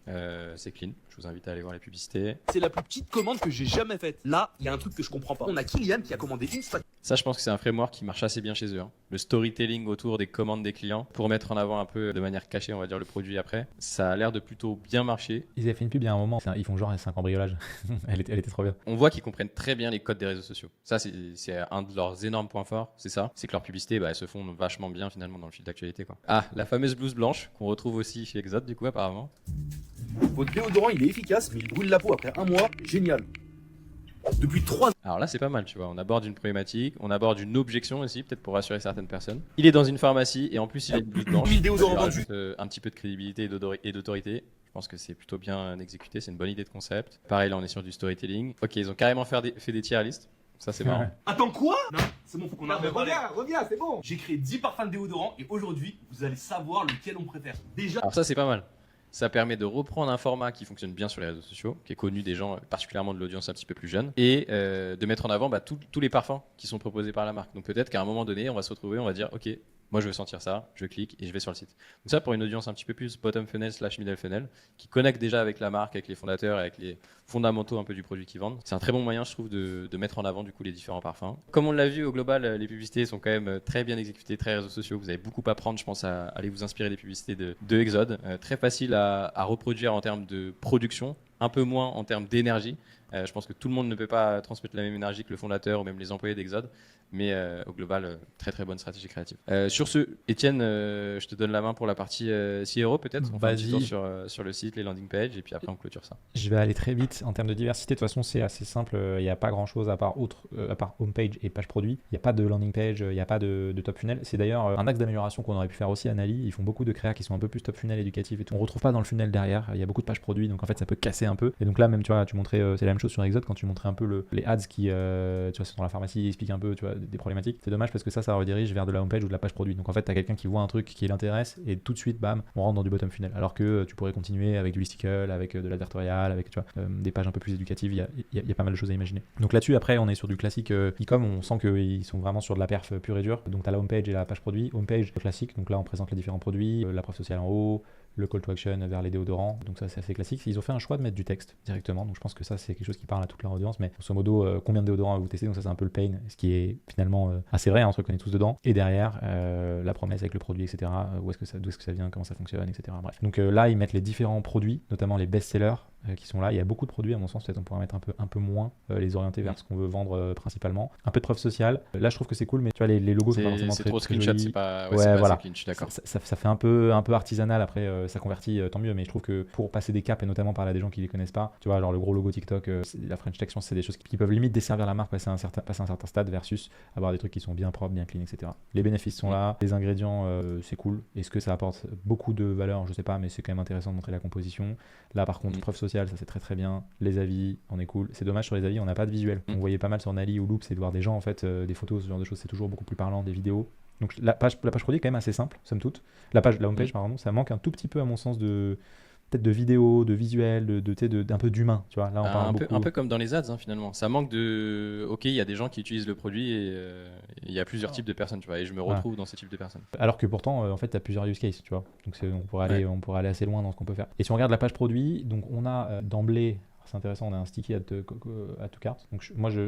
Speaker 2: c'est clean. Je vous invite à aller voir les publicités.
Speaker 14: C'est la plus petite commande que j'ai jamais faite. Là, il y a un truc que je comprends pas. On a Kylian qui a commandé une spatule.
Speaker 2: Ça, je pense que c'est un framework qui marche assez bien chez eux. Hein. Le storytelling autour des commandes des clients pour mettre en avant un peu de manière cachée, on va dire, le produit après. Ça a l'air de plutôt bien marcher.
Speaker 1: Ils avaient fait une pub il y a un moment, ils font genre c'est un cambriolage. elle était trop bien.
Speaker 2: On voit qu'ils comprennent très bien les codes des réseaux sociaux. Ça, c'est un de leurs énormes points forts, c'est ça. C'est que leurs publicités, elles se font vachement bien finalement dans le fil d'actualité, quoi. Ah, la fameuse blouse blanche qu'on retrouve aussi chez Exode, du coup, apparemment.
Speaker 14: Votre déodorant, il est efficace, mais il brûle la peau après un mois. Génial. Depuis 3 ans.
Speaker 2: Alors là, c'est pas mal, tu vois. On aborde une problématique, on aborde une objection aussi, peut-être pour rassurer certaines personnes. Il est dans une pharmacie et en plus, il a une blouse blanche.
Speaker 14: 1000 déodorants
Speaker 2: Ça
Speaker 14: vendus.
Speaker 2: rajoute, un petit peu de crédibilité et d'autorité. Je pense que c'est plutôt bien exécuté, c'est une bonne idée de concept. Pareil, là, on est sur du storytelling. Ok, ils ont carrément fait des tier lists. Ça, c'est marrant.
Speaker 14: Attends, quoi? Non, c'est bon, faut qu'on arrête.
Speaker 13: Reviens, c'est bon.
Speaker 14: J'ai créé 10 parfums de déodorants et aujourd'hui, vous allez savoir lequel on préfère. Déjà.
Speaker 2: Alors ça, c'est pas mal. Ça permet de reprendre un format qui fonctionne bien sur les réseaux sociaux, qui est connu des gens, particulièrement de l'audience un petit peu plus jeune, et de mettre en avant tous les parfums qui sont proposés par la marque. Donc peut-être qu'à un moment donné, on va se retrouver, on va dire, ok, moi je veux sentir ça, je clique et je vais sur le site. Donc ça, pour une audience un petit peu plus bottom funnel / middle funnel, qui connecte déjà avec la marque, avec les fondateurs, avec les fondamentaux un peu du produit qu'ils vendent, c'est un très bon moyen, je trouve, de mettre en avant du coup les différents parfums. Comme on l'a vu au global, les publicités sont quand même très bien exécutées, très réseaux sociaux. Vous avez beaucoup à prendre, je pense, à aller vous inspirer des publicités de Exode. Très facile à reproduire en termes de production, un peu moins en termes d'énergie. Je pense que tout le monde ne peut pas transmettre la même énergie que le fondateur ou même les employés d'Exode, mais au global, très très bonne stratégie créative. Sur ce, Étienne, je te donne la main pour la partie CRO peut-être. On fait un petit tour sur le site, les landing pages, et puis après on clôture ça.
Speaker 1: Je vais aller très vite. En termes de diversité, de toute façon, c'est assez simple. Il n'y a pas grand-chose à part homepage et page produit. Il n'y a pas de landing page, il n'y a pas de top funnel. C'est d'ailleurs un axe d'amélioration qu'on aurait pu faire aussi à Nali. Ils font beaucoup de créas qui sont un peu plus top funnel éducatif et tout. On retrouve pas dans le funnel derrière. Il y a beaucoup de pages produits, donc en fait ça peut casser un peu. Et donc là même, tu vois, tu montrais, c'est la même chose sur Exode quand tu montrais un peu les ads qui, tu vois, c'est dans la pharmacie, ils expliquent un peu, tu vois, des problématiques. C'est dommage parce que ça redirige vers de la homepage ou de la page produit. Donc en fait, tu as quelqu'un qui voit un truc qui l'intéresse et tout de suite, bam, on rentre dans du bottom funnel. Alors que tu pourrais continuer avec du listicle, avec de l'advertorial, avec des pages un peu plus éducatives. Il y a pas mal de choses à imaginer. Donc là-dessus, après, on est sur du classique e-com. On sent qu'ils sont vraiment sur de la perf pure et dure. Donc tu as la homepage et la page produit. Homepage classique. Donc là, on présente les différents produits, la preuve sociale en haut, le call to action vers les déodorants, donc ça c'est assez classique. Ils ont fait un choix de mettre du texte directement, donc je pense que ça c'est quelque chose qui parle à toute leur audience, mais grosso modo combien de déodorants vous testez, donc ça c'est un peu le pain, ce qui est finalement assez vrai, un truc qu'on est tous dedans, et derrière la promesse avec le produit, etc., d'où est-ce que ça vient, comment ça fonctionne, etc. Bref. Donc là ils mettent les différents produits, notamment les best-sellers qui sont là. Il y a beaucoup de produits à mon sens, peut-être on pourrait mettre un peu moins, les orienter vers ce qu'on veut vendre principalement. Un peu de preuve sociale, là je trouve que c'est cool, mais tu vois les logos sont pas forcément très,
Speaker 2: trop screenshot,
Speaker 1: jolis.
Speaker 2: c'est pas
Speaker 1: voilà.
Speaker 2: assez clean, je suis d'accord.
Speaker 1: Ça fait un peu artisanal, après ça convertit, tant mieux, mais je trouve que pour passer des caps et notamment parler à des gens qui les connaissent pas, tu vois, genre le gros logo TikTok, la French Tech, c'est des choses qui peuvent limite desservir la marque passer un certain stade versus avoir des trucs qui sont bien propres, bien clean, etc. Les bénéfices sont là, les ingrédients c'est cool. Est-ce que ça apporte beaucoup de valeur, je sais pas, mais c'est quand même intéressant de montrer la composition. Là par contre, preuve sociale, ça c'est très très bien. Les avis, on est cool. C'est dommage sur les avis, on n'a pas de visuel. On voyait pas mal sur Nali ou Loop, c'est de voir des gens en fait, des photos, ce genre de choses, c'est toujours beaucoup plus parlant, des vidéos. Donc la page produit est quand même assez simple, somme toute. La homepage, pardon, ça manque un tout petit peu à mon sens peut-être de vidéo, de visuel, d'un peu d'humain, tu vois. Là, on parle
Speaker 2: un peu comme dans les ads, finalement. Ça manque de... Ok, il y a des gens qui utilisent le produit et il y a plusieurs types de personnes, tu vois, et je me retrouve dans ces types de personnes.
Speaker 1: Alors que pourtant, en fait, tu as plusieurs use cases, tu vois. Donc on pourrait aller assez loin dans ce qu'on peut faire. Et si on regarde la page produit, donc on a d'emblée... C'est intéressant, on a un sticky add to cart. Donc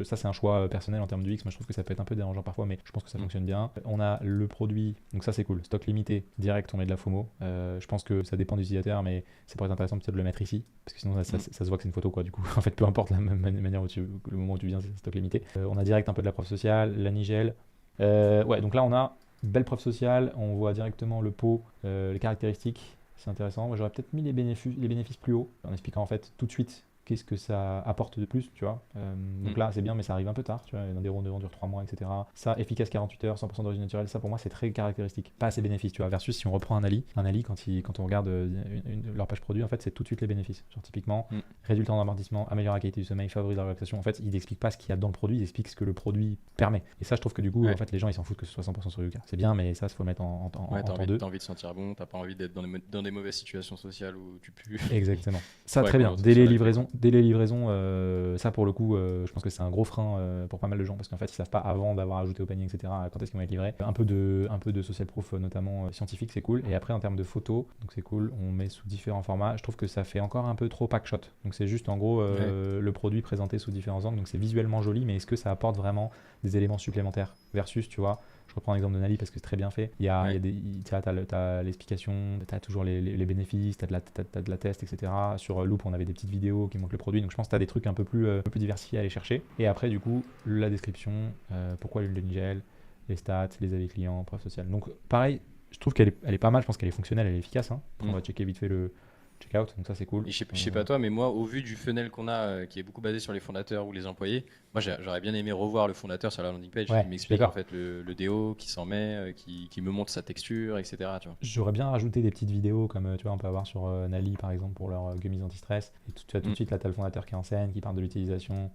Speaker 1: ça c'est un choix personnel en termes du X. Moi je trouve que ça peut être un peu dérangeant parfois, mais je pense que ça fonctionne bien. On a le produit, donc ça c'est cool. Stock limité, direct, on met de la FOMO. Je pense que ça dépend du utilisateur, mais ça pourrait être intéressant peut-être de le mettre ici, parce que sinon ça se voit que c'est une photo quoi. Du coup, en fait, peu importe la manière où le moment où tu viens, c'est stock limité. On a direct un peu de la preuve sociale, la Nigel. Ouais, donc là on a belle preuve sociale. On voit directement le pot, les caractéristiques. C'est intéressant. Moi j'aurais peut-être mis les bénéfices plus haut, en expliquant en fait tout de suite qu'est-ce que ça apporte de plus, tu vois. Donc là, c'est bien, mais ça arrive un peu tard, tu vois. Dans des rondes de vente durent 3 mois, etc. Ça, efficace 48 heures, 100% d'origine naturelle, ça pour moi, c'est très caractéristique. Pas assez bénéfices, tu vois. Versus si on reprend un Ali, quand on regarde leur page produit, en fait, c'est tout de suite les bénéfices. Genre, typiquement, réduit le temps d'amortissement, améliore la qualité du sommeil, favorise la relaxation. En fait, il n'explique pas ce qu'il y a dans le produit, il explique ce que le produit permet. Et ça, je trouve que du coup, en fait, les gens, ils s'en foutent que ce soit 100% sur Yuka. C'est bien, mais ça, il faut le mettre en deux.
Speaker 2: T'as envie de sentir bon, t'as pas envie d'être dans des mauvaises situations sociales où tu pues.
Speaker 1: Exactement. Ça, très bien. Délai livraison. Ça pour le coup je pense que c'est un gros frein pour pas mal de gens parce qu'en fait ils savent pas avant d'avoir ajouté au panier etc quand est-ce qu'ils vont être livrés. Un peu de social proof notamment scientifique, c'est cool. Et après en termes de photos, donc c'est cool, on met sous différents formats. Je trouve que ça fait encore un peu trop packshot, donc c'est juste en gros le produit présenté sous différents angles, donc c'est visuellement joli, mais est-ce que ça apporte vraiment des éléments supplémentaires versus, tu vois, je reprends l'exemple de Nali parce que c'est très bien fait. T'as l'explication, t'as toujours les bénéfices, t'as de la test, etc. Sur Loop, on avait des petites vidéos qui montrent le produit, donc je pense que t'as des trucs un peu plus diversifiés à aller chercher. Et après, du coup, la description, pourquoi l'huile de Nigel, les stats, les avis clients, preuve sociale. Donc pareil, je trouve qu'elle est pas mal, je pense qu'elle est fonctionnelle, elle est efficace. On va checker vite fait le checkout, donc ça c'est cool.
Speaker 2: Et je sais pas toi, mais moi, au vu du funnel qu'on a, qui est beaucoup basé sur les fondateurs ou les employés, moi j'aurais bien aimé revoir le fondateur sur la landing page qui m'explique en fait le déo, qui s'en met, qui me montre sa texture, etc. Tu vois.
Speaker 1: J'aurais bien rajouté des petites vidéos comme tu vois, on peut avoir sur Nali par exemple pour leur gummies anti-stress. Et tu as tout de suite là, t'as le fondateur qui enseigne, qui parle de l'utilisation.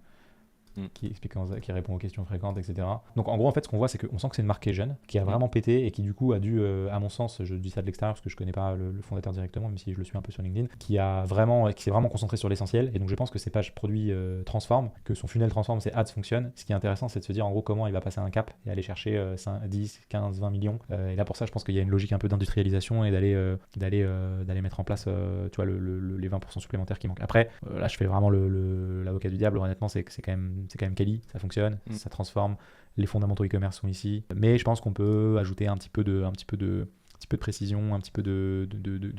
Speaker 1: Qui explique, qui répond aux questions fréquentes, etc. Donc en gros, en fait, ce qu'on voit, c'est qu'on sent que c'est une marque qui est jeune, qui a vraiment pété et qui du coup a dû, à mon sens, je dis ça de l'extérieur parce que je connais pas le fondateur directement, même si je le suis un peu sur LinkedIn, qui s'est vraiment concentré sur l'essentiel. Et donc je pense que ses pages produits transforment, que son funnel transforme, ses ads fonctionnent. Ce qui est intéressant, c'est de se dire en gros comment il va passer un cap et aller chercher 5, 10, 15, 20 millions. Et là pour ça, je pense qu'il y a une logique un peu d'industrialisation et d'aller mettre en place tu vois, les 20% supplémentaires qui manquent. Après, là je fais vraiment l'avocat du diable, honnêtement, c'est quand même quali, ça fonctionne, ça transforme, les fondamentaux e-commerce sont ici, mais je pense qu'on peut ajouter un petit peu de précision, un petit peu de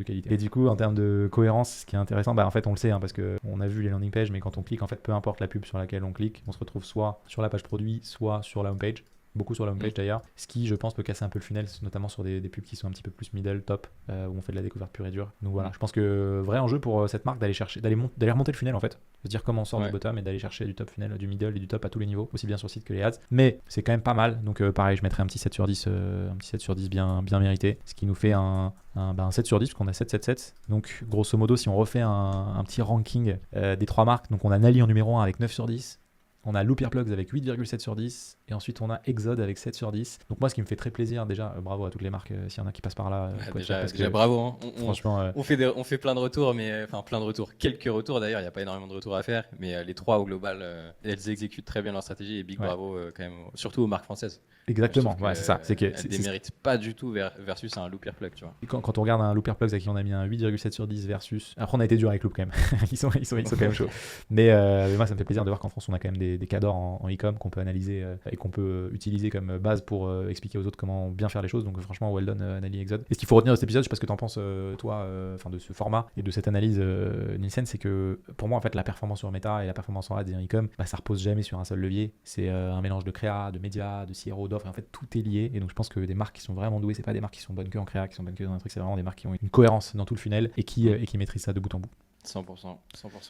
Speaker 1: qualité. Et du coup, en termes de cohérence, ce qui est intéressant, en fait, on le sait, parce qu'on a vu les landing pages, mais quand on clique, en fait, peu importe la pub sur laquelle on clique, on se retrouve soit sur la page produit, soit sur la homepage. Beaucoup sur la homepage d'ailleurs, ce qui je pense peut casser un peu le funnel, notamment sur des pubs qui sont un petit peu plus middle, top, où on fait de la découverte pure et dure. Donc voilà, je pense que vrai enjeu pour cette marque d'aller remonter le funnel en fait, se dire comment on sort du bottom et d'aller chercher du top funnel, du middle et du top à tous les niveaux, aussi bien sur site que les ads. Mais c'est quand même pas mal, donc pareil, je mettrais un petit 7 sur 10, bien mérité, ce qui nous fait un 7 sur 10 parce qu'on a 7. Donc grosso modo, si on refait un petit ranking des 3 marques, donc on a Nali en numéro 1 avec 9 sur 10. On a Loop Earplugs avec 8,7 sur 10 et Et ensuite, on a Exode avec 7 sur 10. Donc moi, ce qui me fait très plaisir, déjà, bravo à toutes les marques, s'il y en a qui passent par là.
Speaker 2: Déjà bravo. Hein.
Speaker 1: Franchement,
Speaker 2: on fait plein de retours, mais enfin plein de retours. Quelques retours d'ailleurs, il n'y a pas énormément de retours à faire, mais les 3 au global, elles exécutent très bien leur stratégie et big bravo quand même, surtout aux marques françaises.
Speaker 1: Exactement, ouais, c'est ça.
Speaker 2: Elles déméritent pas du tout versus un Loop Earplug, tu vois.
Speaker 1: Quand on regarde un Loop Earplugs à qui on a mis un 8,7 sur 10 versus. Après, on a été dur avec Loop quand même. ils sont quand même chauds. Mais moi, ça me fait plaisir de voir qu'en France, on a quand même des cadors en e-com qu'on peut analyser et qu'on peut utiliser comme base pour expliquer aux autres comment bien faire les choses. Donc, franchement, well done, Anali Exode. Et ce qu'il faut retenir de cet épisode, je sais pas ce que tu en penses, toi, de ce format et de cette analyse, Nielsen, c'est que pour moi, en fait, la performance sur Meta et la performance en ads et en e-com, ça repose jamais sur un seul levier. C'est un mélange de créa, de médias, de CRO, d'offres. En fait, tout est lié. Et donc, je pense que des marques qui sont vraiment douées, c'est pas des marques qui sont bonnes que en créa, qui sont bonnes que dans un truc, c'est vraiment des marques qui ont une cohérence dans tout le funnel et qui maîtrisent ça de bout en bout.
Speaker 2: 100%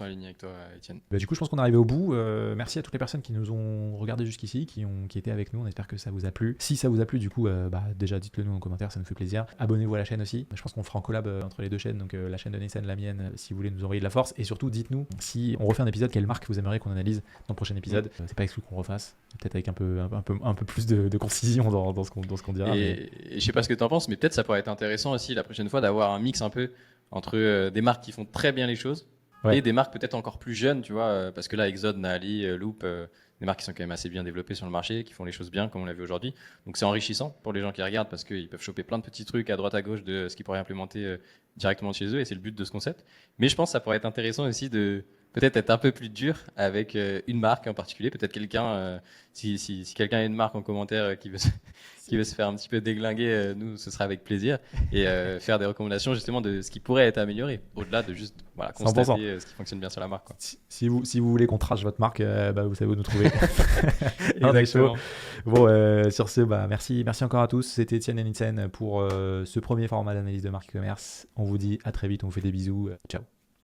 Speaker 2: aligné avec toi, Étienne.
Speaker 1: Du coup, je pense qu'on est arrivé au bout. Merci à toutes les personnes qui nous ont regardé jusqu'ici, qui étaient avec nous. On espère que ça vous a plu. Si ça vous a plu, du coup, déjà dites-le nous en commentaire, ça nous fait plaisir. Abonnez-vous à la chaîne aussi. Je pense qu'on fera en collab entre les deux chaînes, donc la chaîne de Nielsen, la mienne, si vous voulez nous envoyer de la force. Et surtout, dites-nous si on refait un épisode, quelle marque vous aimeriez qu'on analyse dans le prochain épisode. C'est pas exclu qu'on refasse, peut-être avec un peu plus de concision dans ce qu'on dira.
Speaker 2: Et je sais pas ce que tu en penses, mais peut-être ça pourrait être intéressant aussi la prochaine fois d'avoir un mix un peu entre des marques qui font très bien les choses. Ouais. Et des marques peut-être encore plus jeunes, tu vois, parce que là, Exode, Nali, Loop, des marques qui sont quand même assez bien développées sur le marché, qui font les choses bien, comme on l'a vu aujourd'hui. Donc c'est enrichissant pour les gens qui regardent, parce qu'ils peuvent choper plein de petits trucs à droite à gauche de ce qu'ils pourraient implémenter directement chez eux, et c'est le but de ce concept. Mais je pense que ça pourrait être intéressant aussi de peut-être être un peu plus dur avec une marque en particulier. Peut-être quelqu'un, si quelqu'un a une marque en commentaire qui veut se faire un petit peu déglinguer, nous, ce sera avec plaisir. Et faire des recommandations justement de ce qui pourrait être amélioré, au-delà de juste constater ce qui fonctionne bien sur la marque, quoi.
Speaker 1: Si vous voulez qu'on trash votre marque, vous savez où nous trouver.
Speaker 2: Exactement.
Speaker 1: Bon, sur ce, merci encore à tous. C'était Étienne et Nielsen pour ce premier format d'analyse de marque e-commerce. On vous dit à très vite, on vous fait des bisous. Ciao.